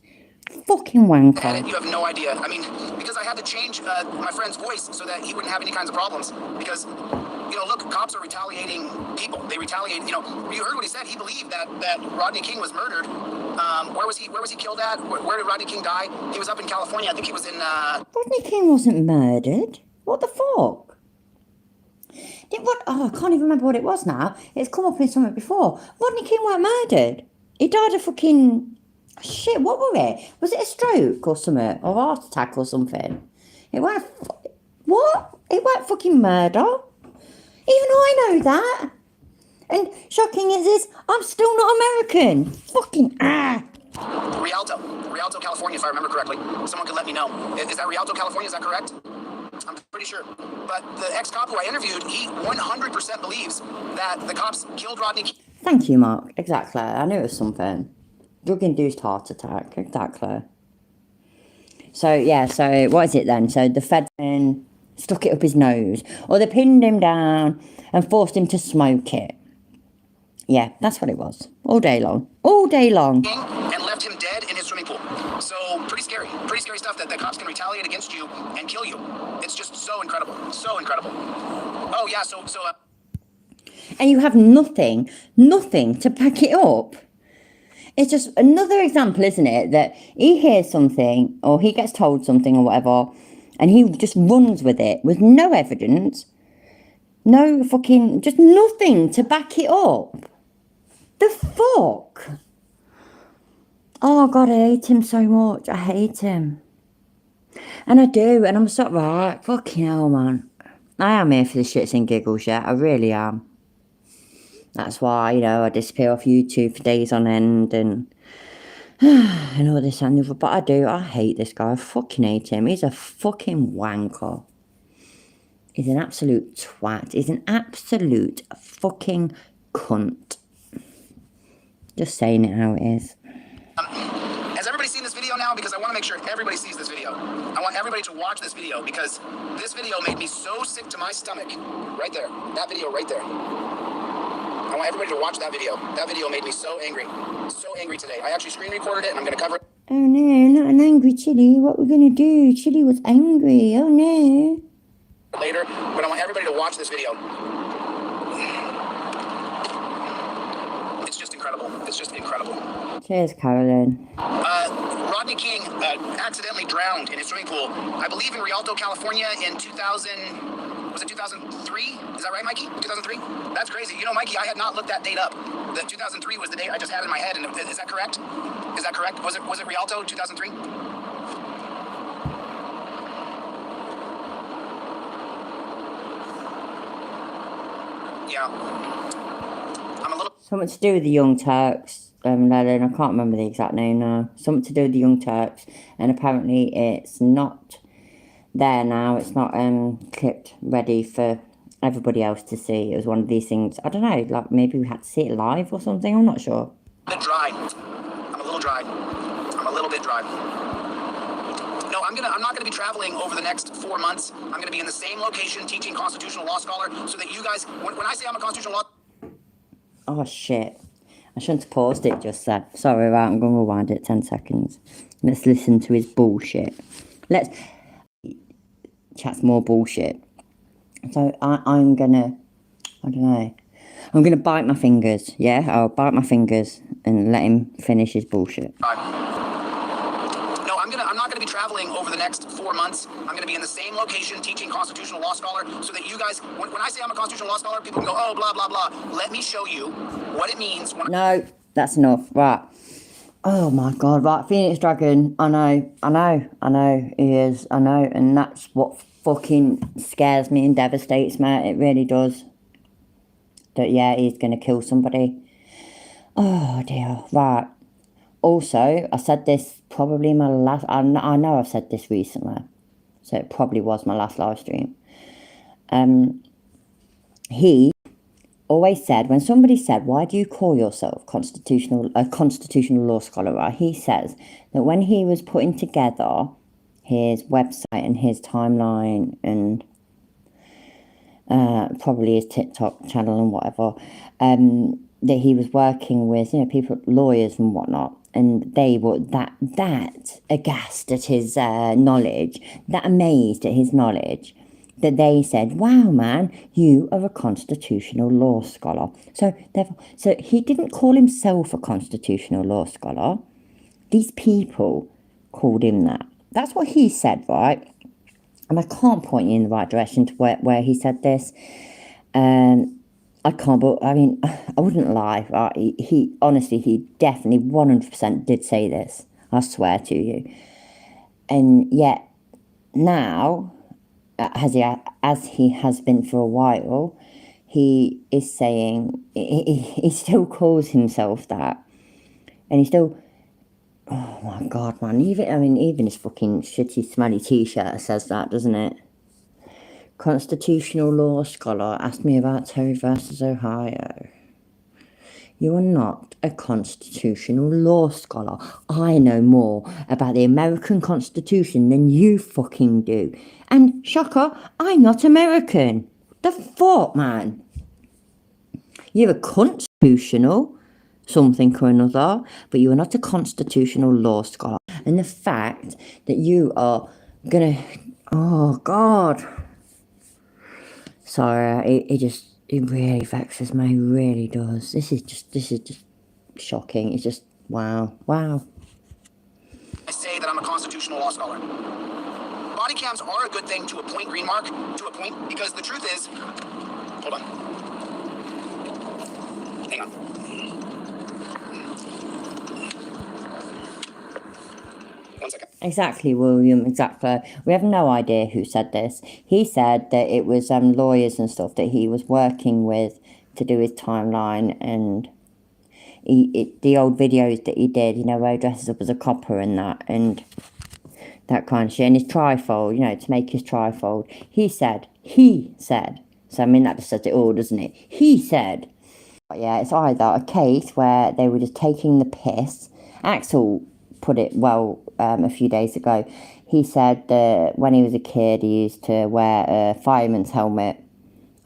Fucking wanker. You have no idea. I mean, because I had to change my friend's voice so that he wouldn't have any kinds of problems. Because, you know, look, cops are retaliating people. They retaliate. You know, you heard what he said. He believed that Rodney King was murdered. Where was he killed at? Where did Rodney King die? He was up in California. I think he was in. Rodney King wasn't murdered. What the fuck? I can't even remember what it was now. It's come up in something before. Rodney King weren't murdered. He died of fucking... Shit, what were it? Was it a stroke or something? Or a heart attack or something? It weren't... What? It weren't fucking murder. Even I know that. And shocking is this, I'm still not American. Fucking Rialto, California, if I remember correctly. Someone could let me know. Is that Rialto, California? Is that correct? I'm pretty sure. But the ex-cop who I interviewed, he 100% believes that the cops killed Rodney King. Thank you, Mark. Exactly. I knew it was something. Drug-induced heart attack. Exactly. So, yeah, so what is it then? So the Fedman stuck it up his nose. Or they pinned him down and forced him to smoke it. Yeah, that's what it was. All day long. All day long. And left him dead in his swimming pool. So, pretty scary. Pretty scary stuff that the cops can retaliate against you and kill you. It's just so incredible. So incredible. Oh, yeah, and you have nothing to back it up. It's just another example, isn't it, that he hears something or he gets told something or whatever and he just runs with it with no evidence, no fucking, just nothing to back it up. The fuck? Oh, God, I hate him so much. I hate him. And I do, and I'm so, right, fucking hell, man. I am here for the shits and giggles, yeah, I really am. That's why, you know, I disappear off YouTube for days on end and all this and the other. But I hate this guy. I fucking hate him. He's a fucking wanker. He's an absolute twat. He's an absolute fucking cunt. Just saying it how it is. Has everybody seen this video now? Because I want to make sure everybody sees this video. I want everybody to watch this video because this video made me so sick to my stomach. Right there. That video right there. I want everybody to watch that video. That video made me so angry. So angry today. I actually screen recorded it and I'm going to cover it. Oh no, not an angry Chili. What we're going to do? Chili was angry. Oh no. Later, but I want everybody to watch this video. It's just incredible. It's just incredible. Cheers, Carolyn. Rodney King accidentally drowned in his swimming pool. I believe in Rialto, California in 2000... Was it 2003? Is that right, Mikey? 2003? That's crazy. You know, Mikey, I had not looked that date up. The 2003 was the date I just had in my head. And is that correct? Is that correct? Was it Rialto 2003? Yeah. I'm a little... Something to do with the Young Turks, Lelyn. I can't remember the exact name now. Something to do with the Young Turks. And apparently it's not there now. It's not clipped ready for everybody else to see. It was one of these things. I don't know, like maybe we had to see it live or something. I'm not sure. I'm a little dry. I'm a little bit dry. No, I'm not gonna be traveling over the next 4 months. I'm gonna be in the same location teaching constitutional law scholar so that you guys, when I say I'm a constitutional law... Oh shit. I shouldn't have paused it just then. Sorry, right, I'm gonna rewind it 10 seconds. Let's listen to his bullshit. Chat's more bullshit. So I'm gonna, I don't know. I'm gonna bite my fingers, yeah? I'll bite my fingers and let him finish his bullshit. not gonna be traveling over the next 4 months. I'm gonna be in the same location teaching constitutional law scholar, so that you guys, when I say I'm a constitutional law scholar, people can go, oh, blah blah blah. Let me show you what it means when. No, that's enough. Right. Oh my god, right, Phoenix Dragon, I know, he is, I know, and that's what fucking scares me and devastates me, it really does. That, yeah, he's gonna kill somebody. Oh dear, right. Also, I said this probably in my last, I know I've said this recently, so it probably was my last live stream. He always said, when somebody said, why do you call yourself a constitutional law scholar, right? He says that when he was putting together his website and his timeline and probably his TikTok channel and whatever, that he was working with, you know, people, lawyers and whatnot, and they were that aghast at his knowledge, that amazed at his knowledge, that they said, wow, man, you are a constitutional law scholar. So he didn't call himself a constitutional law scholar. These people called him that. That's what he said, right? And I can't point you in the right direction to where he said this. I can't, but I mean, I wouldn't lie, right? He honestly, he definitely 100% did say this. I swear to you. And yet, now, as he has been for a while, he is saying, he still calls himself that, and he still, oh my god, man, even his fucking shitty smelly t-shirt says that, doesn't it? Constitutional law scholar asked me about Toe versus Ohio. You are not a constitutional law scholar. I know more about the American Constitution than you fucking do. And, shocker, I'm not American. The fuck, man? You're a constitutional something or another, but you are not a constitutional law scholar. And the fact that you are gonna... Oh, God. Sorry, it really vexes me, it really does. This is just shocking. It's just, wow. I say that I'm a constitutional law scholar. Body cams are a good thing to a point, Green Mark, to a point, because the truth is, hold on. Hang on. One second. Exactly, William, exactly. We have no idea who said this. He said that it was lawyers and stuff that he was working with to do his timeline, and the old videos that he did, you know, where he dresses up as a copper and that kind of shit, and his trifold, you know, to make his trifold. He said, so I mean, that just says it all, doesn't it? He said, yeah, it's either a case where they were just taking the piss. Axel put it well a few days ago. He said that when he was a kid, he used to wear a fireman's helmet.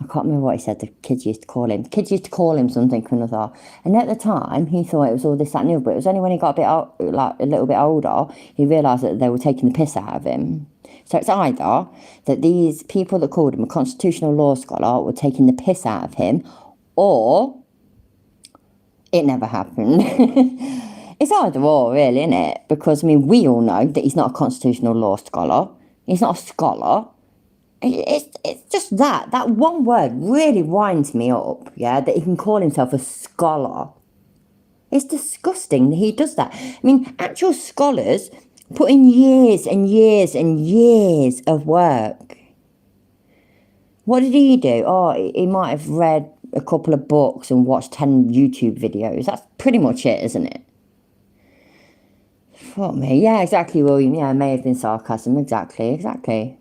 I can't remember what he said the kids used to call him. Kids used to call him something or another. And at the time, he thought it was all this, that, and the other. But it was only when he got a little bit older, he realised that they were taking the piss out of him. So it's either that these people that called him a constitutional law scholar were taking the piss out of him, or it never happened. It's either or, really, isn't it? Because, I mean, we all know that he's not a constitutional law scholar. He's not a scholar. It's just that one word really winds me up, yeah, that he can call himself a scholar. It's disgusting that he does that. I mean, actual scholars put in years and years and years of work. What did he do? Oh, he might have read a couple of books and watched 10 YouTube videos. That's pretty much it, isn't it? Fuck me. Yeah, exactly, William. Yeah, it may have been sarcasm. Exactly.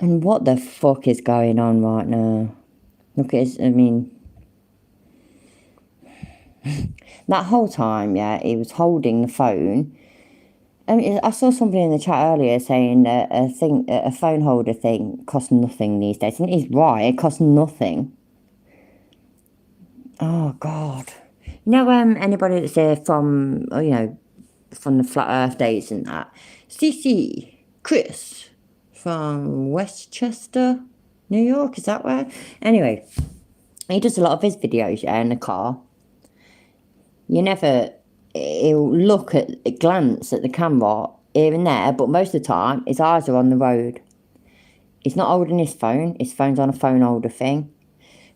And what the fuck is going on right now? Look at his, I mean... that whole time, yeah, he was holding the phone. I mean, I saw somebody in the chat earlier saying that a phone holder thing costs nothing these days. And he's right, it costs nothing. Oh, God. You know, anybody that's here from, you know, from the Flat Earth days and that? CC, Chris... from Westchester, New York, is that where? Anyway, he does a lot of his videos, yeah, in the car. You never, he'll look at, glance at the camera here and there, but most of the time, his eyes are on the road. He's not holding his phone's on a phone holder thing.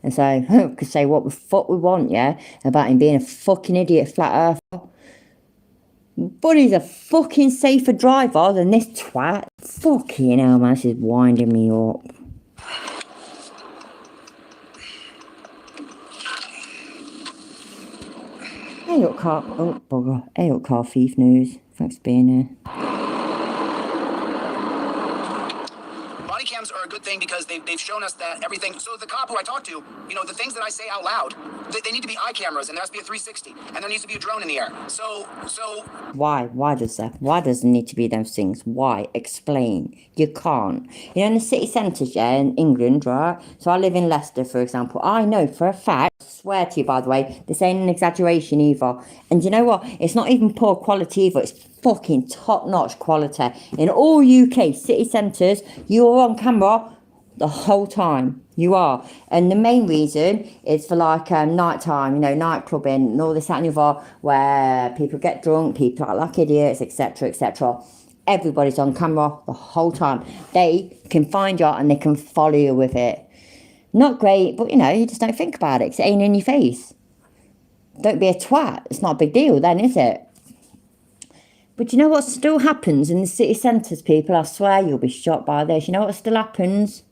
And so, we could say what the fuck we want, yeah, about him being a fucking idiot flat earther. But he's a fucking safer driver than this twat. Fucking hell, man, this is winding me up. Hey up, car. Oh, bugger. Hey up, car thief news. Thanks for being here. Body cams are a good thing because they've shown us that everything. So the cop who I talked to, you know, the things that I say out loud, they need to be eye cameras, and there has to be a 360, and there needs to be a drone in the air. So. Why? Why does that? Why does it need to be those things? Why? Explain. You can't. You know, in the city centres, yeah, in England, right? So I live in Leicester, for example. I know for a fact, I swear to you, by the way, this ain't an exaggeration either. And you know what? It's not even poor quality either. It's fucking top-notch quality. In all UK city centres, you're on camera the whole time. You are. And the main reason is for like nighttime, you know, night clubbing and all this, that and the other, where people get drunk, people act like idiots, etc., etc. Everybody's on camera the whole time. They can find you and they can follow you with it. Not great, but you know, you just don't think about it because it ain't in your face. Don't be a twat. It's not a big deal then, is it? But you know what still happens in the city centres, people? I swear you'll be shocked by this. You know what still happens?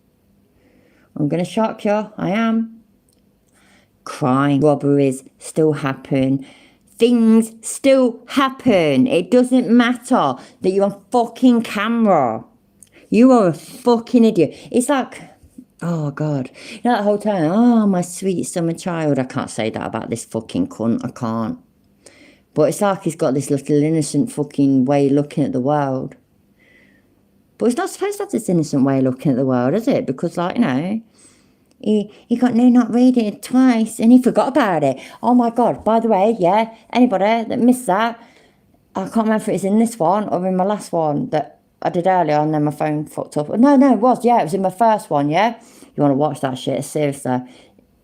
I'm going to shock you. I am. Crime, robberies still happen. Things still happen. It doesn't matter that you're on fucking camera. You are a fucking idiot. It's like, oh God. You know that whole time, oh my sweet summer child. I can't say that about this fucking cunt. I can't. But it's like he's got this little innocent fucking way of looking at the world. But he's not supposed to have this innocent way of looking at the world, is it? Because, like, you know, he got no not rated twice and he forgot about it. Oh my God, by the way, yeah, anybody that missed that, I can't remember if it was in this one or in my last one that I did earlier and then my phone fucked up. No, it was in my first one, yeah? You want to watch that shit, seriously.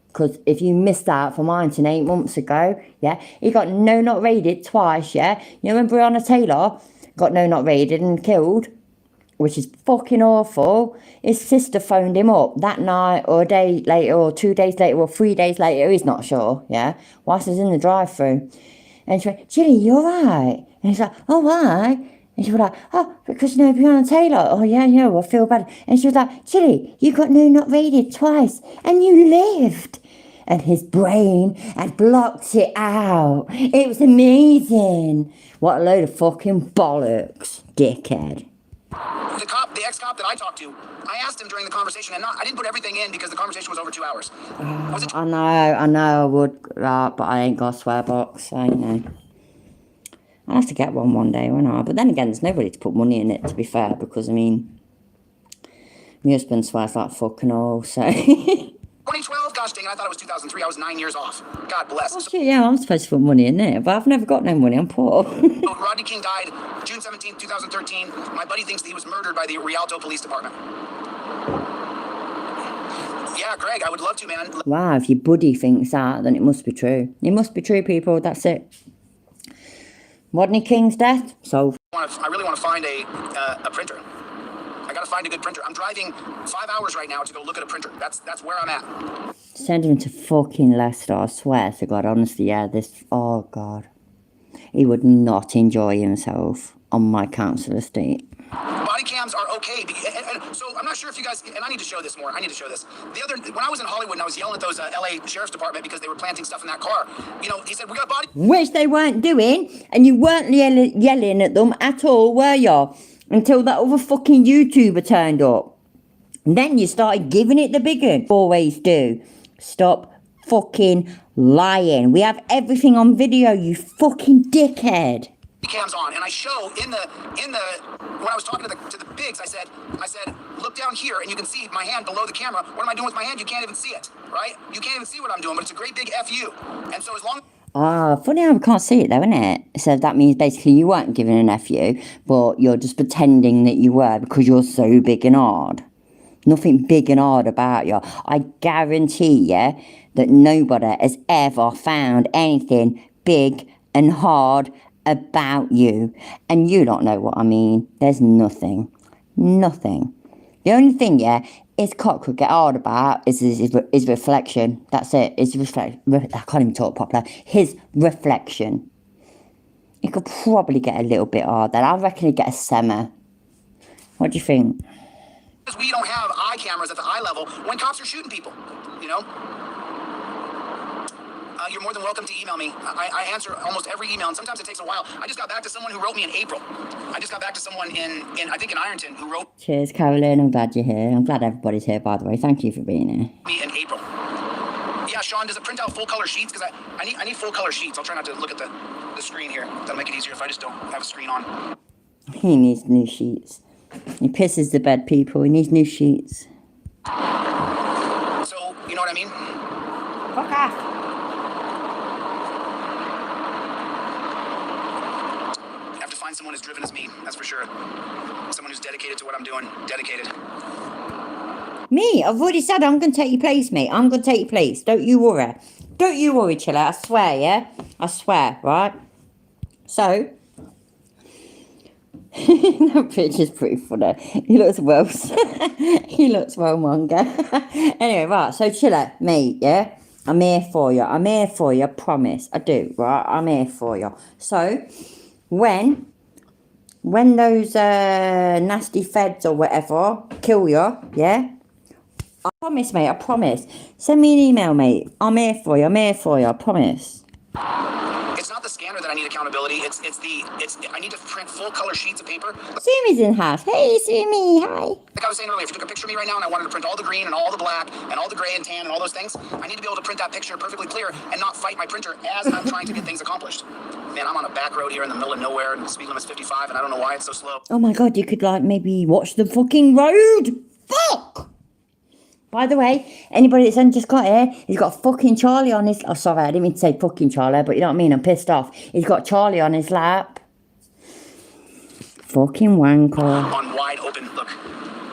Because if you missed out from Ironton 8 months ago, yeah, he got no not rated twice, yeah? You know when Breonna Taylor got no not rated and killed? Which is fucking awful. His sister phoned him up that night or a day later or 2 days later or 3 days later, he's not sure, yeah? Whilst he's in the drive-thru. And she went, Jilly, you alright? And he's like, oh, why? And she was like, oh, because you know Breonna Taylor. Oh, yeah, I feel bad. And she was like, Jilly, you got no not rated twice and you lived. And his brain had blocked it out. It was amazing. What a load of fucking bollocks, dickhead. The ex-cop that I talked to, I asked him during the conversation, and I didn't put everything in because the conversation was over 2 hours. I know I would, but I ain't got a swear box, so, you know. I'll have to get one day, won't I? But then again, there's nobody to put money in it, to be fair, because, I mean, my husband swears like fuck and all, so... 2012, gosh dang it, I thought it was 2003. I was 9 years off. God bless. Oh, shit, yeah, I'm supposed to put money in there, but I've never got no money, I'm poor. Rodney King died June 17, 2013. My buddy thinks that he was murdered by the Rialto Police Department. Yeah, Greg, I would love to, man. Wow, if your buddy thinks that, then it must be true. It must be true, people, that's it. Rodney King's death, solved. I really want to find a printer. I gotta find a good printer. I'm driving 5 hours right now to go look at a printer. That's where I'm at. Send him to fucking Leicester, I swear to God, honestly, yeah, oh God. He would not enjoy himself on my council estate. Body cams are okay. And so I'm not sure if you guys, and I need to show this more. I need to show this. When I was in Hollywood and I was yelling at those LA Sheriff's Department because they were planting stuff in that car, you know, he said, we got body. Which they weren't doing, and you weren't yelling at them at all, were you? Until that other fucking YouTuber turned up. And then you started giving it the big one. Always do. Stop fucking lying. We have everything on video, you fucking dickhead. Cams on, and I show in the when I was talking to the pigs, I said, look down here and you can see my hand below the camera. What am I doing with my hand? You can't even see it, right? You can't even see what I'm doing, but it's a great big FU. And so as long. Funny how we can't see it though, isn't it? So that means basically you weren't giving an FU, but you're just pretending that you were because you're so big and hard. Nothing big and hard about you. I guarantee you that nobody has ever found anything big and hard about you. And you don't know what I mean. There's nothing. Nothing. The only thing, yeah, his cock could get hard about is his reflection. That's it. I can't even talk properly. His reflection. He could probably get a little bit harder. I reckon he'd get a semi. What do you think? Because we don't have eye cameras at the eye level when cops are shooting people, you know? You're more than welcome to email me. I answer almost every email, and sometimes it takes a while. I just got back to someone who wrote me in April. I just got back to someone in I think in Ironton who wrote Cheers, Caroline. I'm glad you're here. I'm glad everybody's here, by the way. Thank you for being here. me in April. Yeah, Sean, does it print out full color sheets? Because I need full color sheets. I'll try not to look at the screen here. That'll make it easier if I just don't have a screen on. He needs new sheets. He pisses the bed, people. He needs new sheets. So, you know what I mean? Fuck off. I have to find someone as driven as me, that's for sure. Someone who's dedicated to what I'm doing. Dedicated. Me? I've already said I'm going to take your place, mate. I'm going to take your place. Don't you worry. Don't you worry, Chiller. I swear, yeah? I swear, right? So, that picture's pretty funny. He looks well. He looks well manga. Anyway, right. So, Chiller, mate, yeah? I'm here for you. I'm here for you. I promise. I do, right? I'm here for you. So, when those nasty feds or whatever kill you, yeah? I promise, mate, I promise. Send me an email, mate. I'm here for you, I promise. It's not the scanner that I need accountability. I need to print full color sheets of paper. Sumi's in house. Hey, Sumi, hi. Like I was saying earlier, if you took a picture of me right now and I wanted to print all the green and all the black and all the gray and tan and all those things, I need to be able to print that picture perfectly clear and not fight my printer as I'm trying to get things accomplished. Man, I'm on a back road here in the middle of nowhere and the speed limit's 55 and I don't know why it's so slow. Oh my god, you could like maybe watch the fucking road. Fuck! By the way, anybody that's only just got here, he's got fucking Charlie on his... Oh, sorry, I didn't mean to say fucking Charlie, but you know what I mean? I'm pissed off. He's got Charlie on his lap. Fucking wanker. On wide open, look.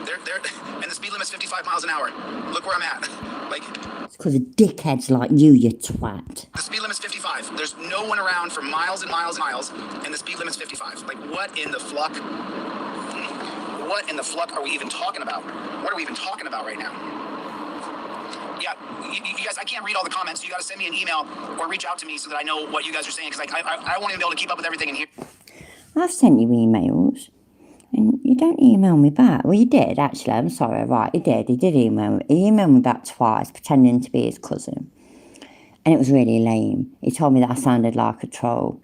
They're, and the speed limit's 55 miles an hour. Look where I'm at. Like... It's because of dickheads like you twat. The speed limit's 55. There's no one around for miles and miles and miles, and the speed limit's 55. Like, what in the fluck? What in the fluck are we even talking about? What are we even talking about right now? Yeah, you guys, I can't read all the comments, so you got to send me an email or reach out to me so that I know what you guys are saying, because I won't even be able to keep up with everything in here. I've sent you emails, and you don't email me back. Well, you did, actually. I'm sorry, right, he did email me. He emailed me back twice, pretending to be his cousin. And it was really lame. He told me that I sounded like a troll.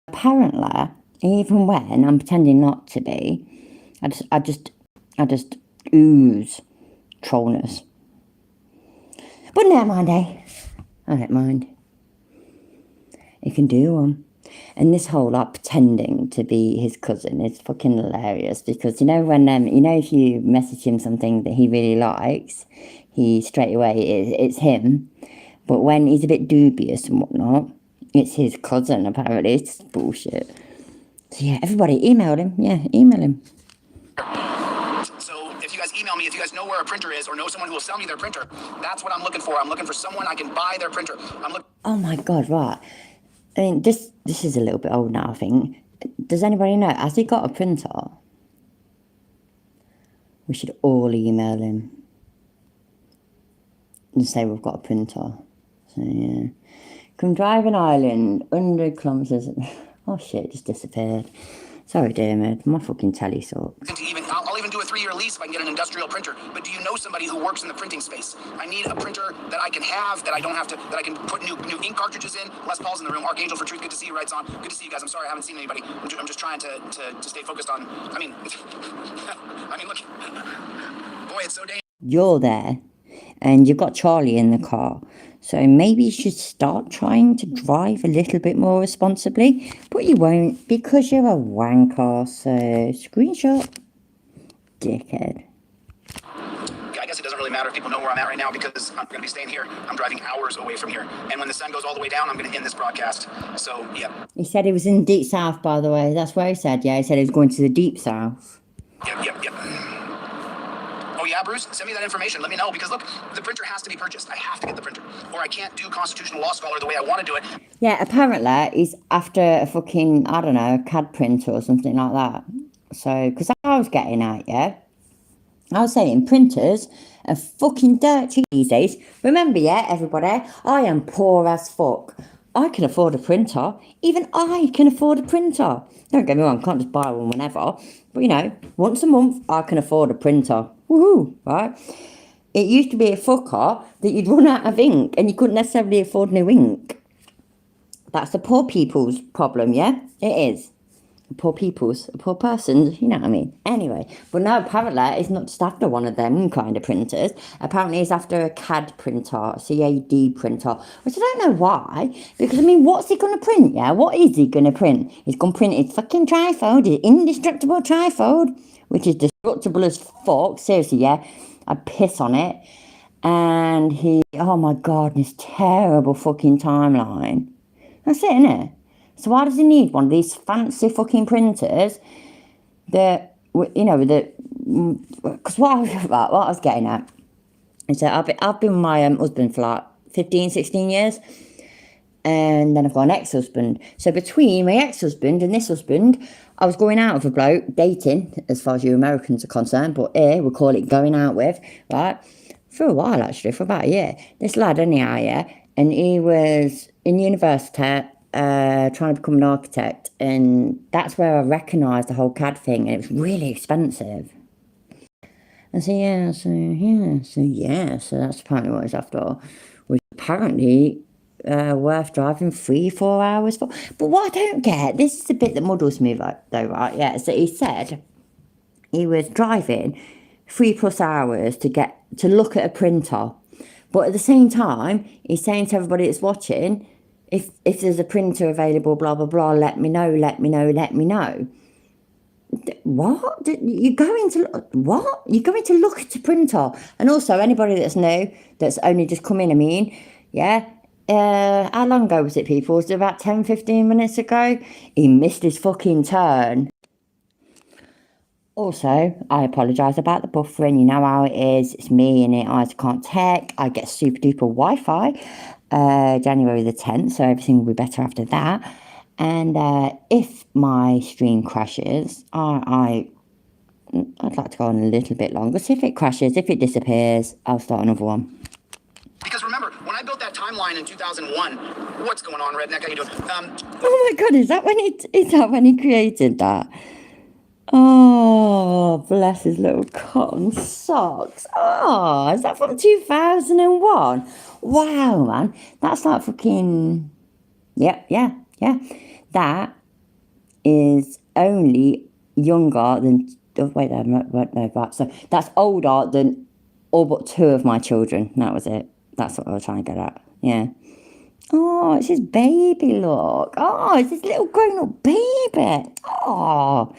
Apparently, even when I'm pretending not to be, I just ooze trollness. But never mind, eh? I don't mind. He can do one. And this whole like pretending to be his cousin is fucking hilarious, because you know when if you message him something that he really likes, he straight away it's him. But when he's a bit dubious and whatnot, it's his cousin. Apparently, it's just bullshit. So yeah, everybody email him. Yeah, email him. So if you guys email me, if you guys know where a printer is or know someone who will sell me their printer, that's what I'm looking for. I'm looking for someone I can buy their printer. Oh my god, right. I mean, this is a little bit old now, I think. Does anybody know? Has he got a printer? We should all email him and say we've got a printer. So yeah. Come drive in Ireland, 100 kilometres. Oh shit, it just disappeared. Sorry, David, my fucking telly sucks. I'll even do a 3-year lease if I can get an industrial printer. But do you know somebody who works in the printing space? I need a printer that I can have, that I don't have to, that I can put new ink cartridges in. Les Paul's in the room. Archangel for Truth, good to see you, writes on. Good to see you guys. I'm sorry I haven't seen anybody. I'm just trying to stay focused on, I mean, look. Boy, it's so dang. You're there, and you've got Charlie in the car. So maybe you should start trying to drive a little bit more responsibly. But you won't, because you're a wanker. So, screenshot. Dickhead. I guess it doesn't really matter if people know where I'm at right now, because I'm going to be staying here. I'm driving hours away from here. And when the sun goes all the way down, I'm going to end this broadcast. So, yeah. He said he was in the deep south, by the way. That's where he said, yeah. He said he was going to the deep south. Yep. Oh, yeah, Bruce? Send me that information. Let me know, because look, the printer has to be purchased. I have to get the printer, or I can't do Constitutional Law Scholar the way I want to do it. Yeah, apparently he's after a fucking, I don't know, CAD printer or something like that. So, because I was getting at, yeah? I was saying printers are fucking dirt cheap these days. Remember, yeah, everybody, I am poor as fuck. I can afford a printer. Even I can afford a printer. Don't get me wrong, I can't just buy one whenever. But, you know, once a month, I can afford a printer. Woohoo, right? It used to be a fucker that you'd run out of ink and you couldn't necessarily afford new ink. That's the poor people's problem, yeah? It is. Poor people's, poor persons, you know what I mean? Anyway, but now apparently it's not just after one of them kind of printers. Apparently it's after a CAD printer, a CAD printer, which I don't know why. Because, I mean, what's he going to print, yeah? What is he going to print? He's going to print his fucking trifold, his indestructible trifold, which is destructible as fuck. Seriously, yeah? I'd piss on it. And oh my God, this terrible fucking timeline. That's it, innit? So why does he need one of these fancy fucking printers that, you know, that, because what I was getting at is that I've been with my husband for like 15, 16 years, and then I've got an ex-husband. So between my ex-husband and this husband, I was going out with a bloke, dating, as far as you Americans are concerned, but here we call it going out with, right? For a while, actually, for about a year. This lad, anyhow, yeah, and he was in university, trying to become an architect, and that's where I recognised the whole CAD thing, and it was really expensive. And so that's apparently what it's after, which apparently worth driving 3-4 hours for. But what I don't get, this is the bit that muddles me though, right? Yeah, so he said he was driving 3+ hours to look at a printer, but at the same time he's saying to everybody that's watching, if there's a printer available, blah, blah, blah, let me know. What? You're going to look at a printer? And also, anybody that's new, that's only just come in, I mean, yeah, how long ago was it, people? Was it about 10, 15 minutes ago? He missed his fucking turn. Also, I apologise about the buffering. You know how it is. It's me and I can't tech. I get super duper Wi-Fi. January the 10th, so everything will be better after that. And if my stream crashes, I'd like to go on a little bit longer. So if it crashes, if it disappears, I'll start another one. Because remember, when I built that timeline in 2001, what's going on, Redneck? How you doing? Oh my God, is that when he created that? Oh, bless his little cotton socks. Oh, is that from 2001? Wow, man. That's like fucking... Yeah. That is only younger than... Oh, wait, no, right. So that's older than all but 2 of my children. That was it. That's what I was trying to get at. Yeah. Oh, it's his baby look. Oh, it's his little grown-up baby. Oh...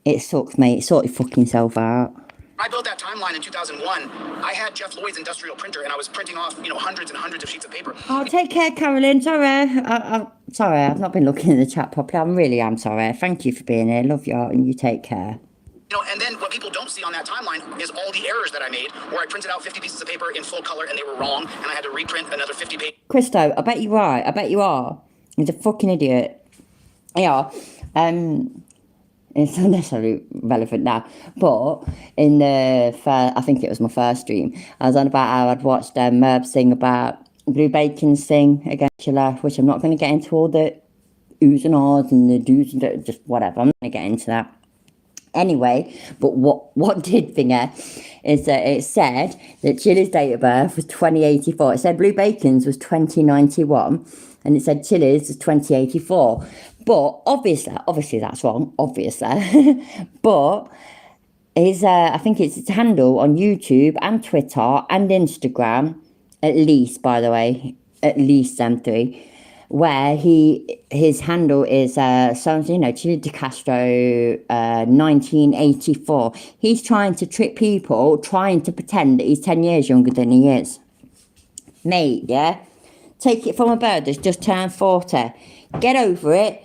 It sucks, mate. Sort your fucking self out. I built that timeline in 2001. I had Jeff Lloyd's industrial printer, and I was printing off, hundreds and hundreds of sheets of paper. Oh, take care, Carolyn. Sorry. Sorry, I've not been looking in the chat properly. I'm sorry. Thank you for being here. Love you, and you take care. And then what people don't see on that timeline is all the errors that I made, where I printed out 50 pieces of paper in full color, and they were wrong, and I had to reprint another 50 pages. Christo, I bet you're right. I bet you are. He's a fucking idiot. Yeah. It's not necessarily relevant now, but in the I think it was my first stream, I was on about how I'd watched Merb sing about Blue Bacon's thing against Chiller, which I'm not going to get into all the oohs and ahs and the do's and just whatever. I'm not going to get into that. Anyway, but what did finger is that it said that Chiller's date of birth was 2084. It said Blue Bacon's was 2091, and it said Chiller's was 2084. But obviously that's wrong, obviously. But his, I think it's his handle on YouTube and Twitter and Instagram, at least, by the way, at least them 3, where his handle is Chile de Castro 1984. He's trying to trick people, trying to pretend that he's 10 years younger than he is. Mate, yeah? Take it from a bird that's just turned 40. Get over it.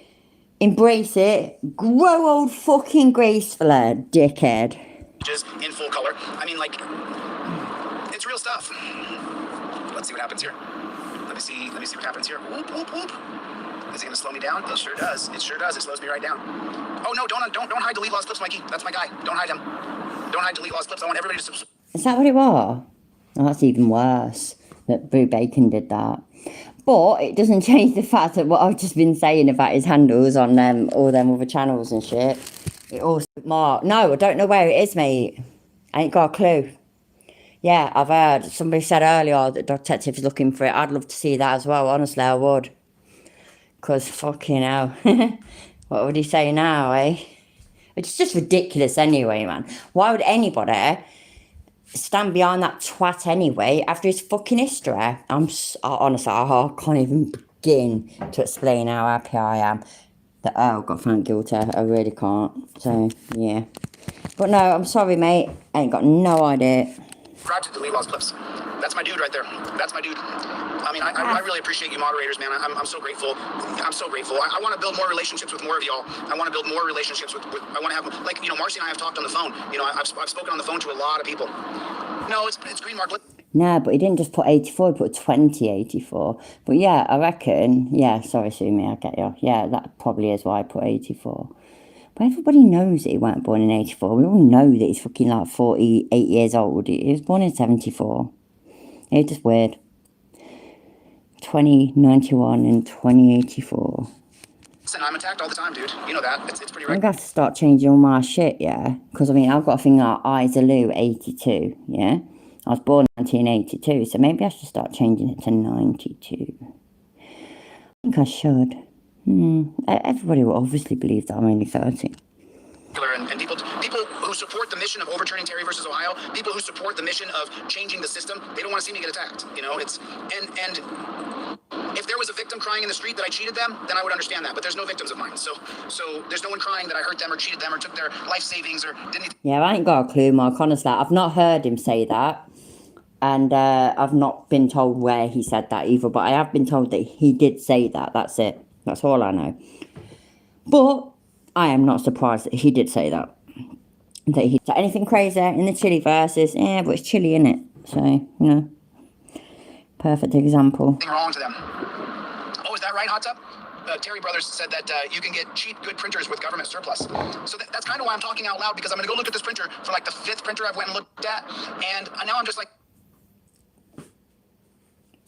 Embrace it. Grow old fucking gracefully, dickhead. in full color. I mean, like, it's real stuff. Let's see what happens here. Let me see what happens here. Whoop, whoop, whoop. Is it gonna slow me down? It sure does. It sure does. It slows me right down. Oh no, don't hide delete lost clips, Mikey. That's my guy. Don't hide him. Don't hide delete lost clips. I want everybody to Is that what it was? Oh, that's even worse, that Boo Bacon did that. But it doesn't change the fact that what I've just been saying about his handles on all them other channels and shit. It also Mark. No, I don't know where it is, mate. I ain't got a clue. Yeah, I've heard. Somebody said earlier that Detective's looking for it. I'd love to see that as well. Honestly, I would. Because fucking hell. What would he say now, eh? It's just ridiculous anyway, man. Why would anybody stand behind that twat anyway after his fucking history? Honestly, I can't even begin to explain how happy I am that Earl got found guilty. I really can't. So, yeah. But no, I'm sorry, mate. I ain't got no idea. subscribe to delete lost clips. That's my dude right there. That's my dude. I mean, I really appreciate you moderators, man. I'm so grateful. I'm so grateful. I want to build more relationships with more of y'all. I want to build more relationships with I want to have, like, you know, Marcy and I have talked on the phone. You know, I've spoken on the phone to a lot of people. No, it's Green Mark. No, but he didn't just put 84, he put 2084. But yeah, I reckon, yeah, sorry, Sumi, I get you. Yeah, that probably is why I put 84. But everybody knows that he weren't born in 84. We all know that he's fucking like 48 years old. He was born in 74. It's just weird. 2091 and 2084. Listen, I'm attacked all the time, dude. You know that. It's pretty I'm gonna have to start changing all my shit, yeah? Because, I mean, I've got a thing like Isaloo 82, yeah? I was born in 1982, so maybe I should start changing it to 92. I think I should. Everybody will obviously believe that I'm only 30. And people who support the mission of overturning Terry versus Ohio, people who support the mission of changing the system, they don't want to see me get attacked. You know, it's and if there was a victim crying in the street that I cheated them, then I would understand that. But there's no victims of mine, so there's no one crying that I hurt them or cheated them or took their life savings or didn't. Yeah, I ain't got a clue, Mark. Honestly, I've not heard him say that, and I've not been told where he said that either. But I have been told that he did say that. That's it. That's all I know. But I am not surprised that he did say that. That he said anything crazy in the Chili verses. Yeah, but it's chilly, innit? So, you know. Perfect example. Nothing wrong to them. Oh, is that right, Hot Tub? Terry Brothers said that you can get cheap, good printers with government surplus. So that's kind of why I'm talking out loud, because I'm going to go look at this printer for like the 5th printer I've went and looked at. And now I'm just like,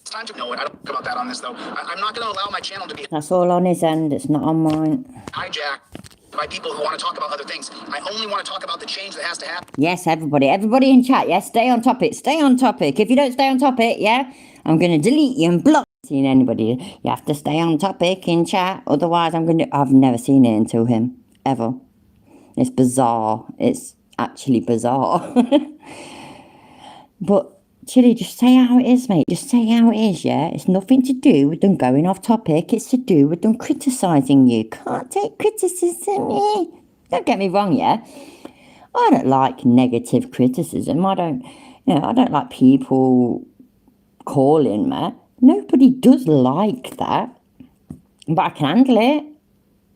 it's time to know it. I don't talk about that on this, though. I'm not going to allow my channel to be... That's all on his end. It's not on mine. ...hijacked by people who want to talk about other things. I only want to talk about the change that has to happen. Yes, everybody in chat, yeah, stay on topic. Stay on topic. If you don't stay on topic, yeah, I'm going to delete you and block seeing anybody. You have to stay on topic in chat. Otherwise, I've never seen it until him. Ever. It's bizarre. It's actually bizarre. But... Chili, just say how it is, mate. Just say how it is, yeah? It's nothing to do with them going off topic. It's to do with them criticising you. Can't take criticism, yeah? Don't get me wrong, yeah? I don't like negative criticism. I don't like people calling me. Nobody does like that. But I can handle it.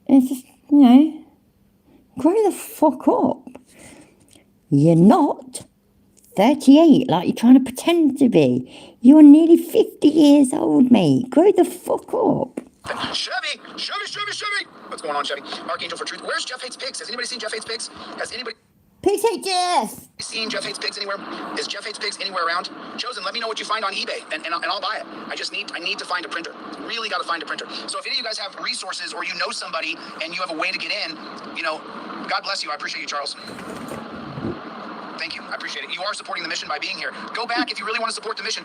It's just, you know, grow the fuck up. You're not 38, like you're trying to pretend to be. You're nearly 50 years old, mate. Grow the fuck up. Chevy! What's going on, Chevy? Archangel for Truth. Where's Jeff Hates Pigs? Has anybody seen Jeff Hates Pigs? Has anybody Pigs hate Jeff! seen Jeff Hates Pigs anywhere? Is Jeff Hates Pigs anywhere around? Chosen, let me know what you find on eBay, and I'll buy it. I need to find a printer. Really got to find a printer. So if any of you guys have resources or you know somebody and you have a way to get in, you know, God bless you. I appreciate you, Charles. Thank you. I appreciate it. You are supporting the mission by being here. Go back if you really want to support the mission.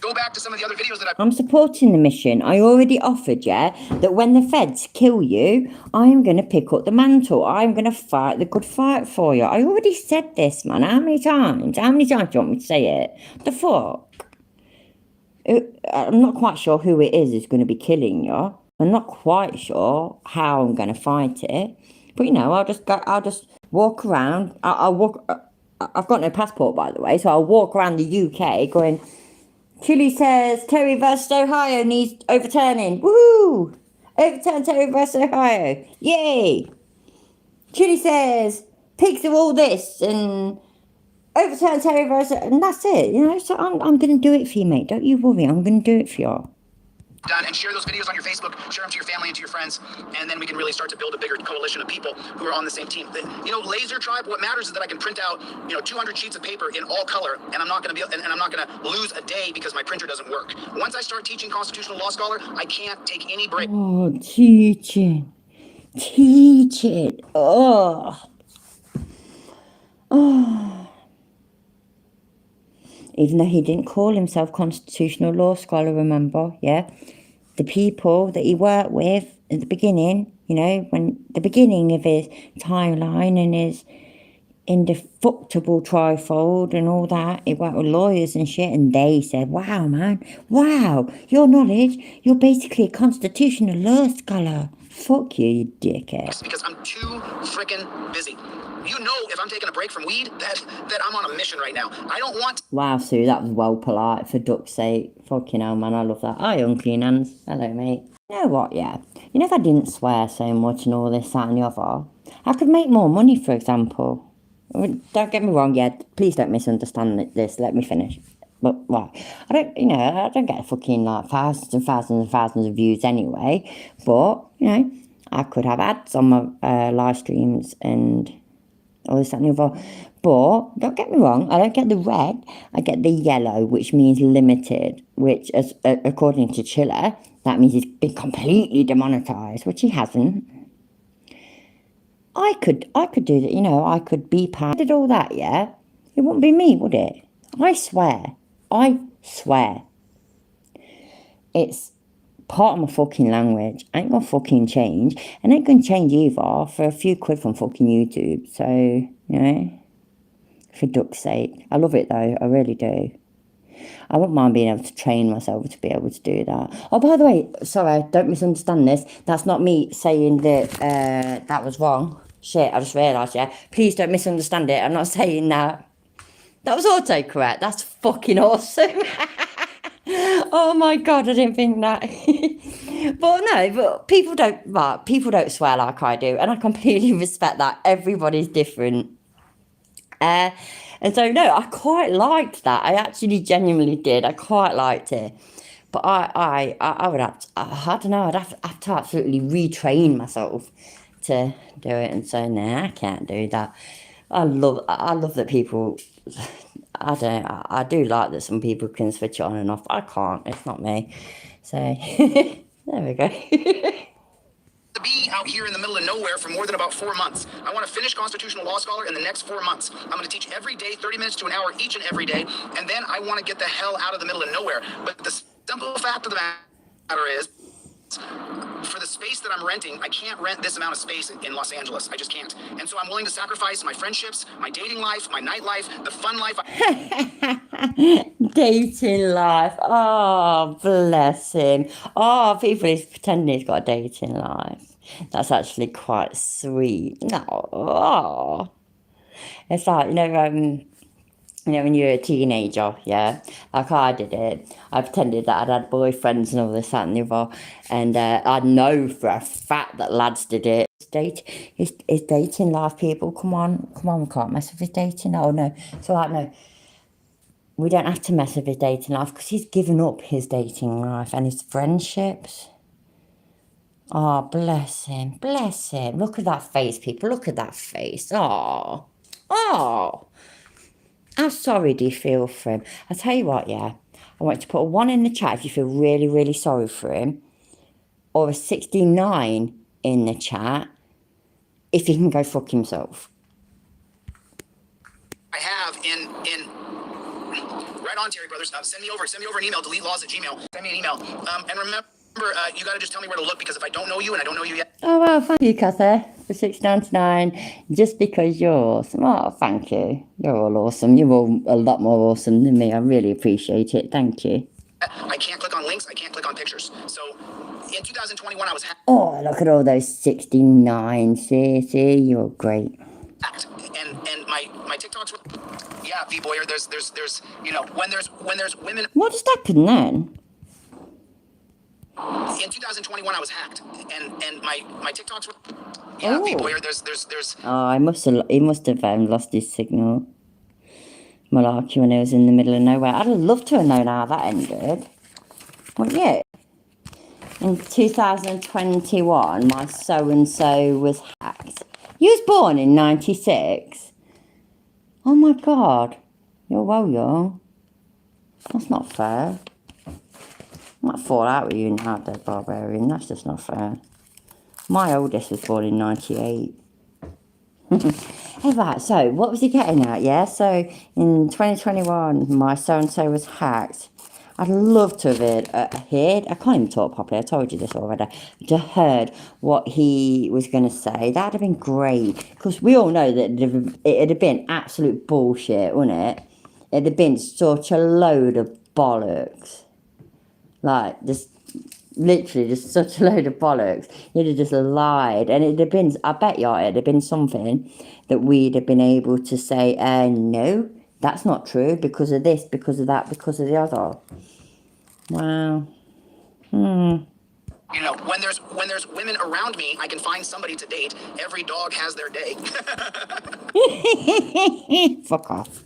Go back to some of the other videos that I'm supporting the mission. I already offered, yeah, that when the feds kill you, I'm going to pick up the mantle. I'm going to fight the good fight for you. I already said this, man. How many times? How many times do you want me to say it? The fuck? I'm not quite sure who it is going to be killing you. I'm not quite sure how I'm going to fight it. But, you know, I'll just walk around. I'll walk... I've got no passport, by the way, so I'll walk around the UK going, Chili says Terry versus Ohio needs overturning. Woohoo! Overturn Terry versus Ohio. Yay! Chili says pigs are all this and overturn takeovers, and that's it, you know. So I'm going to do it for you, mate. Don't you worry. I'm going to do it for you. Done, and share those videos on your Facebook, share them to your family and to your friends, and then we can really start to build a bigger coalition of people who are on the same team. You know, Laser Tribe, what matters is that I can print out, 200 sheets of paper in all color, and I'm not going to lose a day because my printer doesn't work. Once I start teaching Constitutional Law Scholar, I can't take any break. Oh, teach it. Oh. Even though he didn't call himself Constitutional Law Scholar, remember, yeah? The people that he worked with at the beginning, when the beginning of his timeline and his indestructible trifold and all that, he worked with lawyers and shit, and they said, wow, man, wow, your knowledge, you're basically a Constitutional Law Scholar. Fuck you, you dickhead. Because I'm too freaking busy. You know, if I'm taking a break from weed, that I'm on a mission right now. I don't want... Wow, Sue, that was well polite, for duck's sake. Fucking hell, man, I love that. Hi, Unclean Hands. Hello, mate. You know what, yeah? You know if I didn't swear so much and all this, that and the other, I could make more money, for example. Don't get me wrong, yeah, please don't misunderstand this, let me finish. But, right, I don't get fucking, thousands and thousands and thousands of views anyway, but, I could have ads on my live streams and all this, that and the other. But, don't get me wrong, I don't get the red, I get the yellow, which means limited, which, according to Chiller, that means he's been completely demonetized, which he hasn't. I could do that, I could beep out, did all that, yeah? It wouldn't be me, would it? I swear. It's part of my fucking language. I ain't gonna fucking change. And ain't gonna change either for a few quid from fucking YouTube. So, for duck's sake. I love it though, I really do. I wouldn't mind being able to train myself to be able to do that. Oh, by the way, sorry, don't misunderstand this. That's not me saying that that was wrong. Shit, I just realised, yeah. Please don't misunderstand it. I'm not saying that. That was autocorrect. That's fucking awesome. Oh my God, I didn't think that. But people don't swear like I do. And I completely respect that. Everybody's different. And so, no, I quite liked that. I actually genuinely did. I quite liked it. But I would have to, I don't know, I'd have to absolutely retrain myself to do it. And so, nah, I can't do that. I love that people, I do like that some people can switch it on and off. I can't, it's not me. So, there we go. To be out here in the middle of nowhere for more than about 4 months. I want to finish Constitutional Law Scholar in the next 4 months. I'm going to teach every day, 30 minutes to an hour each and every day, and then I want to get the hell out of the middle of nowhere. But the simple fact of the matter is, for the space that I'm renting, I can't rent this amount of space in Los Angeles. I just can't. And so I'm willing to sacrifice my friendships, my dating life, my nightlife, the fun life. Dating life. Oh, bless him. Oh, people is pretending he's got a dating life. That's actually quite sweet. No. Oh. It's like, when you're a teenager, yeah, like I did it. I pretended that I'd had boyfriends and all this, that and the other, and I know for a fact that lads did it. It's dating life, people. Come on, we can't mess with his dating. Oh no, so like no, we don't have to mess with his dating life because he's given up his dating life and his friendships. Oh, bless him. Look at that face, people. Look at that face. Oh. How sorry do you feel for him? I'll tell you what, yeah. I want you to put a 1 in the chat if you feel really, really sorry for him. Or a 69 in the chat if he can go fuck himself. I have in right on, Terry Brothers. Send me over an email, deletelaws@gmail. Send me an email. And remember, you got to just tell me where to look because if I don't know you and I don't know you yet. Oh, well, thank you, Cathy, for $6.99. Just because you're awesome. Oh, thank you. You're all awesome. You're all a lot more awesome than me. I really appreciate it. Thank you. I can't click on links. I can't click on pictures. So in 2021, I was oh, look at all those 69. See, you're great. And my TikToks were, yeah, B-boyer. There's when there's women. What just happened then? In 2021, I was hacked, and my TikToks were. Yeah, Oh. V-Boyer, there's Oh, he must have lost his signal. Malarkey when he was in the middle of nowhere. I'd love to have known how that ended. Wouldn't you? In 2021, my so-and-so was hacked. You was born in 96? Oh my God. You're well young. That's not fair. I might fall out with you now, Dead Barbarian. That's just not fair. My oldest was born in 98. Hey, right, so what was he getting at, yeah? So in 2021, my so-and-so was hacked. I'd love to have heard, I can't even talk properly, I told you this already, to heard what he was going to say. That'd have been great, because we all know that it'd have been absolute bullshit, wouldn't it? It'd have been such a load of bollocks. Like, just literally just such a load of bollocks. He'd have just lied, and it'd have been, I bet you it'd have been something that we'd have been able to say, no, that's not true, because of this, because of that, because of the other. Wow. You know, when there's women around me, I can find somebody to date. Every dog has their day. Fuck off.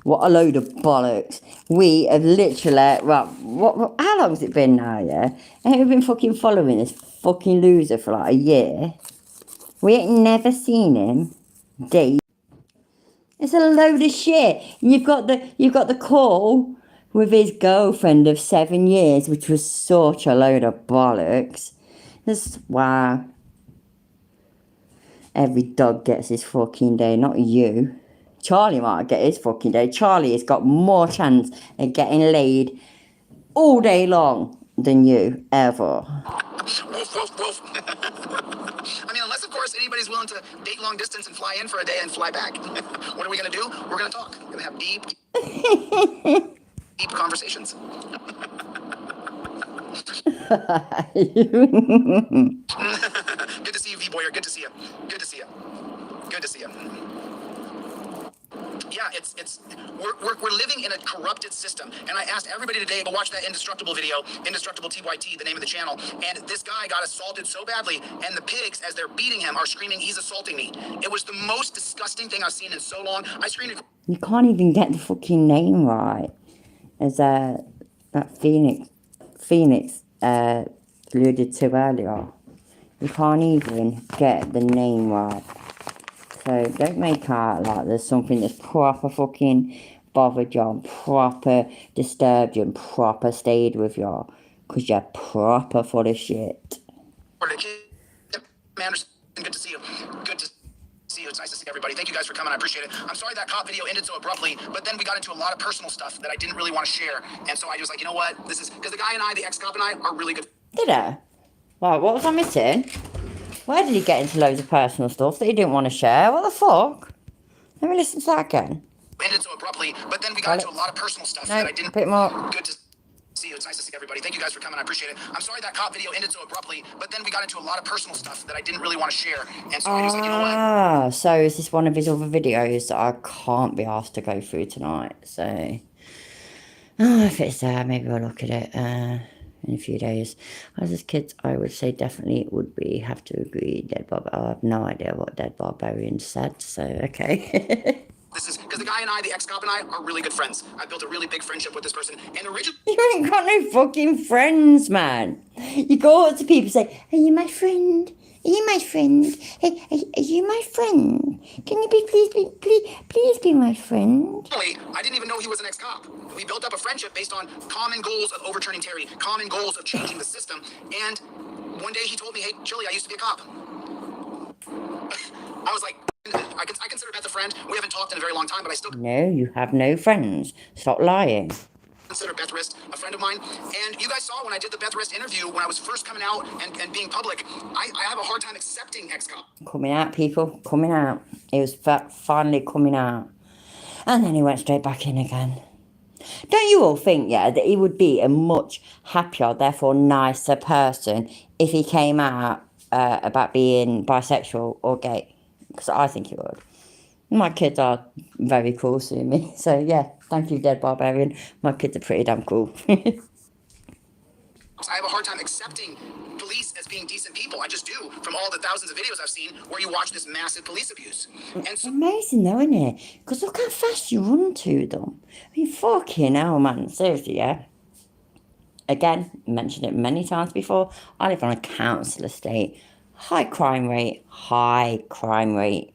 What a load of bollocks. We have literally, well, how long has it been now, yeah? And we've been fucking following this fucking loser for like a year. We ain't never seen him date. It's a load of shit. You've got the call with his girlfriend of 7 years, which was such a load of bollocks. Just, wow. Every dog gets his fucking day, not you. Charlie might get his fucking day. Charlie has got more chance of getting laid all day long than you, ever. Woof, woof, woof. I mean, unless, of course, anybody's willing to date long distance and fly in for a day and fly back. What are we going to do? We're going to talk. We're going to have deep conversations. Good to see you, V-Boyer. Good to see you. Good to see you. Good to see you. Yeah, we're living in a corrupted system. And I asked everybody today to watch that Indestructible video, Indestructible TYT, the name of the channel. And this guy got assaulted so badly, and the pigs, as they're beating him, are screaming, "He's assaulting me." It was the most disgusting thing I've seen in so long. I screamed. You can't even get the fucking name right. As that Phoenix alluded to earlier. You can't even get the name right. So don't make out like there's something that's proper fucking bothered you, proper disturbed you, and proper stayed with you. Because you're proper full of shit. Anderson, good to see you. Good to see you. It's nice to see everybody. Thank you guys for coming. I appreciate it. I'm sorry that cop video ended so abruptly, but then we got into a lot of personal stuff that I didn't really want to share. And so I was like, you know what? This is because the guy and I, the ex-cop and I, are really good. Did I? Right, what was I missing? Where did he get into loads of personal stuff that he didn't want to share? What the fuck? Let me listen to that again. Ended so abruptly, but then we got into a lot of personal stuff No, that I didn't. a bit more. Good to see you. It's nice to see everybody. Thank you guys for coming. I appreciate it. I'm sorry that cop video ended so abruptly, but then we got into a lot of personal stuff that I didn't really want to share. And so I was like, you know what? Ah, so is this one of his other videos that I can't be asked to go through tonight? So, if it's there, maybe I'll look at it in a few days. As his kids, I would say definitely it would be. Have to agree, Dead Barbarian. I have no idea what Dead Barbarian said, so okay. This is because the guy and I, the ex-cop and I, are really good friends. I built a really big friendship with this person. And originally, You ain't got no fucking friends, man. You go up to people and say, "Are you my friend? Are you my friend? Hey, are you my friend? Can you please be my friend?" I didn't even know he was an ex-cop. We built up a friendship based on common goals of overturning Terry, common goals of changing the system. And one day he told me, "Hey, Chili, I used to be a cop." I was like, I consider Beth a friend. We haven't talked in a very long time, but I still No, you have no friends. Stop lying. consider Beth Rist a friend of mine. And you guys saw when I did the Beth Rist interview, when I was first coming out and being public, I have a hard time accepting ex-cop. Coming out, people. Coming out. He was finally coming out. And then he went straight back in again. Don't you all think, yeah, that he would be a much happier, therefore nicer person if he came out about being bisexual or gay? Because I think he would. My kids are very cool to me. So, yeah, thank you, Dead Barbarian. My kids are pretty damn cool. I have a hard time accepting police as being decent people. I just do, from all the thousands of videos I've seen where you watch this massive police abuse. And so Amazing though, isn't it? Because look how fast you run to them. I mean, fucking hell, man. Seriously, yeah. Again, mentioned it many times before. I live on a council estate. High crime rate. High crime rate.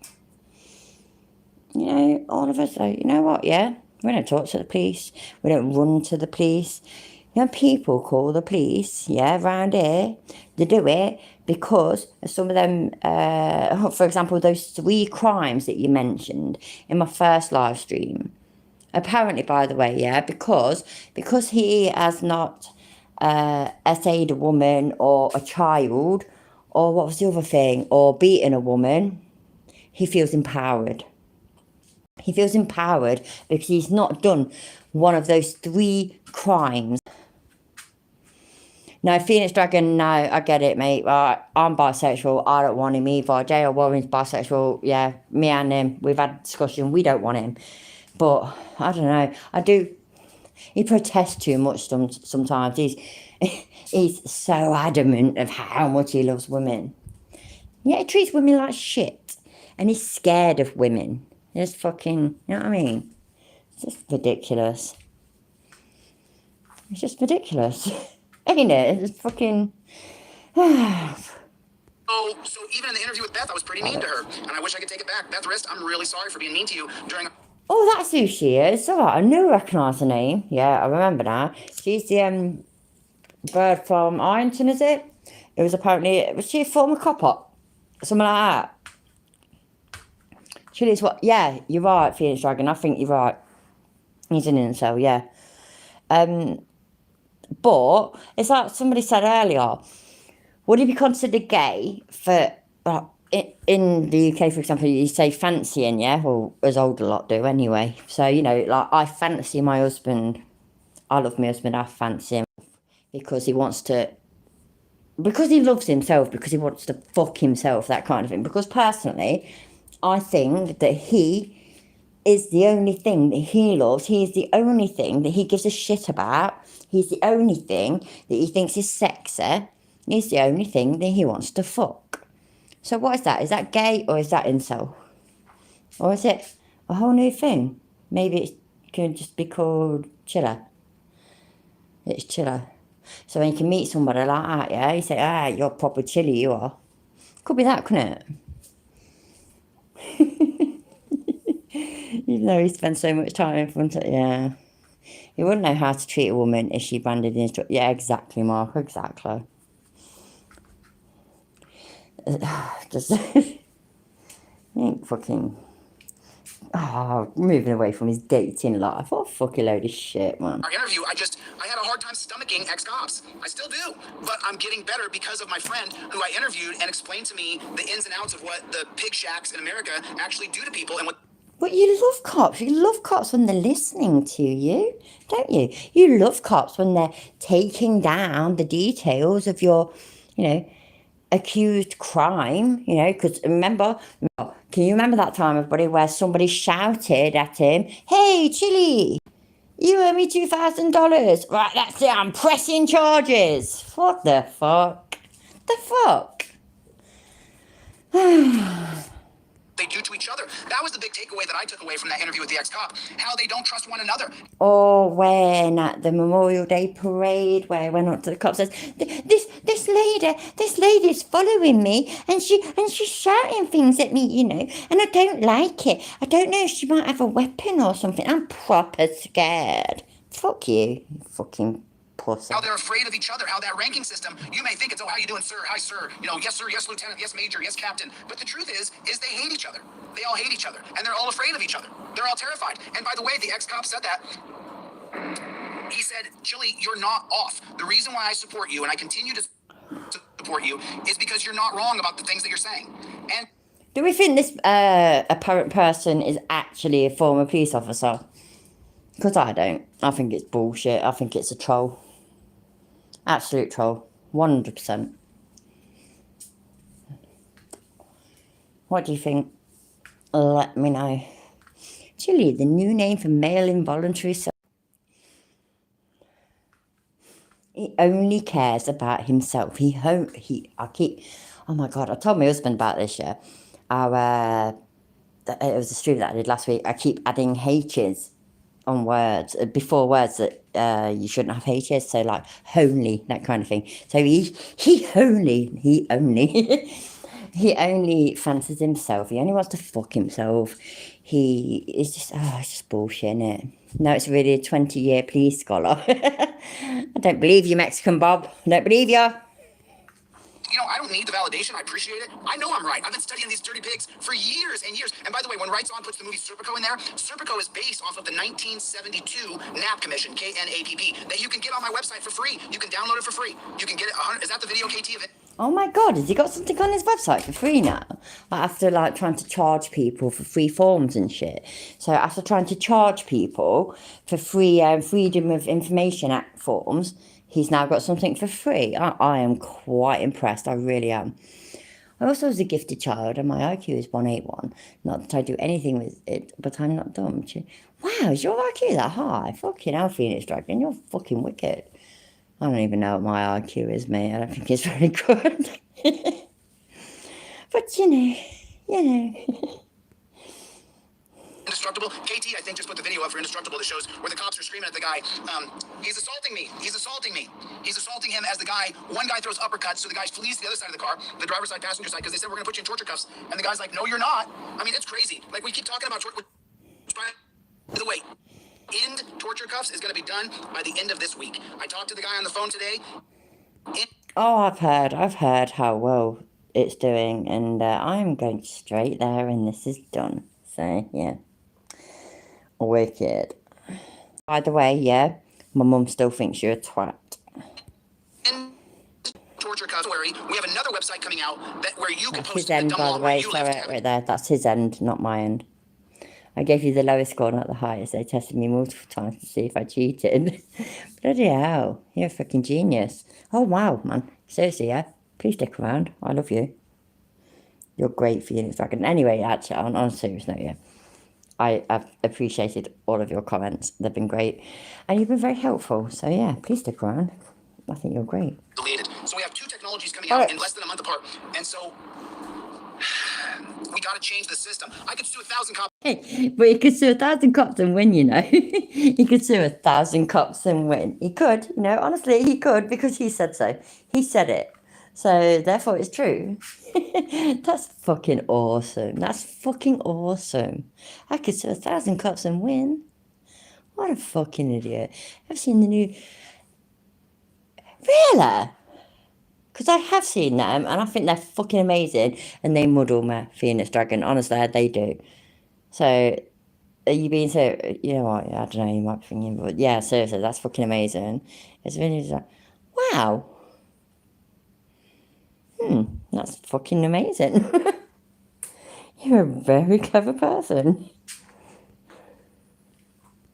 You know, all of us are, you know what, yeah? We don't talk to the police. We don't run to the police. You know, people call the police, yeah, around here. They do it because some of them, for example, those 3 crimes that you mentioned in my first live stream. Apparently, by the way, yeah, because he has not essayed a woman or a child, or what was the other thing, or beaten a woman, he feels empowered. He feels empowered because he's not done one of those 3 crimes. No, Phoenix Dragon, no, I get it, mate. Right, I'm bisexual. I don't want him either. J.L. Warren's bisexual. Yeah, me and him, we've had a discussion. We don't want him. But, I don't know. I do. He protests too much sometimes. He's so adamant of how much he loves women. Yeah, he treats women like shit. And he's scared of women. It's fucking, you know what I mean? It's just ridiculous. It's just ridiculous. Ain't it? It's fucking... So even in the interview with Beth, I was pretty mean to her, and I wish I could take it back. Beth Rist, I'm really sorry for being mean to you during... Oh, that's who she is. All right, I knew I recognised her name. Yeah, I remember now. She's the bird from Ironton, is it? It was apparently... Was she a former cop-up? Something like that. Chili's what? Yeah, you're right, Phoenix Dragon. I think you're right. He's an incel, yeah. But it's like somebody said earlier. Would he be considered gay for... in the UK, for example, you say fancying, yeah? Well, as older lot do anyway. So, you know, like, I fancy my husband. I love my husband, I fancy him. Because he wants to... Because he loves himself, because he wants to fuck himself, that kind of thing. Because personally, I think that he is the only thing that he loves. He is the only thing that he gives a shit about. He's the only thing that he thinks is sexy. He's the only thing that he wants to fuck. So what is that? Is that gay or is that incel? Or is it a whole new thing? Maybe it can just be called chiller. It's chiller. So when you can meet somebody like that, yeah, you say, you're proper chilly, you are. Could be that, couldn't it? Even though he spends so much time in front of, yeah. He wouldn't know how to treat a woman if she branded the instructor. Yeah, exactly, Mark, exactly. Just, ain't fucking, moving away from his dating life. What a fucking load of shit, man. Our interview, I had a hard time stomaching ex-cops. I still do. But I'm getting better because of my friend who I interviewed and explained to me the ins and outs of what the pig shacks in America actually do to people and what... But you love cops. You love cops when they're listening to you, don't you? You love cops when they're taking down the details of your, you know, accused crime, you know, because remember, can you remember that time, everybody, where somebody shouted at him, "Hey, Chili, you owe me $2,000. Right, that's it, I'm pressing charges." What the fuck? The fuck? they do to each other. That was the big takeaway that I took away from that interview with the ex-cop, how they don't trust one another. Or when at the Memorial Day parade, where I went up to the cops, says, this lady's following me, and she's shouting things at me, you know, and I don't like it. I don't know if she might have a weapon or something. I'm proper scared. Fuck you fucking pussy. How they're afraid of each other, how that ranking system, you may think it's, oh, how you doing, sir? Hi, sir. You know, yes, sir, yes, lieutenant, yes, major, yes, captain. But the truth is they hate each other. They all hate each other, and they're all afraid of each other. They're all terrified. And by the way, the ex-cop said that. He said, Chili, you're not off. The reason why I support you, and I continue to support you, is because you're not wrong about the things that you're saying. And do we think this apparent person is actually a former police officer? Because I don't. I think it's bullshit. I think it's a troll. Absolute troll. 100%. What do you think? Let me know. Chili, the new name for male involuntary He only cares about himself. Oh my God, I told my husband about this, yeah. It was a stream that I did last week. I keep adding H's on words, before words that you shouldn't have H's, so like homely, that kind of thing. So he only he only fancies himself. He only wants to fuck himself. He is just, it's just bullshit, innit? No, it's really a 20-year police scholar. I don't believe you, Mexican Bob. I don't believe you. You know, I don't need the validation. I appreciate it. I know I'm right. I've been studying these dirty pigs for years and years. And by the way, when Rights On puts the movie Serpico in there, Serpico is based off of the 1972 NAP Commission, KNAPP, that you can get on my website for free. You can download it for free. You can get it. Is that the video, KT, of it? Oh my God, has he got something on his website for free now? Like after like trying to charge people for free forms and shit. So after trying to charge people for free Freedom of Information Act forms, he's now got something for free. I am quite impressed, I really am. I also was a gifted child and my IQ is 181. Not that I do anything with it, but I'm not dumb. Wow, is your IQ that high? Fucking hell, Phoenix Dragon, you're fucking wicked. I don't even know what my IQ is, mate. I don't think it's very good. But, you know. Indestructible. KT, I think, just put the video up for Indestructible that shows where the cops are screaming at the guy. He's assaulting me. He's assaulting me. He's assaulting him as the guy, one guy throws uppercuts, so the guy flees to the other side of the car, the driver's side, passenger side, because they said, we're going to put you in torture cuffs. And the guy's like, no, you're not. I mean, it's crazy. Like, we keep talking about torture. By the way, end torture cuffs is going to be done by the end of this week. I talked to the guy on the phone today. I've heard how well it's doing, and I'm going straight there, and this is done. So, yeah. Wicked. By the way, yeah, my mum still thinks you're a twat. Torture cuffs. We have another website coming out where you can That's post his end, by the way. Sorry, right there. That's his end, not my end. I gave you the lowest score, not the highest. They tested me multiple times to see if I cheated. Bloody hell. You're a fucking genius. Oh, wow, man. Seriously, yeah? Please stick around. I love you. You're great, Phoenix Dragon. Anyway, actually, on a serious note, yeah. I've appreciated all of your comments. They've been great. And you've been very helpful. So, yeah, please stick around. I think you're great. Deleted. So we have two technologies coming out in less than a month apart. And so we got to change the system. I could sue 1,000 cops. Hey, but he could sue 1,000 cops and win, you know. He could sue 1,000 cops and win. He could, you know, honestly, he could because he said so. He said it. So, therefore, it's true. That's fucking awesome. That's fucking awesome. I could sue 1,000 cops and win. What a fucking idiot. I've seen the new... Really? Because I have seen them, and I think they're fucking amazing, and they muddle my Phoenix Dragon. Honestly, they do. So, are you being so... You know what? I don't know, you might be thinking, but yeah, seriously, that's fucking amazing. It's really just like, wow. That's fucking amazing. You're a very clever person.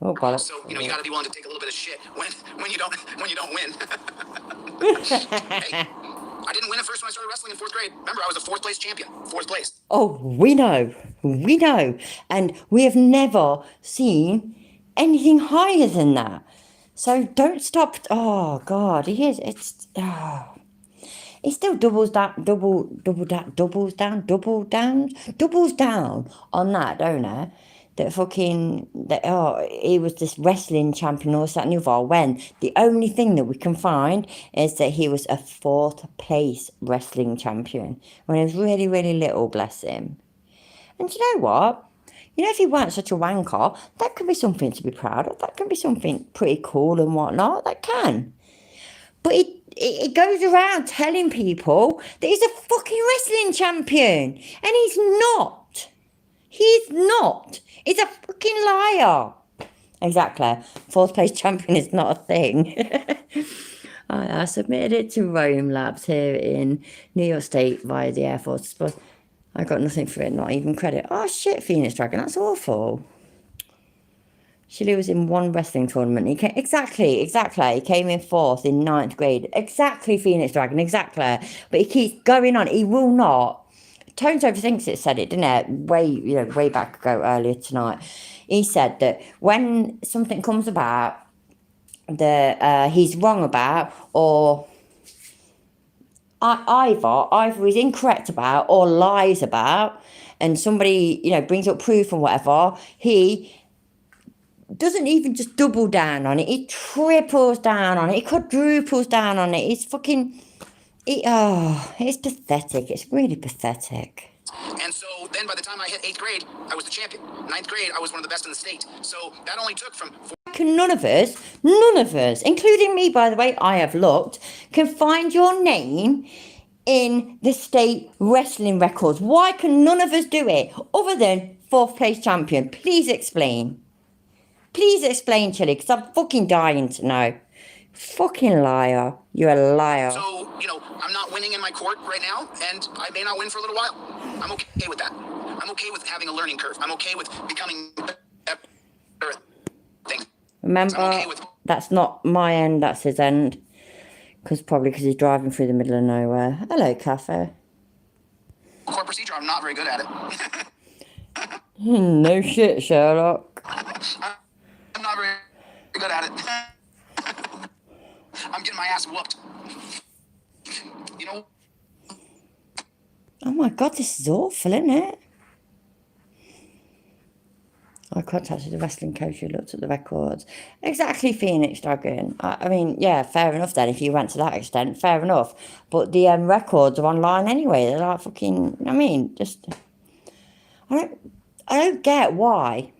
Oh, bollocks. So, you know, you got to be willing to take a little bit of shit when you don't win. Hey, I didn't win at first when I started wrestling in 4th grade. Remember, I was a 4th place champion. 4th place. Oh, we know. We know. And we have never seen anything higher than that. So don't stop. Oh, God. It's... Oh. It still doubles down on that, don't it? He was this wrestling champion, or that new when the only thing that we can find is that he was a 4th place wrestling champion when he was really, really little, bless him. And you know what? You know, if he weren't such a wanker, that could be something to be proud of. That could be something pretty cool and whatnot. That can. But it goes around telling people that he's a fucking wrestling champion. And he's not. He's not. He's a fucking liar. Exactly. 4th place champion is not a thing. I submitted it to Rome Labs here in New York State via the Air Force. But I got nothing for it, not even credit. Oh, shit, Phoenix Dragon. That's awful. Chile was in one wrestling tournament. Exactly. He came in 4th in 9th grade. Exactly, Phoenix Dragon, exactly. But he keeps going on. He will not. Tones Overthinks It said it, didn't it? Way back ago, earlier tonight. He said that when something comes about, that he's wrong about, or either he's incorrect about or lies about, and somebody, you know, brings up proof and whatever, he doesn't even just double down on it, he triples down on it, he quadruples down on it. He's fucking, it's pathetic. It's really pathetic. And so then by the time I hit 8th grade, I was the champion. 9th grade, I was one of the best in the state. So that only took from... Can none of us, including me, by the way, I have looked, can find your name in the state wrestling records. Why can none of us do it other than 4th place champion? Please explain. Please explain, Chili, because I'm fucking dying to know. Fucking liar. You're a liar. So, you know, I'm not winning in my court right now, and I may not win for a little while. I'm okay with that. I'm okay with having a learning curve. I'm okay with becoming better at things. Remember, okay with... that's not my end, that's his end. Probably because he's driving through the middle of nowhere. Hello, Cafe. Court procedure, I'm not very good at it. No shit, Sherlock. I'm not very good at it. I'm getting my ass whooped. You know? Oh my god, this is awful, isn't it? I contacted the wrestling coach who looked at the records. Exactly, Phoenix Dragon. I mean, yeah, fair enough then, if you went to that extent, fair enough. But the records are online anyway. They're like fucking, I mean, just... I don't get why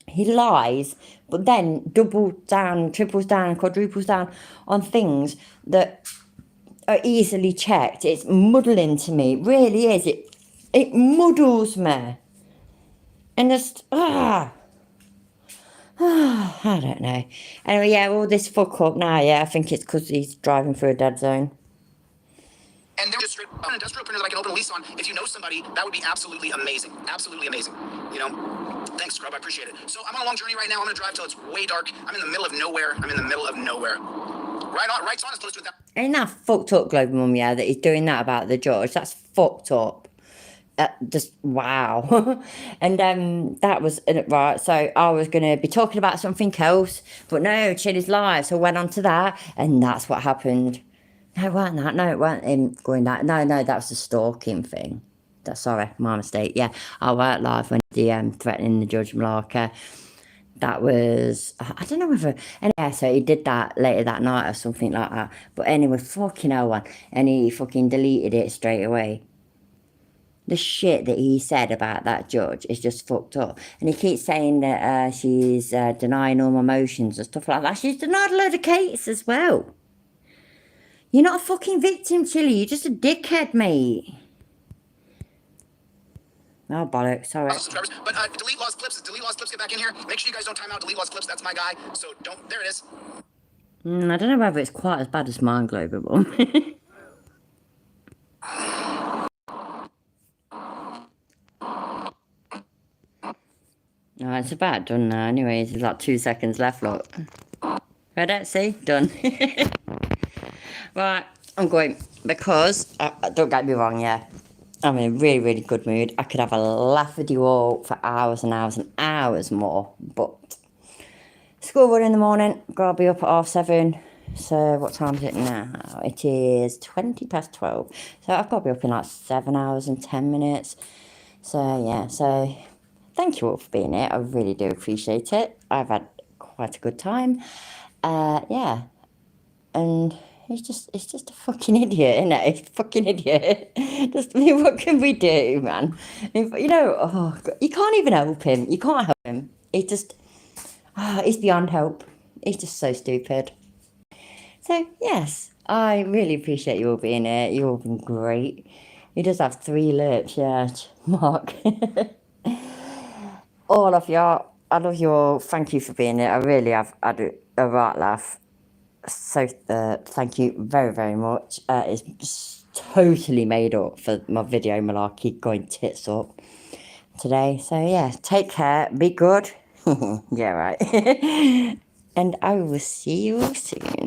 he lies, but then doubles down, triples down, quadruples down on things that are easily checked. It's muddling to me. It really is. It muddles me. And just, I don't know. Anyway, yeah, all this fuck up now, yeah, I think it's because he's driving through a dead zone. And they're just an industrial printer that I can open a lease on. If you know somebody, that would be absolutely amazing. Absolutely amazing. You know? Thanks, Scrub. I appreciate it. So I'm on a long journey right now. I'm going to drive till it's way dark. I'm in the middle of nowhere. Right's on as close to that. Ain't that fucked up, Global Mum, yeah, that he's doing that about the judge? That's fucked up. Just wow. And that was right. So I was going to be talking about something else, but no, Chili's live. So I went on to that, and that's what happened. No, it weren't that. No, it weren't him going that. No, that was the stalking thing. Sorry, my mistake. Yeah, I weren't live when the threatening the judge Malaka. That was, I don't know whether, and yeah, so he did that later that night or something like that. But anyway, fucking hell, one, and he fucking deleted it straight away. The shit that he said about that judge is just fucked up. And he keeps saying that she's denying all my emotions and stuff like that. She's denied a load of cases as well. You're not a fucking victim, Chili. You're just a dickhead, mate. Oh, bollocks, sorry. But delete lost clips. Delete lost clips, get back in here. Make sure you guys don't time out delete lost clips. That's my guy. So don't, there it is. I don't know whether it's quite as bad as mine, Global. No, it's about done now. Anyways, there's like 2 seconds left, look. Ready? See? Done. Right, I'm going because, don't get me wrong, yeah, I'm in a really, really good mood. I could have a laugh with you all for hours and hours and hours more, but school run in the morning, gotta be up at 7:30. So what time is it now? It is 12:20. So I've got to be up in like 7 hours and 10 minutes. So yeah, so thank you all for being here. I really do appreciate it. I've had quite a good time. Yeah, and it's just a fucking idiot, isn't it? It's a fucking idiot. Just, I mean, what can we do, man? You know, oh God, you can't even help him. You can't help him. It's just, it's beyond help. It's just so stupid. So, yes, I really appreciate you all being here. You've all been great. He does have 3 lips, yeah, Mark. All of y'all, I love you all. Thank you for being here. I really have had a right laugh. So, thank you very, very much. It's just totally made up for my video malarkey going tits up today. So, yeah, take care. Be good. Yeah, right. And I will see you soon.